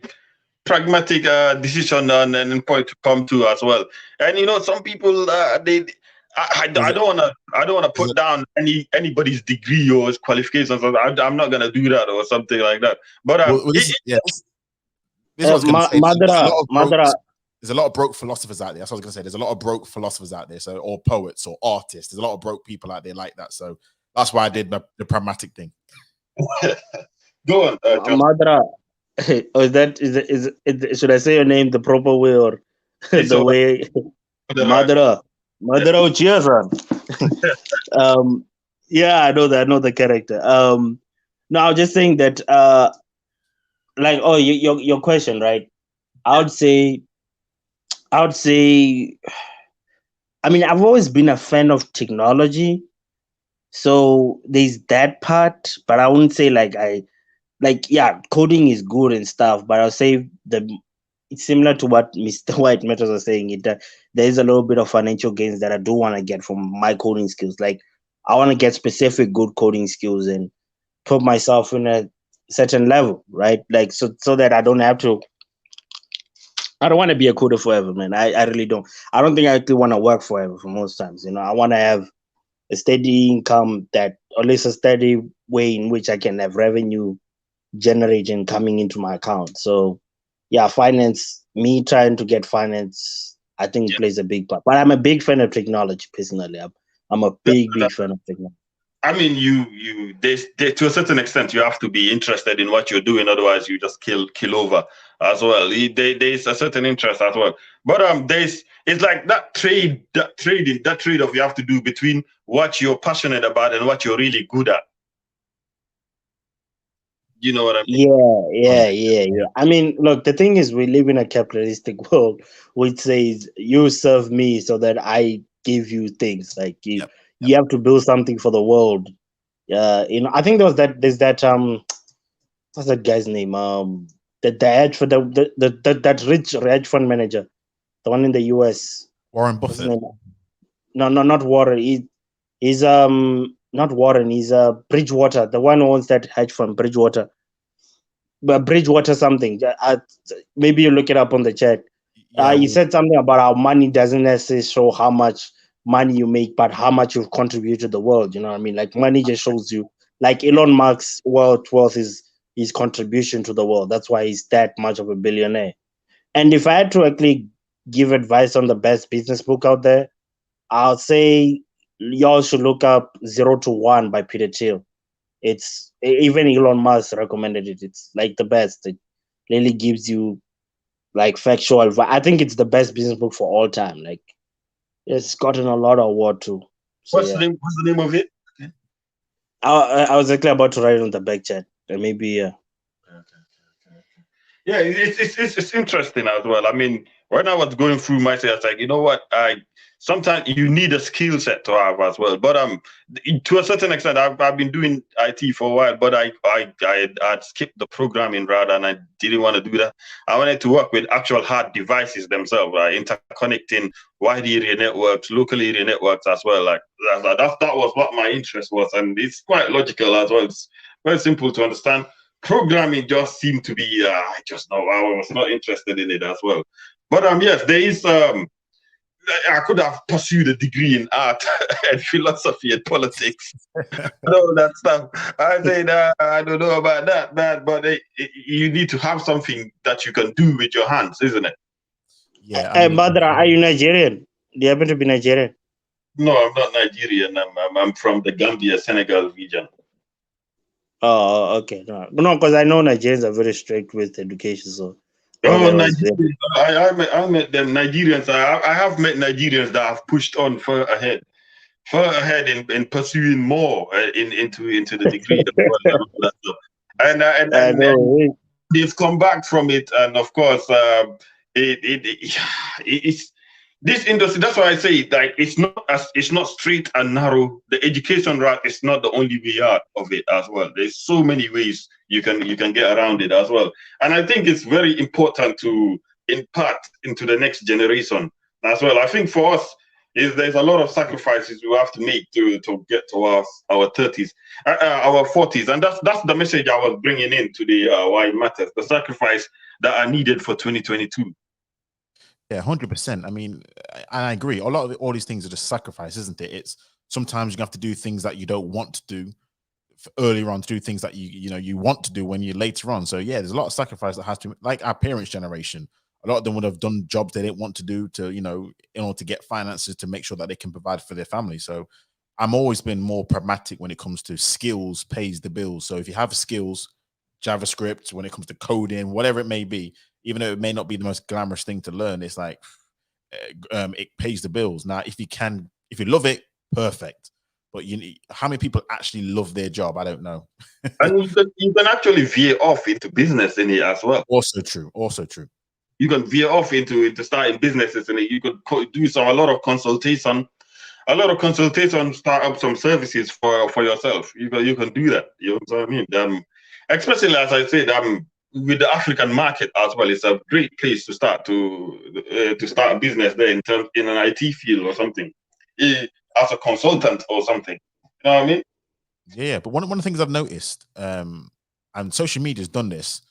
pragmatic decision and point to come to as well. And some people I don't want to put down anybody's degree or his qualifications. I'm not gonna do that or something like that. But this is what I was gonna say. There's a lot of broke philosophers out there. That's what I was gonna say. There's a lot of broke philosophers out there, so or poets or artists. There's a lot of broke people out there like that. So that's why I did the pragmatic thing. Go on, Madra. Should I say your name the proper way or the way? Madra. Cheers, man. Yeah, I know that. I know the character. No, I was just saying that. Your question, right? I would say. I mean, I've always been a fan of technology, so there's that part. But I wouldn't say coding is good and stuff. But I'll say it's similar to what Mr. White Matters was saying. There is a little bit of financial gains that I do want to get from my coding skills. Like I want to get specific good coding skills and put myself in a certain level, right? Like so that I don't have to. I don't want to be a coder forever, man. I really don't. I don't think I actually want to work forever for most times. I want to have a steady income or at least a steady way in which I can have revenue generating coming into my account. So yeah, me trying to get finance, I think plays a big part. But I'm a big fan of technology personally. I'm a big fan of technology. I mean, to a certain extent, you have to be interested in what you're doing. Otherwise, you just kill over as well. There's a certain interest as well. But it's like that trade-off you have to do between what you're passionate about and what you're really good at. You know what I mean? Yeah. I mean, look, the thing is, we live in a capitalistic world which says you serve me so that I give you things. Like you have to build something for the world. I think there's that what's that guy's name? The hedge for that rich hedge fund manager, the one in the US. Warren Buffett. No, not Warren. He's not Warren. He's Bridgewater, the one who owns that hedge fund, Bridgewater. But Bridgewater something. Maybe you look it up on the chat. He said something about how money doesn't necessarily show how much money you make, but how much you've contributed to the world. You know what I mean? Like money just shows you. Like Elon Musk's wealth is his contribution to the world. That's why he's that much of a billionaire. And if I had to actually give advice on the best business book out there, I'll say y'all should look up 0 to 1 by Peter Thiel. It's even Elon Musk recommended it. It's like the best. It really gives you like factual. I think it's the best business book for all time. Like it's gotten a lot of award too. So, what's the name of it? Okay. I was actually about to write it on the back chat. Maybe Okay. Yeah, it's interesting as well. I mean, when I was going through myself, I was like, you know what? Sometimes you need a skill set to have as well. But to a certain extent, I've been doing IT for a while, but I'd skipped the programming route and I didn't want to do that. I wanted to work with actual hard devices themselves, interconnecting wide area networks, local area networks as well. Like that was what my interest was, and it's quite logical as well. It's very simple to understand. Programming just seemed to be I was not interested in it as well. But yes, there is I could have pursued a degree in art and philosophy and politics and all that stuff. I say I don't know about that, man, but you need to have something that you can do with your hands, isn't it? Yeah. Hey, Madra, are you Nigerian? Do you happen to be Nigerian? No, I'm not Nigerian. I'm from the Gambia, Senegal region. Oh, okay. No, because I know Nigerians are very strict with education, so Oh, Nigerians. I met them Nigerians. I have met Nigerians that have pushed on far ahead in pursuing more into the degree and all that stuff. And they've come back from it, and of course, it's this industry. That's why I say like it's not straight and narrow. The education route is not the only way out of it as well. There's so many ways you can get around it as well, and I think it's very important to impart into the next generation as well. I think for us, there's a lot of sacrifices we have to make to get to our 30s, our 40s, and that's the message I was bringing into the Why It Matters, the sacrifice that are needed for 2022. Yeah, 100%. I mean, I agree. A lot of all these things are just sacrifice, isn't it? It's sometimes you have to do things that you don't want to do earlier on to do things that you want to do when you're later on. So yeah, there's a lot of sacrifice that has to, like our parents' generation. A lot of them would have done jobs they didn't want to do to, in order to get finances to make sure that they can provide for their family. So I'm always been more pragmatic when it comes to skills pays the bills. So if you have skills, JavaScript, when it comes to coding, whatever it may be, even though it may not be the most glamorous thing to learn, it's like it pays the bills. Now, if you love it, perfect. But how many people actually love their job? I don't know. And you can actually veer off into business in it as well. Also true. You can veer off into starting businesses in it. You could do a lot of consultation, start up some services for yourself. You can do that. You know what I mean? Especially as I said, with the African market as well, it's a great place to start a business there in an IT field or something, as a consultant or something. You know what I mean? Yeah, but one of the things I've noticed, and social media's done this.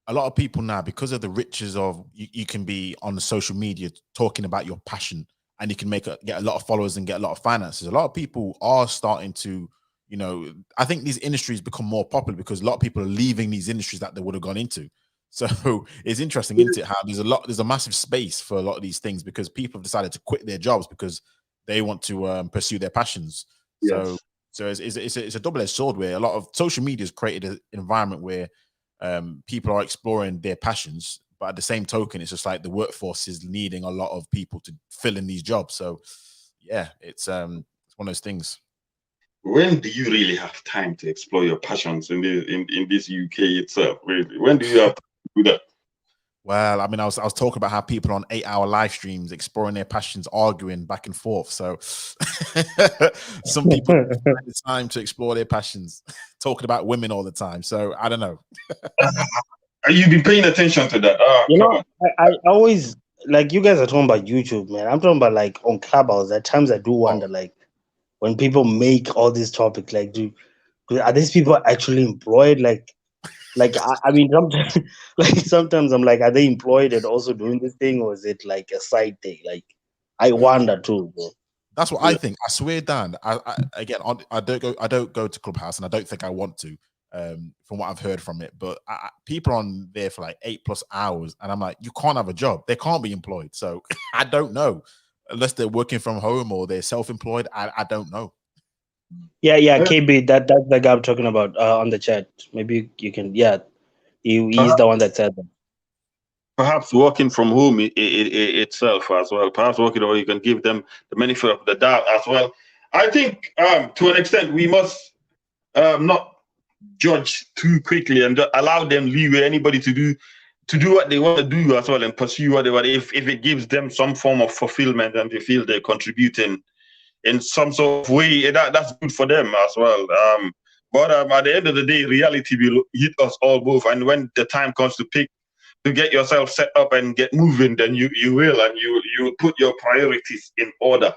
A lot of people now, because of the riches of you can be on the social media talking about your passion, and you can get a lot of followers and get a lot of finances. A lot of people are starting to, I think these industries become more popular because a lot of people are leaving these industries that they would have gone into. So it's interesting, isn't it, how there's a massive space for a lot of these things because people have decided to quit their jobs because they want to pursue their passions. Yes. So it's a double-edged sword where a lot of social media has created an environment where people are exploring their passions, but at the same token, it's just like the workforce is needing a lot of people to fill in these jobs. So yeah, it's one of those things. When do you really have time to explore your passions in this UK itself? Really, when do you have to do that? Well, I mean, I was talking about how people on 8-hour live streams exploring their passions, arguing back and forth. So some people find the time to explore their passions, talking about women all the time. So I don't know. You've been paying attention to that. I always, like, you guys are talking about YouTube, man. I'm talking about like on Clubhouse. At times I do wonder, like, when people make all these topics, like, are these people actually employed? I mean, sometimes I'm like, are they employed and also doing this thing, or is it like a side thing? Like, I wonder too, bro. That's what I think. I swear, Dan. I don't go to Clubhouse, and I don't think I want to. From what I've heard from it, but people on there for like 8+ hours, and I'm like, you can't have a job. They can't be employed. So I don't know, unless they're working from home or they're self-employed. I don't know. Yeah, KB, that's the guy I'm talking about on the chat. Maybe you can, he's the one that said that. Perhaps working from home itself as well. Perhaps working, or you can give them the benefit of the doubt as well. I think to an extent we must not judge too quickly and allow them leeway, anybody to do what they want to do as well and pursue what they want if it gives them some form of fulfillment and they feel they're contributing in some sort of way. That's good for them as well. But at the end of the day, reality will hit us all both, and when the time comes to get yourself set up and get moving, then you will, and you put your priorities in order,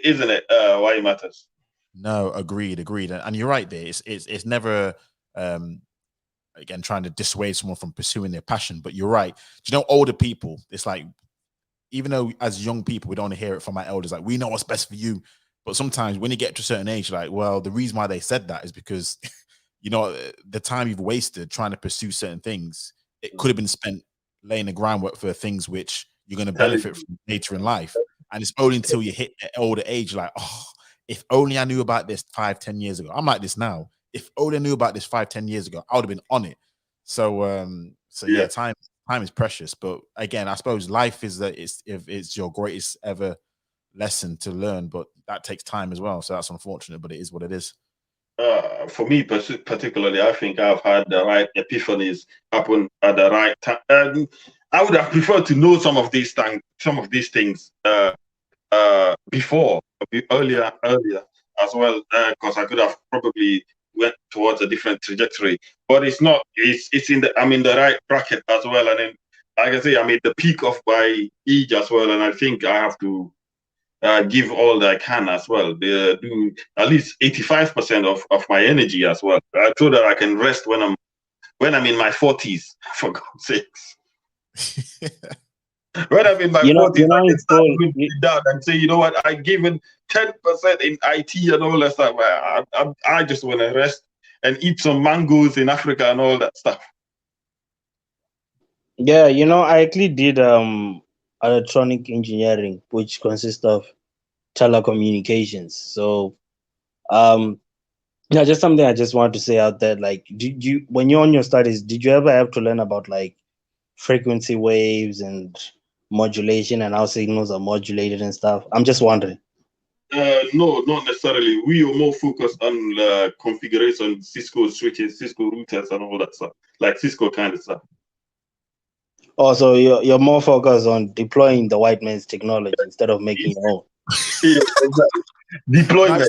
isn't it? Why it matters. No, agreed. And you're right there. It's never again trying to dissuade someone from pursuing their passion, but you're right. Do you know, older people, it's like, even though as young people we don't hear it from our elders, like, we know what's best for you, but sometimes when you get to a certain age, like, well, the reason why they said that is because the time you've wasted trying to pursue certain things, it could have been spent laying the groundwork for things which you're going to benefit from later in life. And it's only until you hit the older age, like, oh, if only I knew about this 5-10 years ago. I'm like this now. If only I knew about this 5-10 years ago, I would have been on it. So yeah, time time is precious. But again, I suppose life is that it's your greatest ever lesson to learn, but that takes time as well. So that's unfortunate, but it is what it is. For me particularly, I think I've had the right epiphanies happen at the right time. I would have preferred to know some of these things before, earlier as well, because I could have probably went towards a different trajectory. But it's not. I'm in the right bracket as well, and then, like I say, I'm at the peak of my age as well, and I think I have to give all that I can as well. Do at least 85% of my energy as well, so that I can rest when I'm in my 40s. For God's sakes. When I'm in my 40s, I can start looking down and say, you know what, I given 10% in IT and all that stuff. I just want to rest and eat some mangoes in Africa and all that stuff. Yeah, I actually did electronic engineering, which consists of telecommunications. So just something I just wanted to say out there. Like, did you, when you're on your studies, did you ever have to learn about like frequency waves and modulation and how signals are modulated and stuff? I'm just wondering. No, not necessarily. We are more focused on configuration, Cisco switches, Cisco routers, and all that stuff, like Cisco kind of stuff. Also, you're more focused on deploying the white man's technology instead of making your own. Yeah, exactly. Deployment.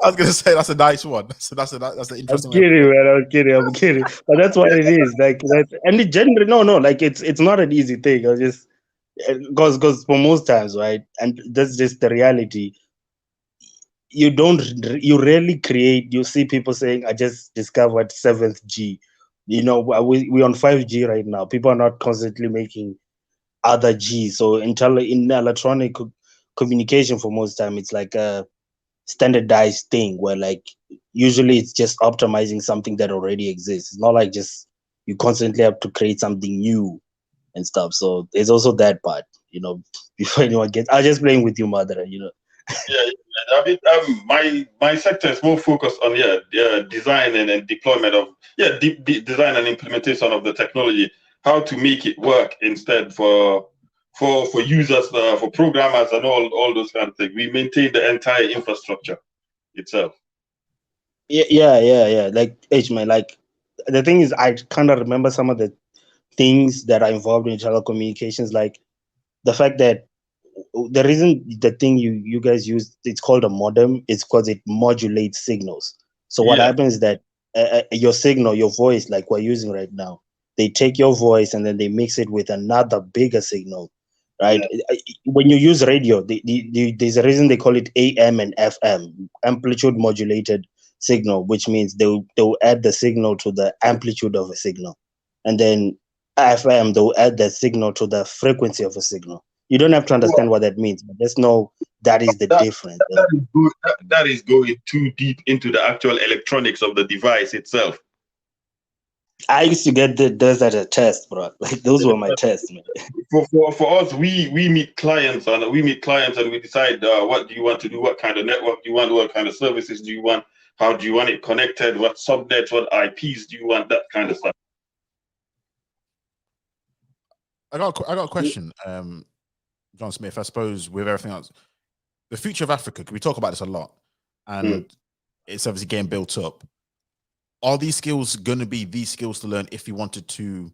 I was gonna say that's a nice one. That's an interesting. I'm kidding. But that's what it is. Like that, and it generally no. Like it's not an easy thing. I just because for most times, right? And that's just the reality. You rarely create. You see people saying, "I just discovered 7th G." We're on 5G right now. People are not constantly making other Gs. So in electronic communication, for most time, it's like a standardized thing where like usually it's just optimizing something that already exists. It's not like just you constantly have to create something new and stuff. So there's also that part, before anyone gets. I'm just playing with you, mother. Yeah, I mean, my sector is more focused on design and deployment of design and implementation of the technology, how to make it work instead for users, for programmers, and all those kind of things. We maintain the entire infrastructure itself. Yeah. Like man, like the thing is, I kind of remember some of the things that are involved in telecommunications, like the fact that the reason the thing you guys use, it's called a modem, is because it modulates signals. So what happens is that your signal, your voice, like we're using right now, they take your voice and then they mix it with another bigger signal, right? When you use radio, there's a reason they call it AM and FM, amplitude modulated signal, which means they'll add the signal to the amplitude of a signal, and then FM, they'll add the signal to the frequency of a signal. You don't have to understand what that means, but just know that is the difference. That is going too deep into the actual electronics of the device itself. I used to get those as a test, bro. Like those were my tests, man. For us, we meet clients and we decide what do you want to do, what kind of network do you want, what kind of services do you want, how do you want it connected, what subnets, what IPs do you want, that kind of stuff. I got a question, John Smith. I suppose with everything else, the future of Africa, we talk about this a lot, and it's obviously getting built up. Are these skills going to be these skills to learn if you wanted to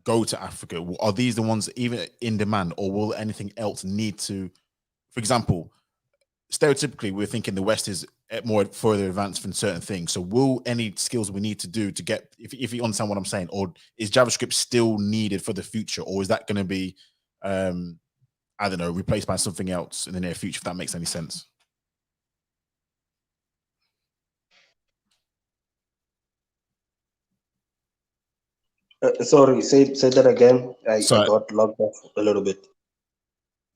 go to Africa? Are these the ones even in demand, or will anything else need to, for example, stereotypically, we're thinking the West is more further advanced in certain things. So will any skills we need to do to get, if you understand what I'm saying, or is JavaScript still needed for the future, or is that going to be, I don't know, replaced by something else in the near future, if that makes any sense? Sorry, say that again. I got logged off a little bit.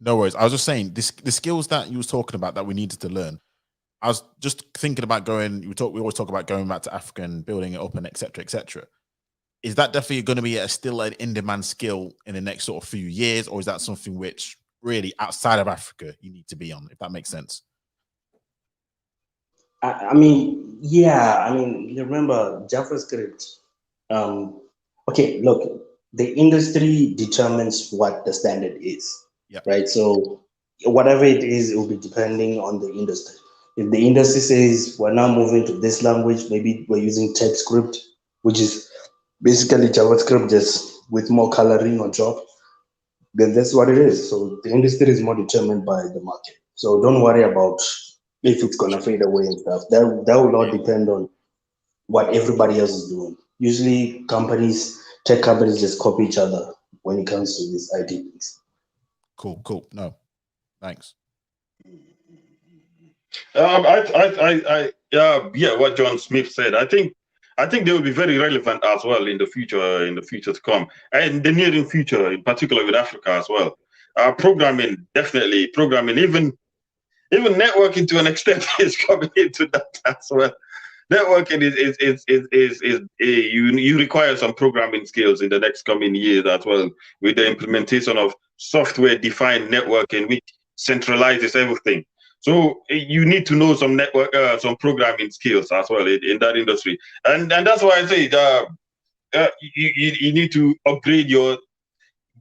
No worries. I was just saying the skills that you was talking about that we needed to learn. I was just thinking about going. We always talk about going back to Africa and building it up and etc. etc. Is that definitely going to be still an in-demand skill in the next sort of few years, or is that something which really outside of Africa you need to be on? If that makes sense. I mean, yeah. I mean, you remember JavaScript Okay, look, the industry determines what the standard is, right? So whatever it is, it will be depending on the industry. If the industry says we're now moving to this language, maybe we're using TypeScript, which is basically JavaScript just with more coloring on top, then that's what it is. So the industry is more determined by the market. So don't worry about if it's gonna fade away and stuff. That will all depend on what everybody else is doing. Usually tech companies just copy each other when it comes to these IT things. Cool. No, thanks. What John Smith said. I think they will be very relevant as well in the future to come, and the near future, in particular with Africa as well. Programming, even networking to an extent is coming into that as well. Networking you require some programming skills in the next coming years as well, with the implementation of software-defined networking, which centralizes everything. So you need to know some some programming skills as well in that industry, and that's why I say you need to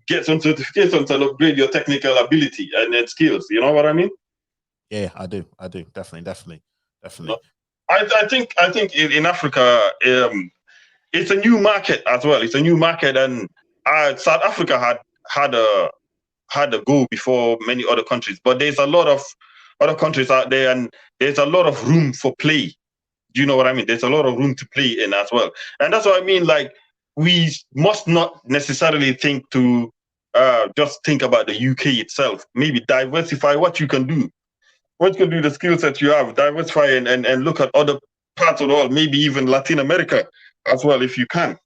get some certifications and upgrade your technical ability and skills. You know what I mean? Yeah, I do. Definitely. I think in Africa, it's a new market as well. It's a new market, and South Africa had a go before many other countries, but there's a lot of other countries out there, and there's a lot of room for play. Do you know what I mean? There's a lot of room to play in as well, and that's what I mean. Like, we must not necessarily think to just think about the UK itself. Maybe diversify what you can do. What you can do, the skill set you have, diversify and look at other parts of the world, maybe even Latin America as well, if you can.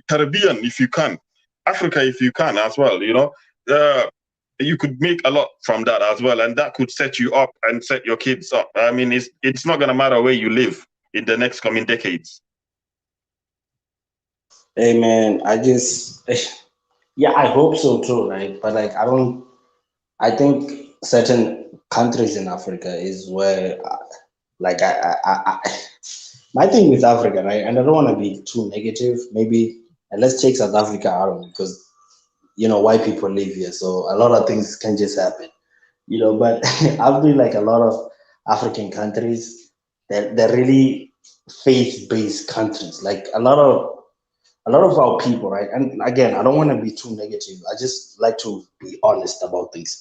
Caribbean, if you can. Africa, if you can as well, you know. You could make a lot from that as well, and that could set you up and set your kids up. I mean, it's not going to matter where you live in the next coming decades. Hey, man, I hope so too, right? But like, I think certain countries in Africa is where, my thing with Africa, right? And I don't want to be too negative, maybe, and let's take South Africa out of it, because, you know, white people live here, so a lot of things can just happen, you know. But I feel like a lot of African countries, they're really faith-based countries. Like a lot of our people, right? And again, I don't want to be too negative. I just like to be honest about things.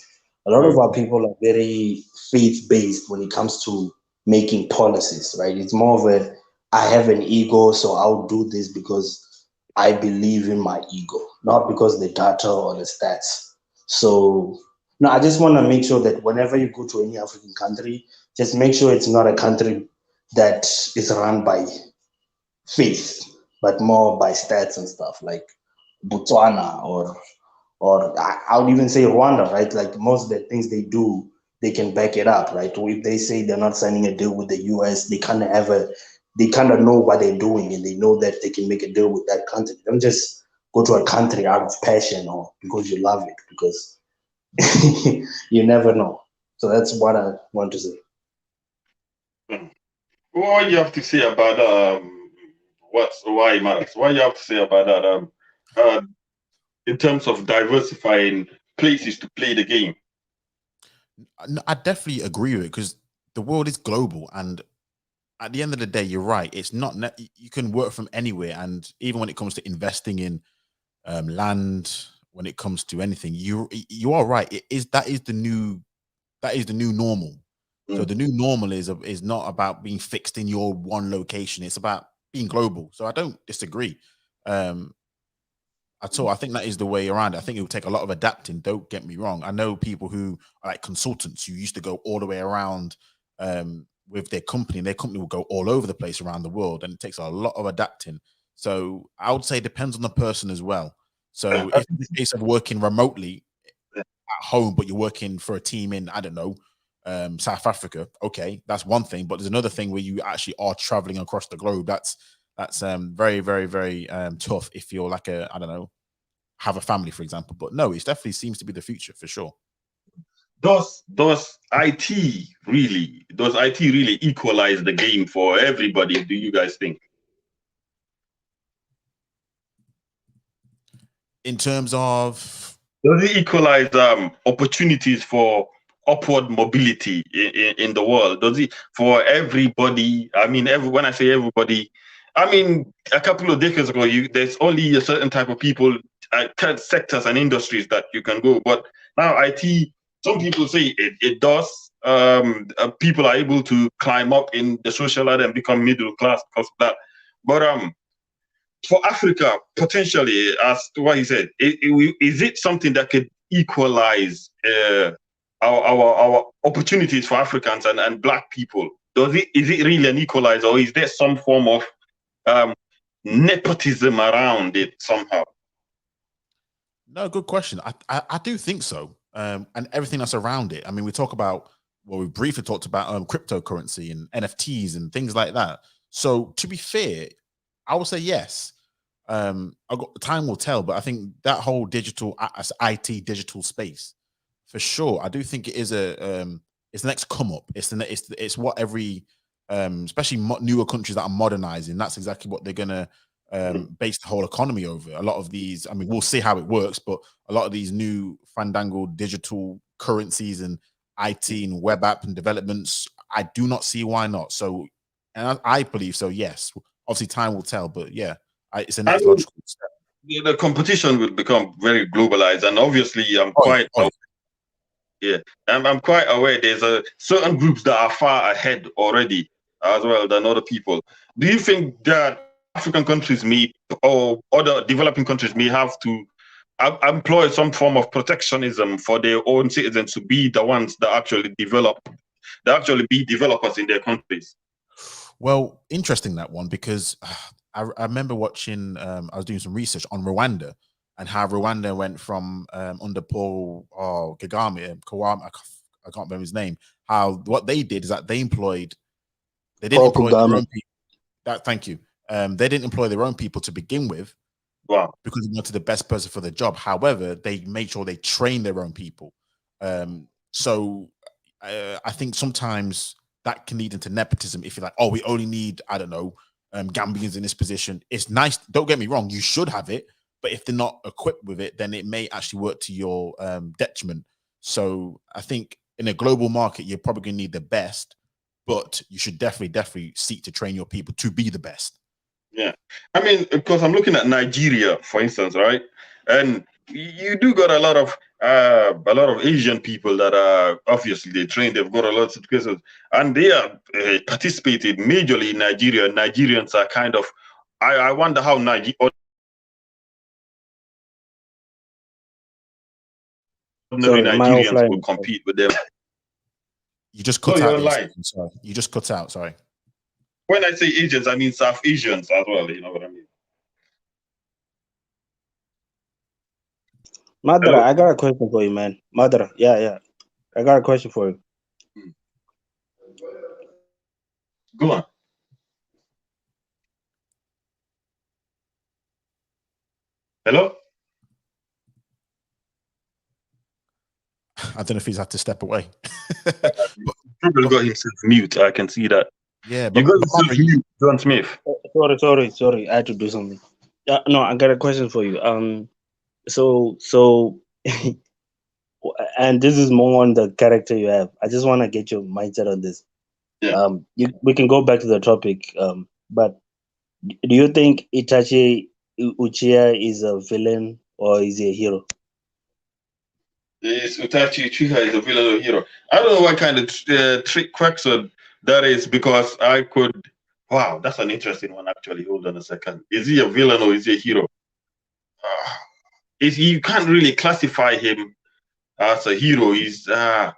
A lot of our people are very faith-based when it comes to making policies, right? It's more of I have an ego, so I'll do this because I believe in my ego, not because the data or the stats. So, no, I just want to make sure that whenever you go to any African country, just make sure it's not a country that is run by faith, but more by stats and stuff, like Botswana or I would even say Rwanda, right? Like most of the things they do, they can back it up, right? If they say they're not signing a deal with the US, they kind of know what they're doing, and they know that they can make a deal with that country. Don't just go to a country out of passion or because you love it, because you never know. So that's what I want to say. What do you have to say about why it matters? What do you have to say about that? In terms of diversifying places to play the game. I definitely agree with it, because the world is global, and at the end of the day, you're right. It's not you can work from anywhere, and even when it comes to investing in land, when it comes to anything, you are right. That is the new normal. So the new normal is not about being fixed in your one location. It's about being global. So I don't disagree at all. I think that is the way around it. I think it will take a lot of adapting. Don't get me wrong. I know people who are like consultants who used to go all the way around with their company, and their company will go all over the place around the world, and it takes a lot of adapting. So I would say it depends on the person as well. So if it's a case of working remotely at home, but you're working for a team in, I don't know, South Africa, okay, that's one thing. But there's another thing where you actually are traveling across the globe. That's very, very, very tough if you're like I don't know, have a family, for example. But no, it definitely seems to be the future for sure. Does IT really equalize the game for everybody? Do you guys think? In terms of, does it equalize opportunities for upward mobility in the world? Does it for everybody? I mean, when I say everybody, I mean a couple of decades ago, there's only a certain type of people, sectors and industries that you can go. But now IT, some people say it does. People are able to climb up in the social ladder and become middle class because of that. But for Africa, potentially, as to what he said, is it something that could equalize our opportunities for Africans and Black people? Is it really an equalizer, or is there some form of nepotism around it somehow? No, good question. I do think so, and everything that's around it. I mean, we briefly talked about cryptocurrency and NFTs and things like that. So to be fair, I would say yes. Time will tell, but I think that whole IT digital space, for sure, I do think it is it's the next come up. It's what every especially newer countries that are modernizing. That's exactly what they're gonna base the whole economy over. A lot of these, I mean, we'll see how it works, but a lot of these new fandangled digital currencies and IT and web app and developments, I do not see why not. So, and I believe so. Yes, obviously time will tell, but yeah, it's a next logical step. Yeah, the competition will become very globalized, and obviously, I'm quite aware there's certain groups that are far ahead already as well than other people. Do you think that African countries or other developing countries may have to employ some form of protectionism for their own citizens to be the ones that actually be developers in their countries? Well, interesting that one, because I remember watching, I was doing some research on Rwanda and how Rwanda went from under Paul Kagame, I can't remember his name. How what they did is that they didn't employ their own people. Thank you. They didn't employ their own people to begin with. Wow. Because they wanted the best person for the job. However, they made sure they trained their own people. So I think sometimes that can lead into nepotism. If you're like, oh, we only need, I don't know, Gambians in this position. It's nice. Don't get me wrong. You should have it. But if they're not equipped with it, then it may actually work to your detriment. So I think in a global market, you're probably going to need the best, but you should definitely seek to train your people to be the best. Yeah. I mean, because I'm looking at Nigeria, for instance, right? And you do got a lot of Asian people that are obviously they trained, they've got a lot of certifications, and they are participated majorly in Nigeria. Nigerians are kind of, I wonder how Nigerians will compete with them. You just cut out. Sorry. You just cut out. Sorry. When I say Asians, I mean South Asians as well. You know what I mean? Madra, I got a question for you, man. Madra, yeah. I got a question for you. Go on. Hello? I don't know if he's had to step away. Probably got himself mute. I can see that. Yeah, but you got yourself mute, John Smith. Sorry. I had to do something. No, I got a question for you. So, and this is more on the character you have. I just want to get your mindset on this. Yeah. We can go back to the topic. But do you think Itachi Uchiha is a villain or is he a hero? Yes, Itachi Uchiha is a villain or a hero. I don't know what kind of trick question that is, because I could. Wow, that's an interesting one, actually. Hold on a second. Is he a villain or is he a hero? You can't really classify him as a hero. He's not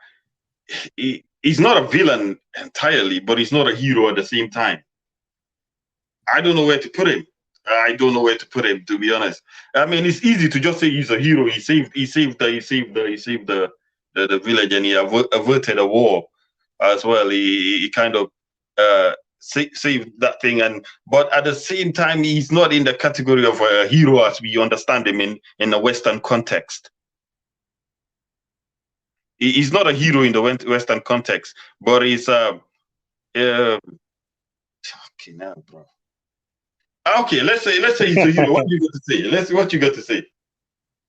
a villain entirely, but he's not a hero at the same time. I don't know where to put him. To be honest. I mean, it's easy to just say he's a hero. He saved the village, and he averted a war as well. He kind of saved that thing, but at the same time, he's not in the category of a hero as we understand him in a Western context. He's not a hero in the Western context, but he's okay now, bro. Okay, let's say he's a hero. What you got to say? What you got to say?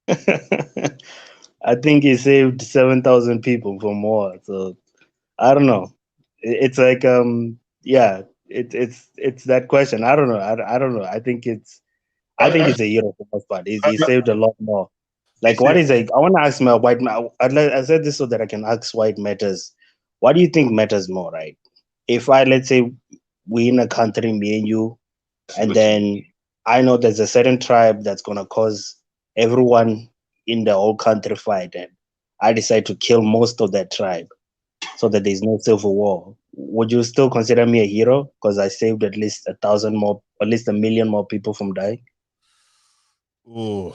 I think he saved 7,000 people from war. So I don't know. It's like yeah, it's that question. I don't know. I don't know. I think I, it's a hero for most part. I, He saved a lot more. he Like what said, is like? I want to ask my white man. I said this so that I can ask white matters. What do you think matters more, right? If let's say we in a country, me and you, and then I know there's a certain tribe that's gonna cause everyone in the whole country fight, and I decide to kill most of that tribe so that there's no civil war. Would you still consider me a hero because I saved at least 1,000 more, at least 1,000,000 more people from dying? my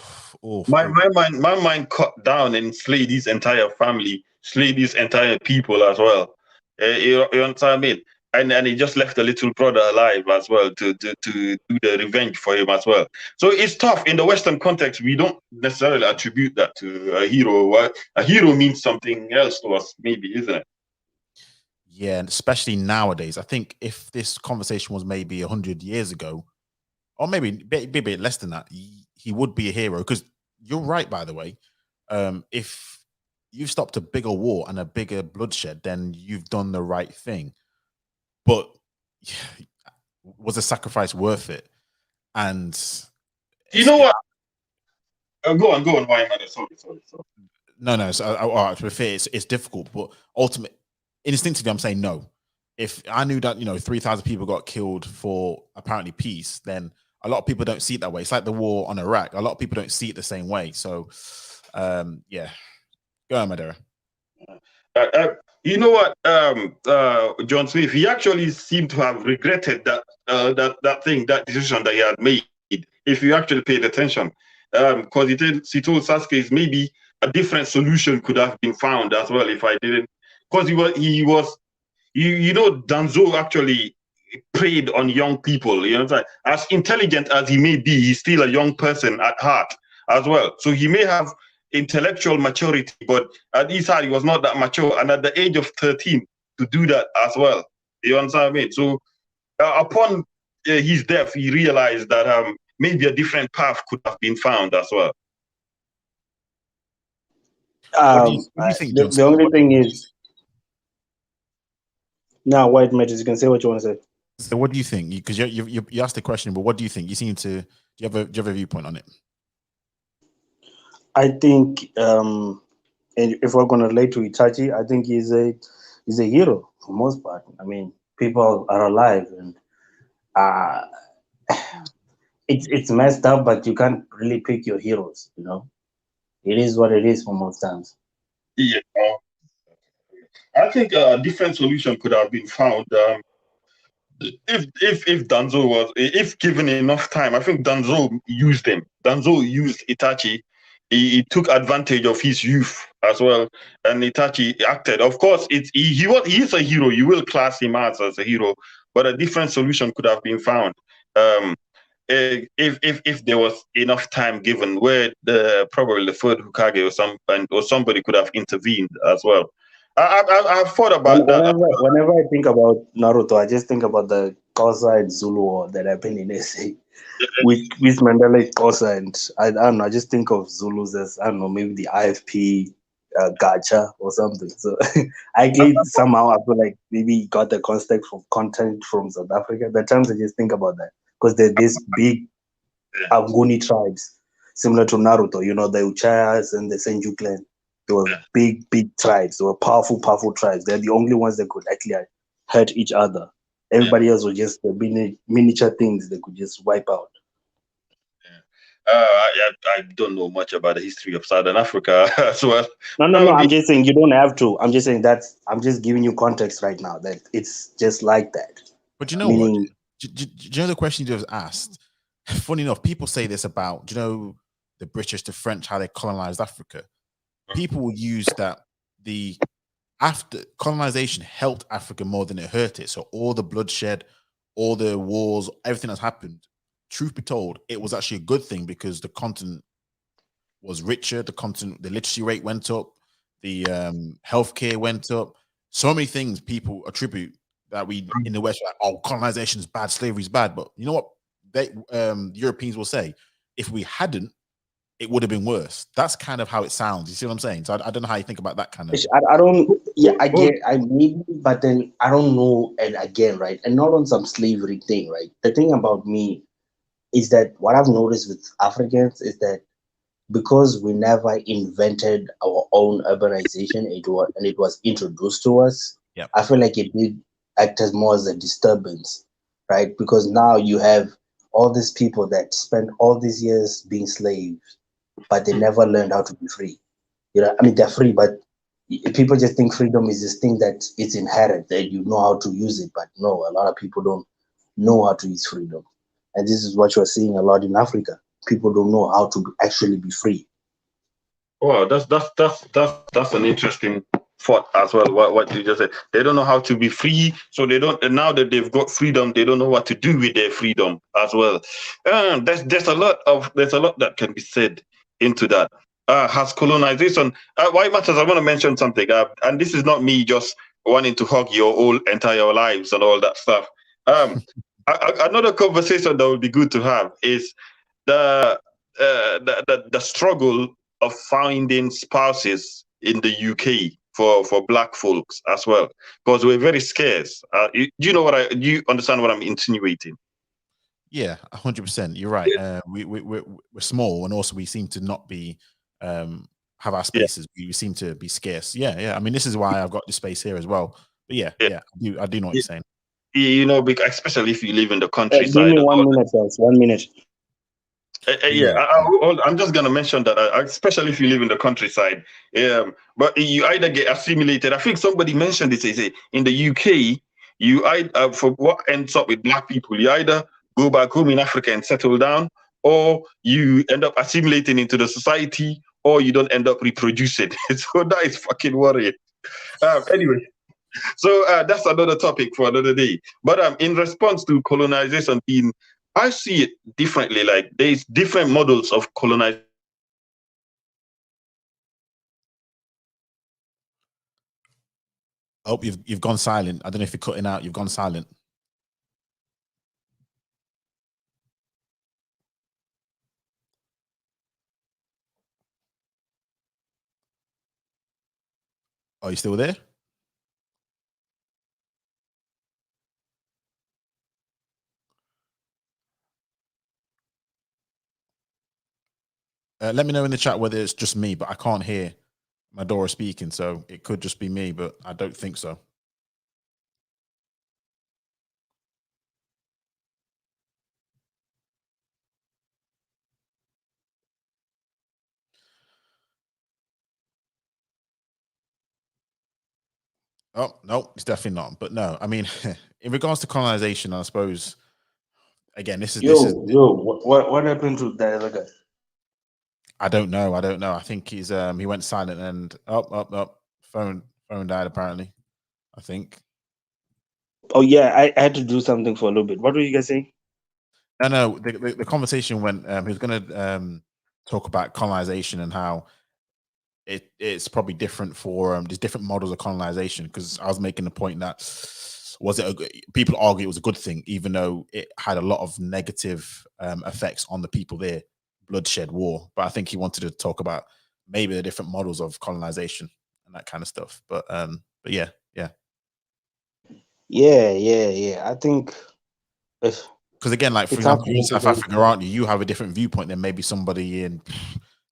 mind cut down and slayed his entire family, slayed his entire people as well. You understand what I mean? And he just left the little brother alive as well to do the revenge for him as well. So it's tough in the Western context. We don't necessarily attribute that to a hero. A hero means something else to us, maybe, isn't it? Yeah, and especially nowadays. I think if this conversation was maybe 100 years ago, or maybe a bit less than that, he would be a hero. Because you're right, by the way. If you've stopped a bigger war and a bigger bloodshed, then you've done the right thing. But was the sacrifice worth it? And You know what? Go on. Why am I there? Sorry. no. So, to be fair, it's difficult, but ultimately, instinctively, I'm saying no. If I knew that 3,000 people got killed for apparently peace, then a lot of people don't see it that way. It's like the war on Iraq. A lot of people don't see it the same way. So, yeah, go on, Madeira. You know what, John Smith? He actually seemed to have regretted that decision that he had made. If you actually paid attention, because he told Sasuke maybe a different solution could have been found as well if I didn't. Because Danzo actually preyed on young people. You know, as intelligent as he may be, he's still a young person at heart as well. So he may have intellectual maturity, but at his heart, he was not that mature. And at the age of 13, to do that as well. You understand what I mean? So upon his death, he realized that maybe a different path could have been found as well. What do you think, John? The only thing is, now, white matters. You can say what you want to say. So, what do you think? Because you asked the question, but what do you think? Do you have a viewpoint on it? I think, and if we're going to relate to Itachi, I think he's a hero for most part. I mean, people are alive, and it's messed up, but you can't really pick your heroes. It is what it is for most times. Yeah, I think a different solution could have been found. If Danzo if given enough time, I think Danzo used him. Danzo used Itachi. He took advantage of his youth as well, and Itachi acted. Of course, he is a hero. You will class him as a hero, but a different solution could have been found. If there was enough time given, where probably the third Hokage or somebody could have intervened as well. I've thought about that. Whenever I think about Naruto, I just think about the Kosa and Zulu war that happened in SA with Mandela Kosa, and I don't know. I just think of Zulus as, I don't know, maybe the IFP gacha or something. So I somehow I feel like maybe he got the content from South Africa. The times I just think about that, because they're these big Anguni tribes, similar to Naruto. The Uchayas and the Senju clan. They were big tribes. They were powerful tribes. They're the only ones that could actually hurt each other. Everybody else was just miniature things they could just wipe out. I don't know much about the history of Southern Africa as well. No. I'm just saying you don't have to. I'm just saying I'm just giving you context right now that it's just like that. But you know what? Do you know the question you just asked? Funny enough, people say this about, the British, the French, how they colonized Africa. People will use that after colonization helped Africa more than it hurt it. So all the bloodshed, all the wars, everything that's happened, truth be told, it was actually a good thing because the continent was richer. The literacy rate went up, the healthcare went up. So many things people attribute that we in the West, colonization is bad, slavery is bad. But you know what? Europeans will say, if we hadn't it would have been worse. That's kind of how it sounds. You see what I'm saying? So I don't know how you think about that kind of. I don't. Yeah, I get. I maybe, but then I don't know. And again, right, and not on some slavery thing, right? The thing about me is that what I've noticed with Africans is that because we never invented our own urbanization, it was introduced to us. Yeah. I feel like it did act as more as a disturbance, right? Because now you have all these people that spent all these years being slaves, but they never learned how to be free. You know, I mean, they're free, but people just think freedom is this thing that it's inherent, that you know how to use it. But no, a lot of people don't know how to use freedom. And this is what you're seeing a lot in Africa. People don't know how to actually be free. Wow, that's an interesting thought as well. What you just said, they don't know how to be free, so they don't. And now that they've got freedom, they don't know what to do with their freedom as well. There's a lot that can be said into that. Has colonization? Why it matters? I want to mention something. And this is not me just wanting to hug your whole entire lives and all that stuff. Another conversation that would be good to have is the struggle of finding spouses in the UK for black folks as well, because we're very scarce. Do you understand what I'm insinuating? Yeah, 100%. You're right. We're small, and also we seem to not be have our spaces. Yeah. We seem to be scarce. Yeah. I mean, this is why I've got the space here as well. But yeah. I do know what you're saying. You know, because especially if you live in the countryside. Give me 1 minute, guys. 1 minute. I'm just going to mention that, especially if you live in the countryside. But you either get assimilated. I think somebody mentioned it. They say in the UK, for what ends up with black people, you either go back home in Africa and settle down, or you end up assimilating into the society, or you don't end up reproducing. So that is fucking worrying. Anyway, so that's another topic for another day. But in response to colonization being, I see it differently. Like there's different models of colonization. Oh, you've gone silent. I don't know if you're cutting out. You've gone silent. Are you still there? Let me know in the chat whether it's just me, but I can't hear Madora speaking, so it could just be me, but I don't think so. Oh, no, it's definitely not. But no, I mean, in regards to colonization, I suppose, again, this is... What happened to the other guy? I don't know. I think he went silent and phone died apparently, I think. Oh yeah, I had to do something for a little bit. What were you guys saying? No, the conversation went, he was going to talk about colonization and how it's probably different for there's different models of colonization, because I was making the point that people argue it was a good thing, even though it had a lot of negative effects on the people there, bloodshed, war. But I think he wanted to talk about maybe the different models of colonization and that kind of stuff. But yeah. I think because again, like for example, you're in South Africa, aren't you? You have a different viewpoint than maybe somebody in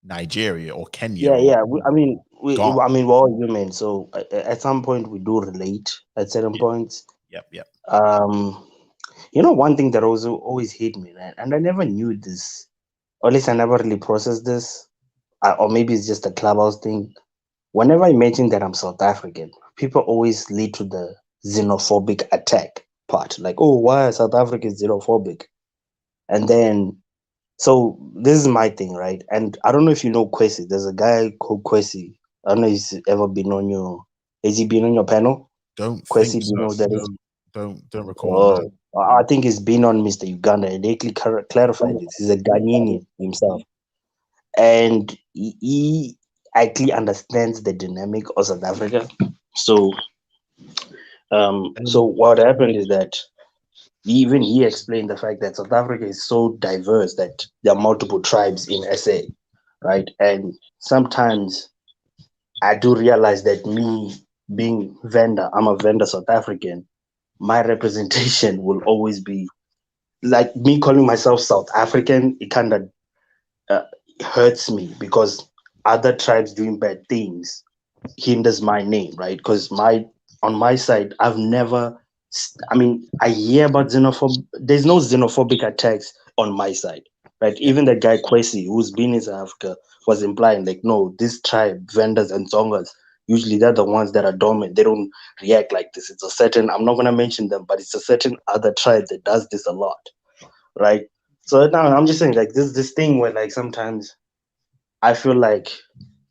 Nigeria or Kenya. I mean, we're all human, so at some point we do relate at certain points. Yep. You know, one thing that always hit me, man, and I never knew this, or at least I never really processed this, or maybe it's just a clubhouse thing. Whenever I mention that I'm South African, people always lead to the xenophobic attack part, like, oh, why South Africa is xenophobic? And then, so this is my thing, right? And I don't know if you know Kwesi. There's a guy called Kwesi. I don't know if he's ever been on your... Has he been on your panel? Don't Kwesi, think do you know that is? Don't recall. I think he's been on Mr. Uganda, and they clarified it. He's a Ghanaian himself, and he actually understands the dynamic of South Africa. So what happened is that even he explained the fact that South Africa is so diverse that there are multiple tribes in SA. right? And sometimes I do realize that me being vendor, I'm a vendor South African, my representation will always be like me calling myself South African. It kind of uh, hurts me because other tribes doing bad things hinders my name, right? Because on my side, I've never. I mean, I hear about xenophobic. There's no xenophobic attacks on my side, right? Yeah. Even the guy Kwesi, who's been in South Africa, was implying like, no, this tribe, vendors and zongas, usually they're the ones that are dominant. They don't react like this. It's a certain. I'm not gonna mention them, but it's a certain other tribe that does this a lot, right? So now I'm just saying like this thing where like sometimes I feel like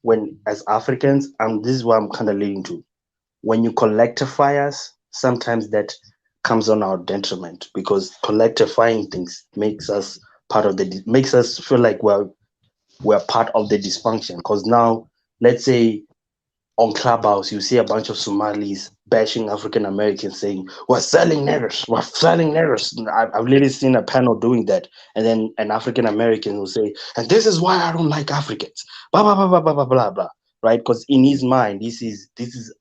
when as Africans, this is what I'm kind of leading to. When you collectivify us, sometimes that comes on our detriment because collectivifying things makes us makes us feel like we're part of the dysfunction. Because now, let's say on Clubhouse, you see a bunch of Somalis bashing African Americans saying, we're selling niggers, we're selling niggers. I've literally seen a panel doing that. And then an African American will say, and this is why I don't like Africans, blah, blah, blah, blah, blah, blah, blah, blah. Right? Because in his mind, this is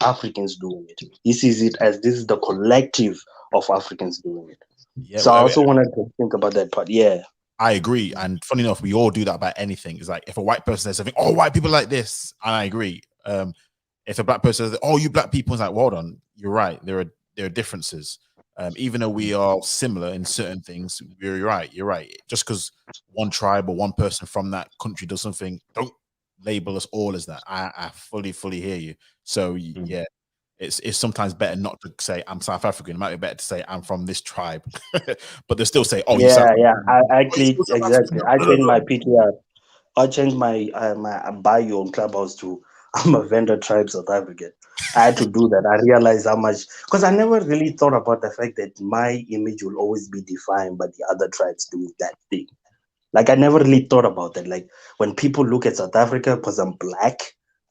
Africans doing it. He sees it as this is the collective of Africans doing it. Yeah, So I also wanted to think about that part. Yeah. I agree. And funny enough, we all do that about anything. It's like if a white person says something, oh, white people like this, and I agree. If a black person says, oh, you black people, it's like, well done, you're right. There are differences. Even though we are similar in certain things, you're right. You're right. Just because one tribe or one person from that country does something, don't label us all as that. I fully hear you. So yeah, it's sometimes better not to say I'm South African. It might be better to say I'm from this tribe, but they still say, "Oh, you South Yeah. African." I Oh, you actually, still South exactly. I African. changed my PTR. I changed my bio on Clubhouse to I'm a vendor tribe South African. I had to do that. I realized how much because I never really thought about the fact that my image will always be defined by the other tribes doing that thing. Like I never really thought about that. Like when people look at South Africa because I'm black,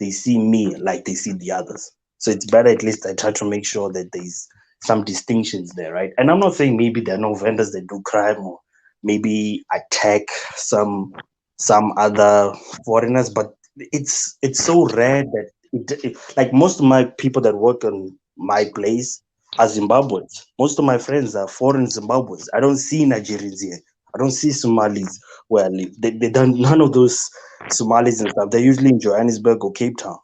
they see me like they see the others. So it's better at least I try to make sure that there's some distinctions there, right? And I'm not saying maybe there are no vendors that do crime or maybe attack some other foreigners, but it's so rare that like most of my people that work on my place are Zimbabweans. Most of my friends are foreign Zimbabweans. I don't see Nigerians here. I don't see Somalis where I live. They don't none of those Somalis and stuff. They're usually in Johannesburg or Cape Town.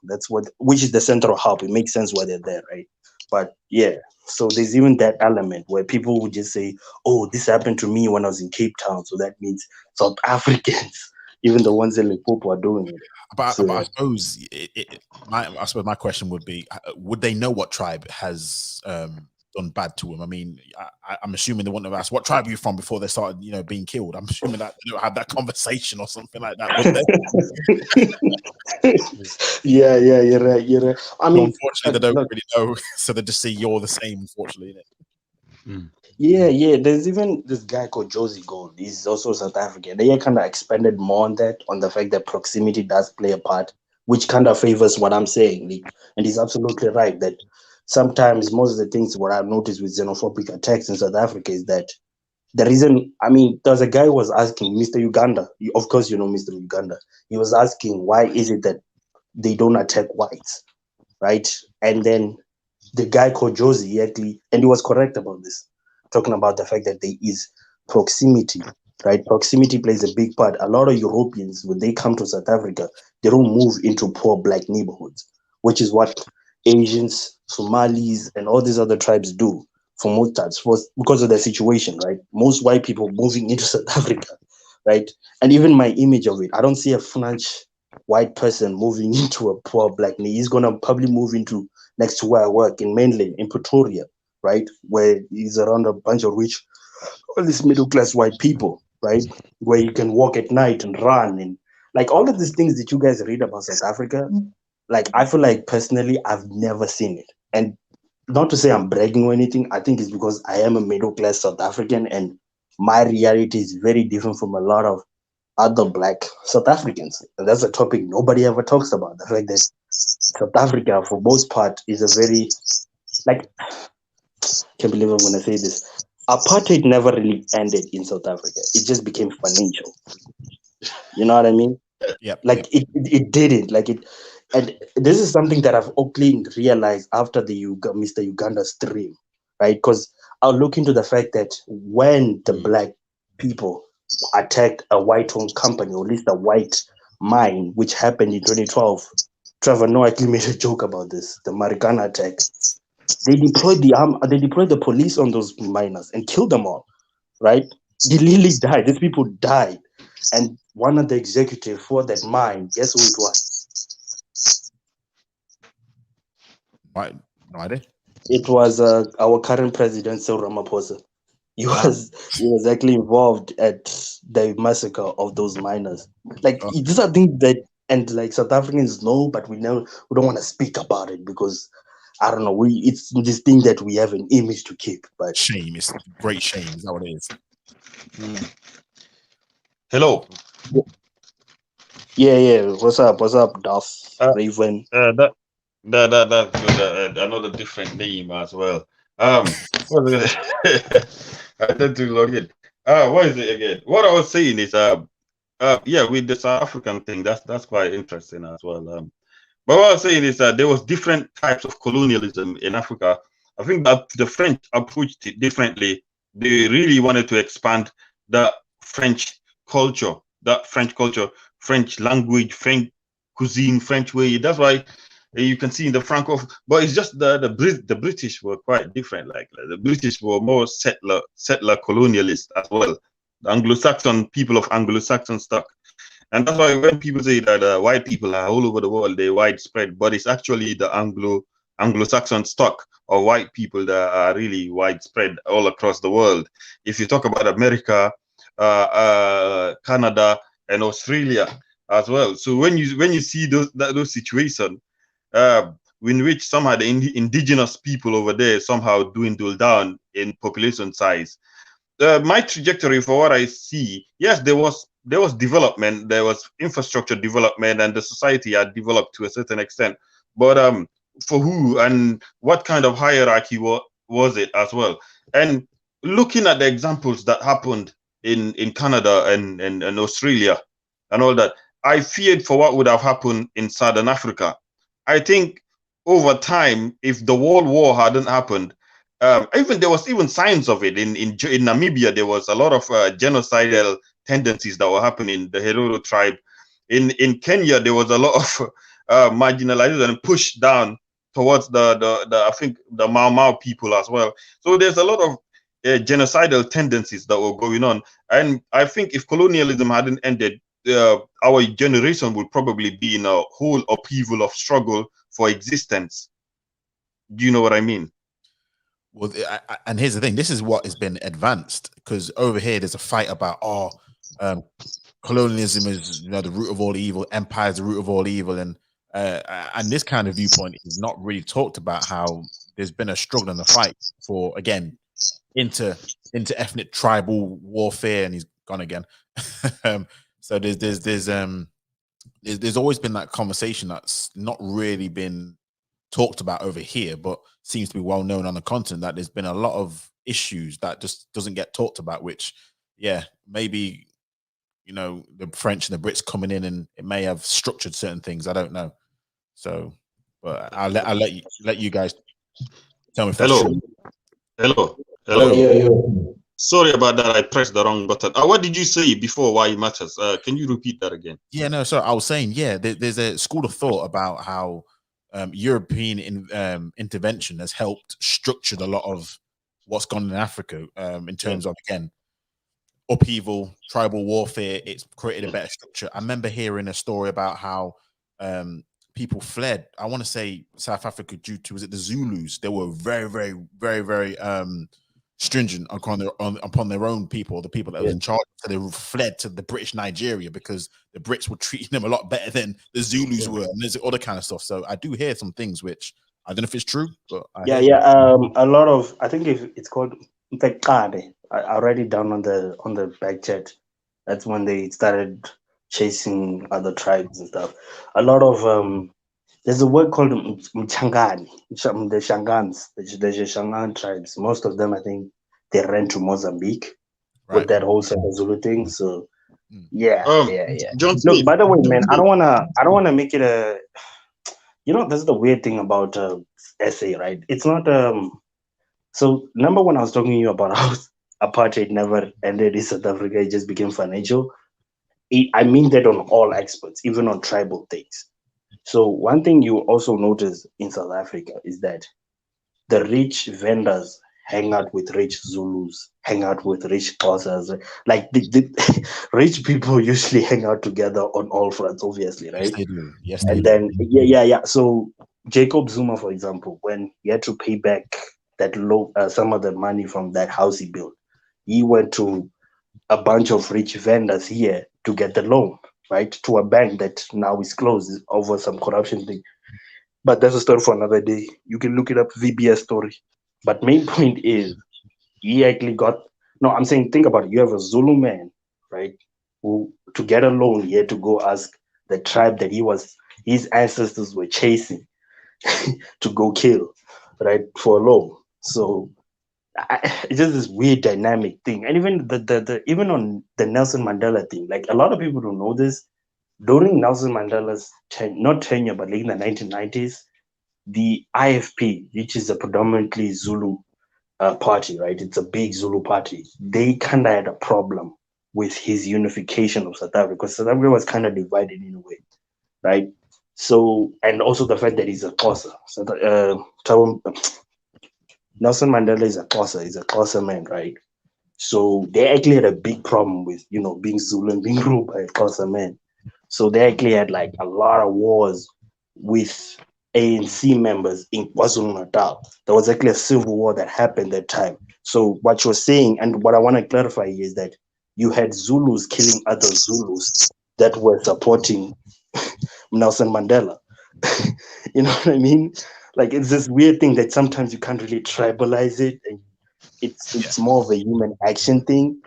Which is the central hub. It makes sense why they're there, right? But yeah, so there's even that element where people would just say, "Oh, this happened to me when I was in Cape Town," so that means South Africans, even the ones in Limpopo, are doing it. But So I suppose I suppose my question would be: would they know what tribe has done bad to them? I mean, I'm assuming they wouldn't have asked what tribe are you from before they started, being killed. I'm assuming that they don't have that conversation or something like that, would they? yeah, you're right. You're right. I So mean, unfortunately, they don't look, really know, so they just see you're the same. Unfortunately, innit? yeah. There's even this guy called Josie Gold. He's also South African. They kind of expanded more on that, on the fact that proximity does play a part, which kind of favors what I'm saying. And he's absolutely right that sometimes most of the things what I've noticed with xenophobic attacks in South Africa is that the reason, I mean, there's a guy who was asking Mr. Uganda. Of course, you know Mr. Uganda. He was asking why is it that they don't attack whites, right? And then the guy called Josie, and he was correct about this, talking about the fact that there is proximity, right? Proximity plays a big part. A lot of Europeans, when they come to South Africa, they don't move into poor black neighborhoods, which is what Asians, Somalis, and all these other tribes do for most times, because of their situation, right? Most white people moving into South Africa, right? And even my image of it, I don't see a French white person moving into a poor black neighborhood. He's gonna probably move into next to where I work in Mainland, in Pretoria, right? Where he's around a bunch of rich, all these middle class white people, right? Where you can walk at night and run and like all of these things that you guys read about South Africa. Like I feel like personally, I've never seen it. And not to say I'm bragging or anything, I think it's because I am a middle class South African and my reality is very different from a lot of other black South Africans. And that's a topic nobody ever talks about. The fact that South Africa, for most part, is a very like can't believe I'm gonna say this. Apartheid never really ended in South Africa. It just became financial. You know what I mean? Like it didn't. Like it, and this is something that I've only realized after the Mr. Uganda stream, right? Because I'll look into the fact that when the black people attacked a white-owned company, or at least a white mine, which happened in 2012, Trevor Noah actually made a joke about this, the Marikana attack. They deployed the police on those miners and killed them all, right? They literally died. These people died. And one of the executives for that mine, guess who it was? No idea. It was our current president, Cyril Ramaphosa. He was actually involved at the massacre of those miners. Like these are things that, and like South Africans know, but we don't want to speak about it because I don't know. It's this thing that we have an image to keep. But shame, it's great shame. Is that what it is? Hello. Yeah. What's up, Duff? Raven. That's good. Another different name as well. I tend to log in. What is it again? What I was saying is with the South African thing, that's quite interesting as well. But what I was saying is that there was different types of colonialism in Africa. I think that the French approached it differently. They really wanted to expand the French culture, French language, French cuisine, French way. That's why you can see in the Franco, but it's just the British were quite different. Like the British were more settler colonialist as well. The Anglo-Saxon people of Anglo-Saxon stock. And that's why when people say that white people are all over the world, they're widespread, but it's actually the Anglo-Saxon stock of white people that are really widespread all across the world. If you talk about America, Canada, and Australia as well. So when you see those situations, in which somehow the indigenous people over there somehow dwindle down in population size. My trajectory for what I see, yes, there was development, there was infrastructure development, and the society had developed to a certain extent. But for who and what kind of hierarchy was it as well? And looking at the examples that happened in Canada and Australia and all that, I feared for what would have happened in Southern Africa. I think over time, if the World War hadn't happened, there was signs of it in Namibia. There was a lot of genocidal tendencies that were happening. The Herero tribe in Kenya, there was a lot of marginalization and push down towards the I think the Mau Mau people as well. So there's a lot of genocidal tendencies that were going on, and I think if colonialism hadn't ended, our generation would probably be in a whole upheaval of struggle for existence. Do you know what I mean? Well, and here's the thing: this is what has been advanced, because over here there's a fight about colonialism is the root of all evil, empire is the root of all evil, and this kind of viewpoint is not really talked about. How there's been a struggle and a fight for into ethnic tribal warfare, and he's gone again. So there's always been that conversation that's not really been talked about over here, but seems to be well known on the continent, that there's been a lot of issues that just doesn't get talked about, which maybe the French and the Brits coming in, and it may have structured certain things. I don't know. So, but I'll let you guys tell me if that's true. Hello. Yeah. Sorry about that. I pressed the wrong button. What did you say before why it matters? Can you repeat that again? Yeah, no. So I was saying, there's a school of thought about how European intervention has helped structure a lot of what's gone in Africa in terms of, again, upheaval, tribal warfare. It's created a better structure. I remember hearing a story about how people fled. I want to say South Africa due to, was it the Zulus? They were very, very, very, very stringent upon their own people, the people that was in charge. So they fled to the British Nigeria because the Brits were treating them a lot better than the Zulus were, and there's other kind of stuff. So I do hear some things which I don't know if it's true, but a lot of, I think if it's called Mfekade. I write it down on the back chat. That's when they started chasing other tribes and stuff. A lot of there's a word called Mchangani, the Shangans, the Shangan tribes. Most of them, I think, they ran to Mozambique with that whole Zulu thing. So Yeah. John No, Smith. by the way, man, I don't wanna make it a. This is the weird thing about SA, right? It's not. So number one, I was talking to you about how apartheid never ended in South Africa; it just became financial. I mean that on all experts, even on tribal things. So one thing you also notice in South Africa is that the rich vendors hang out with rich Zulus, hang out with rich Xhosas. Like the rich people usually hang out together on all fronts, obviously, Yes, right? they do. Yes, they And do. then yeah. So Jacob Zuma, for example, when he had to pay back that some of the money from that house he built, he went to a bunch of rich vendors here to get the loan, right? To a bank that now is closed over some corruption thing. But that's a story for another day. You can look it up, VBS story. But main point is he actually got no, I'm saying think about it. You have a Zulu man, right? Who to get a loan, he had to go ask the tribe that his ancestors were chasing to go kill, right? For a loan. So it's just this weird dynamic thing. And even the even on the Nelson Mandela thing, like a lot of people don't know this. During Nelson Mandela's not tenure, but like in the 1990s, the IFP, which is a predominantly Zulu party, right? It's a big Zulu party. They kind of had a problem with his unification of South Africa because South Africa was kind of divided in a way, right? So, and also the fact that he's a Xhosa. So, Nelson Mandela is a Xhosa. He's a Xhosa man, right? So they actually had a big problem with, being Zulu and being ruled by a Xhosa man. So they actually had like a lot of wars with ANC members in KwaZulu Natal. There was actually a civil war that happened that time. So what you're saying, and what I want to clarify here is that you had Zulus killing other Zulus that were supporting Nelson Mandela. You know what I mean? Like it's this weird thing that sometimes you can't really tribalize it, and it's more of a human action thing.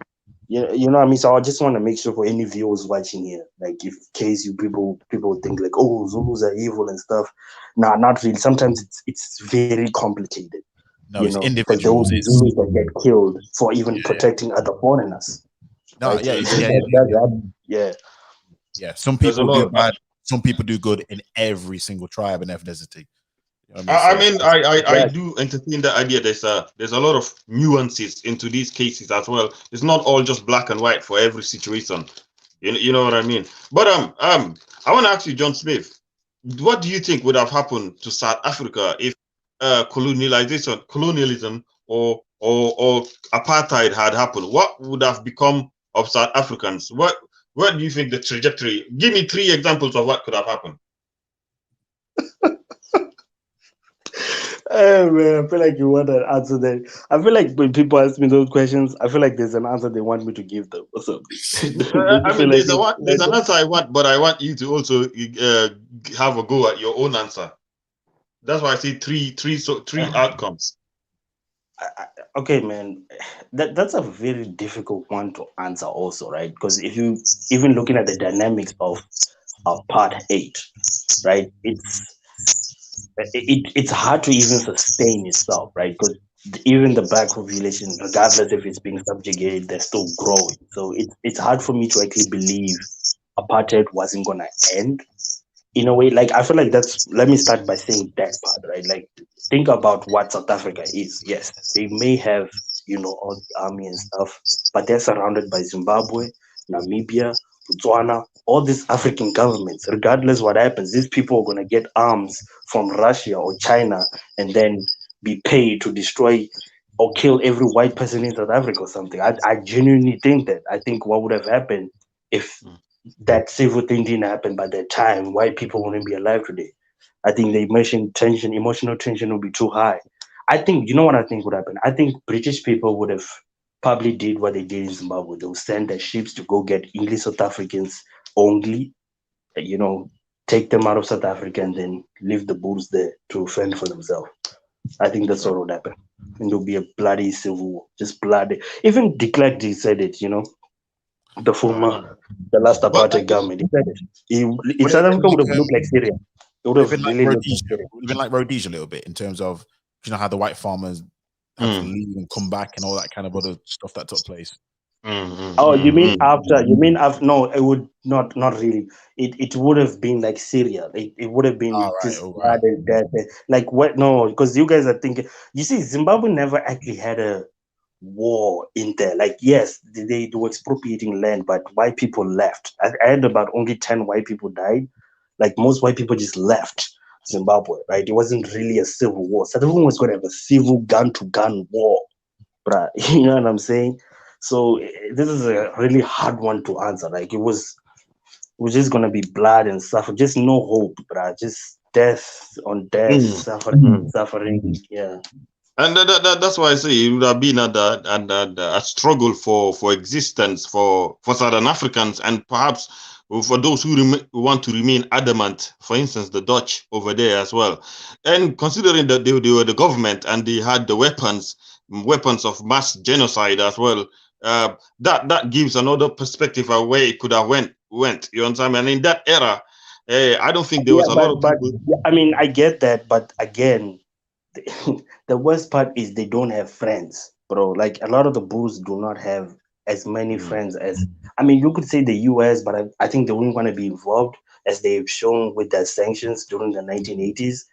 You know what I mean? So I just want to make sure for any viewers watching here, like if case you people think like, oh, Zulus are evil and stuff. Nah, not really. Sometimes it's very complicated. No, it's Because there will individuals. be It's Zulus that get killed for even protecting other foreigners. no, Right? yeah, So yeah, yeah. yeah. Some There's a people do lot. bad. Some people do good in every single tribe and ethnicity. You know what I I mean? mean, I do entertain the idea. There's a lot of nuances into these cases as well. It's not all just black and white for every situation. You know what I mean? But I want to ask you, John Smith, what do you think would have happened to South Africa if colonialism, or apartheid had happened? What would have become of South Africans? What do you think the trajectory? Give me 3 examples of what could have happened. Oh man, I feel like you want to answer that. I feel like when people ask me those questions, I feel like there's an answer they want me to give them or something. I mean, there's an answer I want, but I want you to also have a go at your own answer. That's why I say three outcomes. Okay, man, that's a very difficult one to answer, also, right? Because if you even looking at the dynamics of Part 8, right, it's hard to even sustain itself, right? Because even the black population, regardless if it's being subjugated, they're still growing. So it's hard for me to actually believe apartheid wasn't gonna end in a way. Like I feel like let me start by saying that part, right? Like think about what South Africa is. Yes, they may have, all the army and stuff, but they're surrounded by Zimbabwe, Namibia, Botswana, all these African governments. Regardless what happens, these people are gonna get arms from Russia or China and then be paid to destroy or kill every white person in South Africa or something. I genuinely think that. I think what would have happened if that civil thing didn't happen by that time, white people wouldn't be alive today. I think the emotional tension would be too high. I think, you know what I think would happen? I think British people would have probably did what they did in Zimbabwe. They would send their ships to go get English South Africans only, take them out of South Africa and then leave the bulls there to fend for themselves. I think that's what would happen. And there'll be a bloody civil war, just bloody. Even de Klerk said it, the last apartheid government. He said it. South Africa would have looked like Syria. It would have really looked like Syria. It would have been like Rhodesia a little bit in terms of, how the white farmers had to leave and come back and all that kind of other stuff that took place. Oh, you mean after? You mean after? No, it would not. Not really. It would have been like Syria. It would have been just All blood right. and death. Like what? No, because you guys are thinking. You see, Zimbabwe never actually had a war in there. Like, yes, they were expropriating land, but white people left. I heard about only 10 white people died. Like most white people just left Zimbabwe, right? It wasn't really a civil war. South Africa was going to have a civil gun-to-gun war, bruh. You know what I'm saying? So this is a really hard one to answer. Like it was just gonna be blood and suffer. Just no hope, bruh. Just death on death, suffering. Yeah. And that's why I say it would have been a struggle for existence for Southern Africans, and perhaps for those who want to remain adamant. For instance, the Dutch over there as well. And considering that they were the government and they had the weapons of mass genocide as well, that gives another perspective of where it could have went. You understand? And in that era, I don't think there was a lot of people. I mean, I get that, but again, the worst part is they don't have friends, bro. Like a lot of the Bulls do not have as many friends as, I mean, you could say the US, but I think they wouldn't want to be involved as they've shown with their sanctions during the 1980s.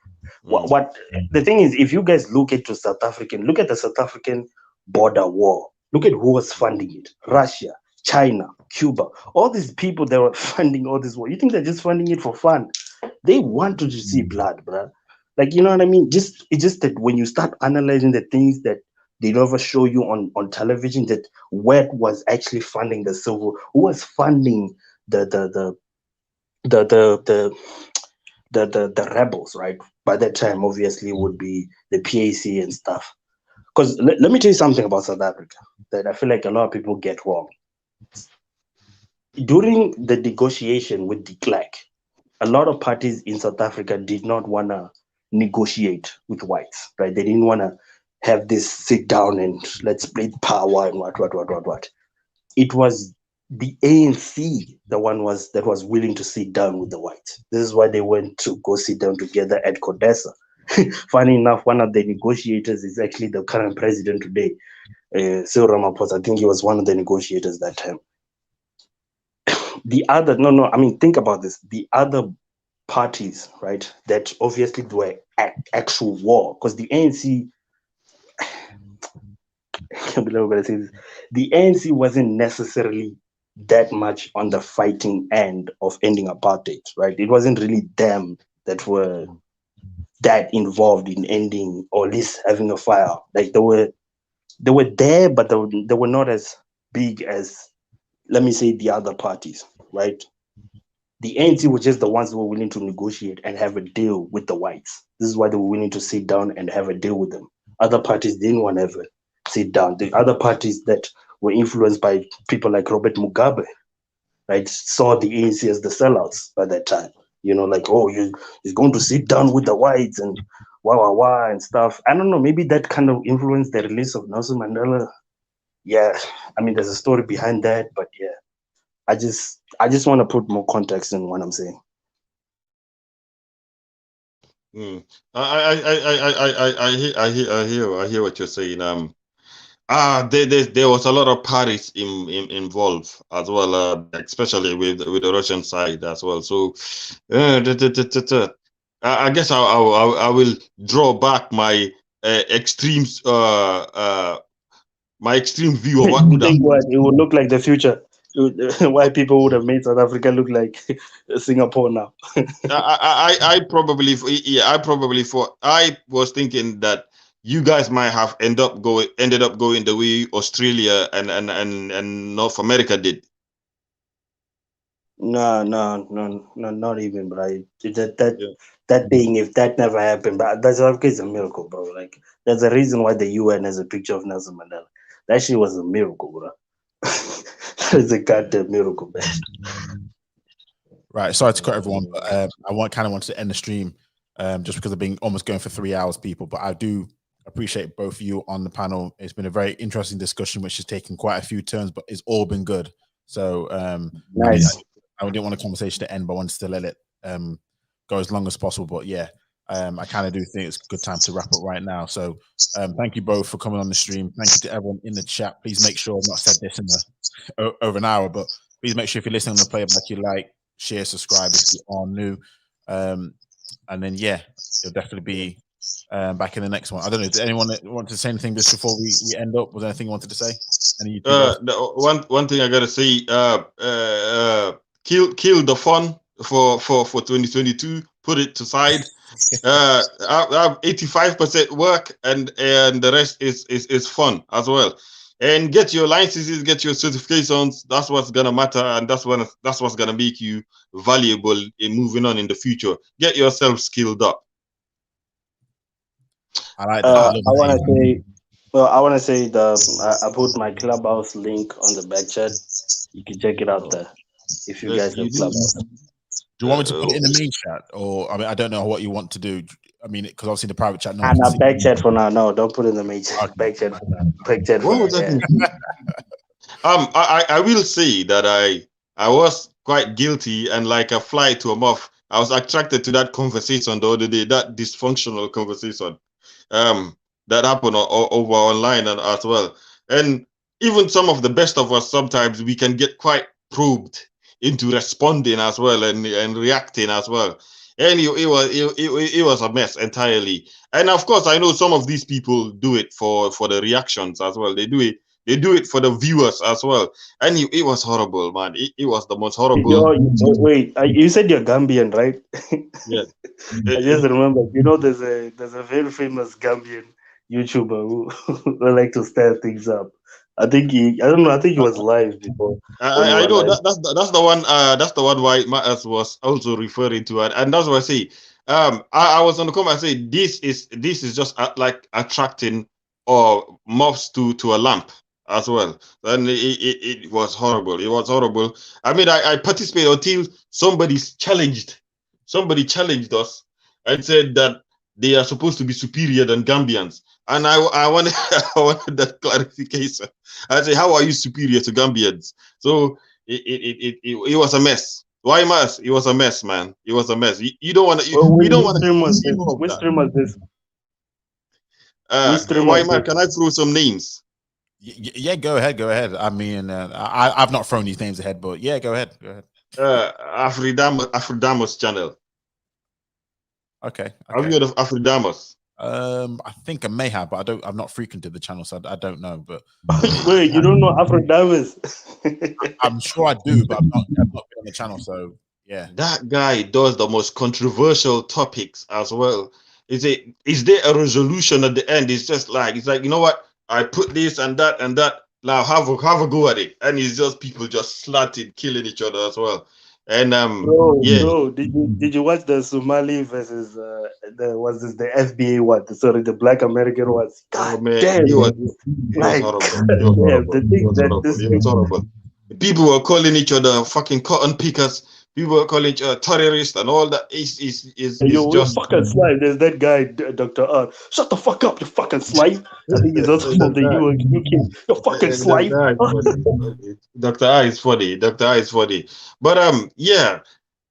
What the thing is, if you guys look at the South African border war, look at who was funding it: Russia, China, Cuba, all these people that were funding all this war. You think they're just funding it for fun? They wanted to see blood, bro. Like, you know what I mean? It's just that when you start analyzing the things that they never show you on television, that what was actually funding the civil, who was funding the rebels, right? By that time, obviously, would be the PAC and stuff. Because let me tell you something about South Africa that I feel like a lot of people get wrong. During the negotiation with de Klerk, a lot of parties in South Africa did not want to negotiate with whites, right? They didn't want to have this sit down and let's split power and what. It was the ANC, the one that was willing to sit down with the whites. This is why they went to go sit down together at Codesa. Funny enough, one of the negotiators is actually the current president today, Cyril Ramaphosa. I think he was one of the negotiators that time. Think about this. The other parties, right, that obviously were actual war, because the ANC, I can't believe I'm going to say this, the ANC wasn't necessarily that much on the fighting end of ending apartheid, right? It wasn't really them that were that involved in ending, or at least having a fire. Like they were there, but they were not as big as, let me say, the other parties, right? The ANC were just the ones who were willing to negotiate and have a deal with the whites. This is why they were willing to sit down and have a deal with them. Other parties didn't want to ever sit down. The other parties that were influenced by people like Robert Mugabe, right, saw the ANC as the sellouts by that time. You know, like, oh, he's going to sit down with the whites and wah and stuff. I don't know, maybe that kind of influenced the release of Nelson Mandela. Yeah, I mean, there's a story behind that, but yeah, I just want to put more context in what I'm saying. I hear what you're saying. There was a lot of parties involved as well, especially with the Russian side as well. So, I guess I will draw back my extreme view of what You would think happen. what it would look like the future? Why people would have made South Africa look like Singapore now? I was thinking that you guys might have ended up going the way Australia and North America did. No, not even, bro. That thing, if that never happened, but that's a miracle, bro. Like, there's a reason why the UN has a picture of Nelson Mandela. That shit was a miracle, bro. It's a goddamn miracle, man. Right, sorry to cut everyone, but I kind of wanted to end the stream just because I've been almost going for 3 hours, people. But I do appreciate both of you on the panel. It's been a very interesting discussion, which has taken quite a few turns, but it's all been good. So nice. I didn't want the conversation to end, but I wanted to let it go as long as possible. But yeah, I kind of do think it's a good time to wrap up right now. So thank you both for coming on the stream. Thank you to everyone in the chat. Please make sure I've not said this in over an hour, but please make sure if you're listening on the playback, you like, share, subscribe if you are new. And then, yeah, it'll definitely be back in the next one. I don't know. Did anyone want to say anything just before we end up? Was there anything you wanted to say? The one thing I gotta say, kill the fun for 2022. Put it to side. I have 85% work, and the rest is fun as well. And get your licenses, get your certifications. That's what's gonna matter, and that's what's gonna make you valuable in moving on in the future. Get yourself skilled up. I like that. I want to say I put my Clubhouse link on the back chat. You can check it out there if you guys have Clubhouse. Do you want me to put it in the main chat, or I mean, I don't know what you want to do. I mean, because obviously the private chat. No, back chat for now. No, don't put it in the main chat. Okay. Back chat for now. Back chat for now. I will say that I was quite guilty, and like a fly to a moth, I was attracted to that conversation the other day, that dysfunctional conversation that happened over online and as well. And even some of the best of us, sometimes we can get quite probed into responding as well and reacting as well. And it was a mess entirely. And of course, I know some of these people do it for the reactions as well. They do it for the viewers as well. And it was horrible, man. It was the most horrible. Wait, you said you're Gambian, right? Yeah. I just remember, there's a very famous Gambian YouTuber who like to stir things up. I think he was live before. I know that's the one. That's the one why Maas was also referring to it, and that's what I say. I was on the comment. I say this is just like attracting moths to a lamp as well. And it was horrible. It was horrible. I mean, I participated until somebody challenged us and said that they are supposed to be superior than Gambians. And I wanted that clarification. I say, how are you superior to Gambians? So it was a mess. Why mess? It was a mess, man. It was a mess. You don't want to. We don't want to. Which stream was this? Why, man? Can I throw some names? Yeah, go ahead. I mean, I've not thrown these names ahead, but yeah, go ahead. Afridamos channel. Okay. Have you heard of Afridamos? I think I may have, but I've not frequented the channel, so I don't know. But wait, you don't know Afrodivers? I'm sure I do, but I've not been on the channel, so yeah. That guy does the most controversial topics as well. Is there a resolution at the end? It's like, you know what? I put this and that and that. Now have a go at it, and it's just people just slatted, killing each other as well. And bro, did you watch the Somali versus the FBA one? Sorry, the Black American ones. God damn, it was horrible. It was horrible. People were calling each other fucking cotton pickers. People were calling each other terrorists and all that. Is just fucking slime. There's that guy, Dr. R. Shut the fuck up, you fucking slime. I think he's also from the UK. You fucking slime. Dr. R is funny. Dr. R is funny. But yeah,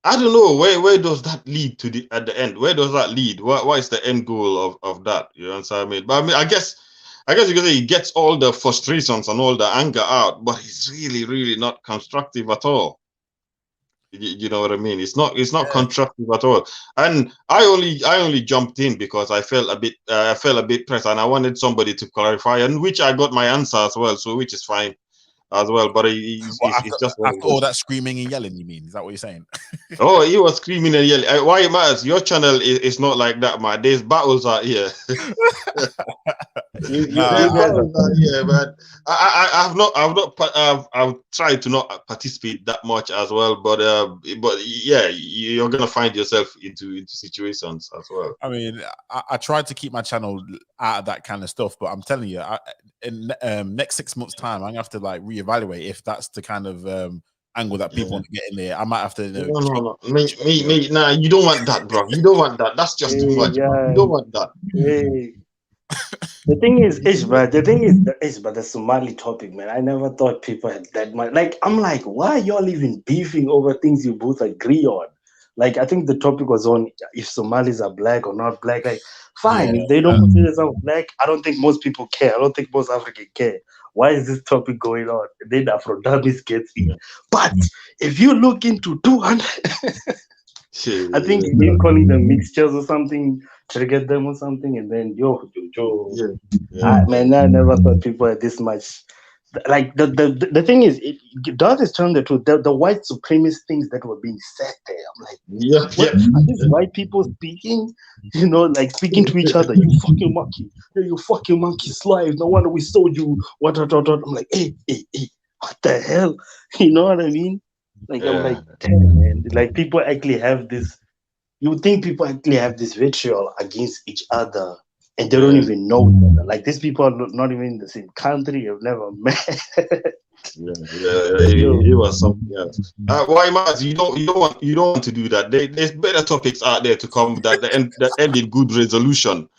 I don't know where does that lead to at the end. Where does that lead? What is the end goal of that? You know what I mean? But I mean, I guess you can say he gets all the frustrations and all the anger out, but it's really, really not constructive at all. You know what I mean? It's not constructive at all. And I only jumped in because I felt a bit pressed, and I wanted somebody to clarify, and which I got my answer as well, so which is fine as well. But it's just after all that screaming and yelling, you mean? Is that what you're saying? Oh, he was screaming and yelling. Why it matters? Your channel is not like that, man. There's battles out here. Yeah, man. I've tried to not participate that much as well, but yeah, you're gonna find yourself into situations as well. I mean, I tried to keep my channel out of that kind of stuff, but I'm telling you, in next 6 months' time, I'm gonna have to like reevaluate if that's the kind of angle that people want to get in there. I might have to. No. Nah, you don't want that, bro. You don't want that. That's just too much. Yeah. You don't want that. Hey. The thing is, the Somali topic, man. I never thought people had that much. Like, I'm like, why y'all even beefing over things you both agree on? Like, I think the topic was on if Somalis are black or not black. Like, fine, Yeah. if they don't consider themselves black, I don't think most people care. I don't think most Africans care. Why is this topic going on? And then Afro Dummies gets in. But if you look into 200, I think him calling them mixtures or something triggered them or something, and then man, I never thought people had this much. Like the thing is, it does is turn the truth. The white supremacist things that were being said there. I'm like, what are these white people speaking? You know, like speaking to each other. You fucking monkey. You fucking monkey slave. No wonder we sold you. What? I'm like, hey, what the hell? You know what I mean? Like, I'm like, damn, man. Like, people actually have this. You would think people actually have this vitriol against each other, and they don't even know each other. Like, these people are not even in the same country. You've never met. It was something else. Why, Maz? You don't want to do that. There's better topics out there to come that end in good resolution.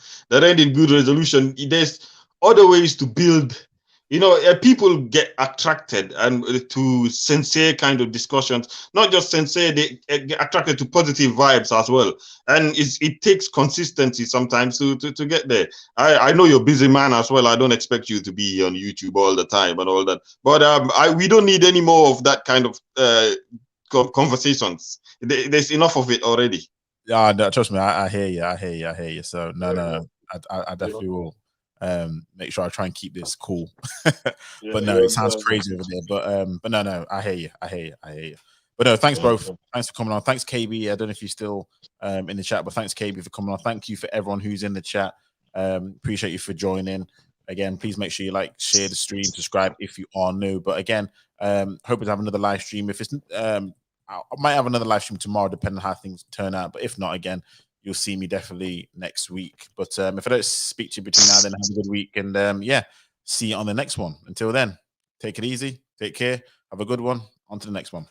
There's other ways to build. You know, people get attracted and to sincere kind of discussions. Not just sincere, they get attracted to positive vibes as well. And it takes consistency sometimes to get there. I know you're a busy man as well. I don't expect you to be on YouTube all the time and all that. But we don't need any more of that kind of conversations. There's enough of it already. Yeah, no, trust me, I hear you. So no, I definitely will. Make sure I try and keep this cool. But no, it sounds crazy over there. But no, I hear you. But no, thanks, bro. Thanks for coming on. Thanks, KB. I don't know if you're still in the chat, but thanks, KB, for coming on. Thank you for everyone who's in the chat. Appreciate you for joining. Again, please make sure you like, share the stream, subscribe if you are new. But again, hoping to have another live stream. If it's I might have another live stream tomorrow, depending on how things turn out. But if not, again, you'll see me definitely next week. But if I don't speak to you between now and then, have a good week. And yeah, see you on the next one. Until then, take it easy. Take care. Have a good one. On to the next one.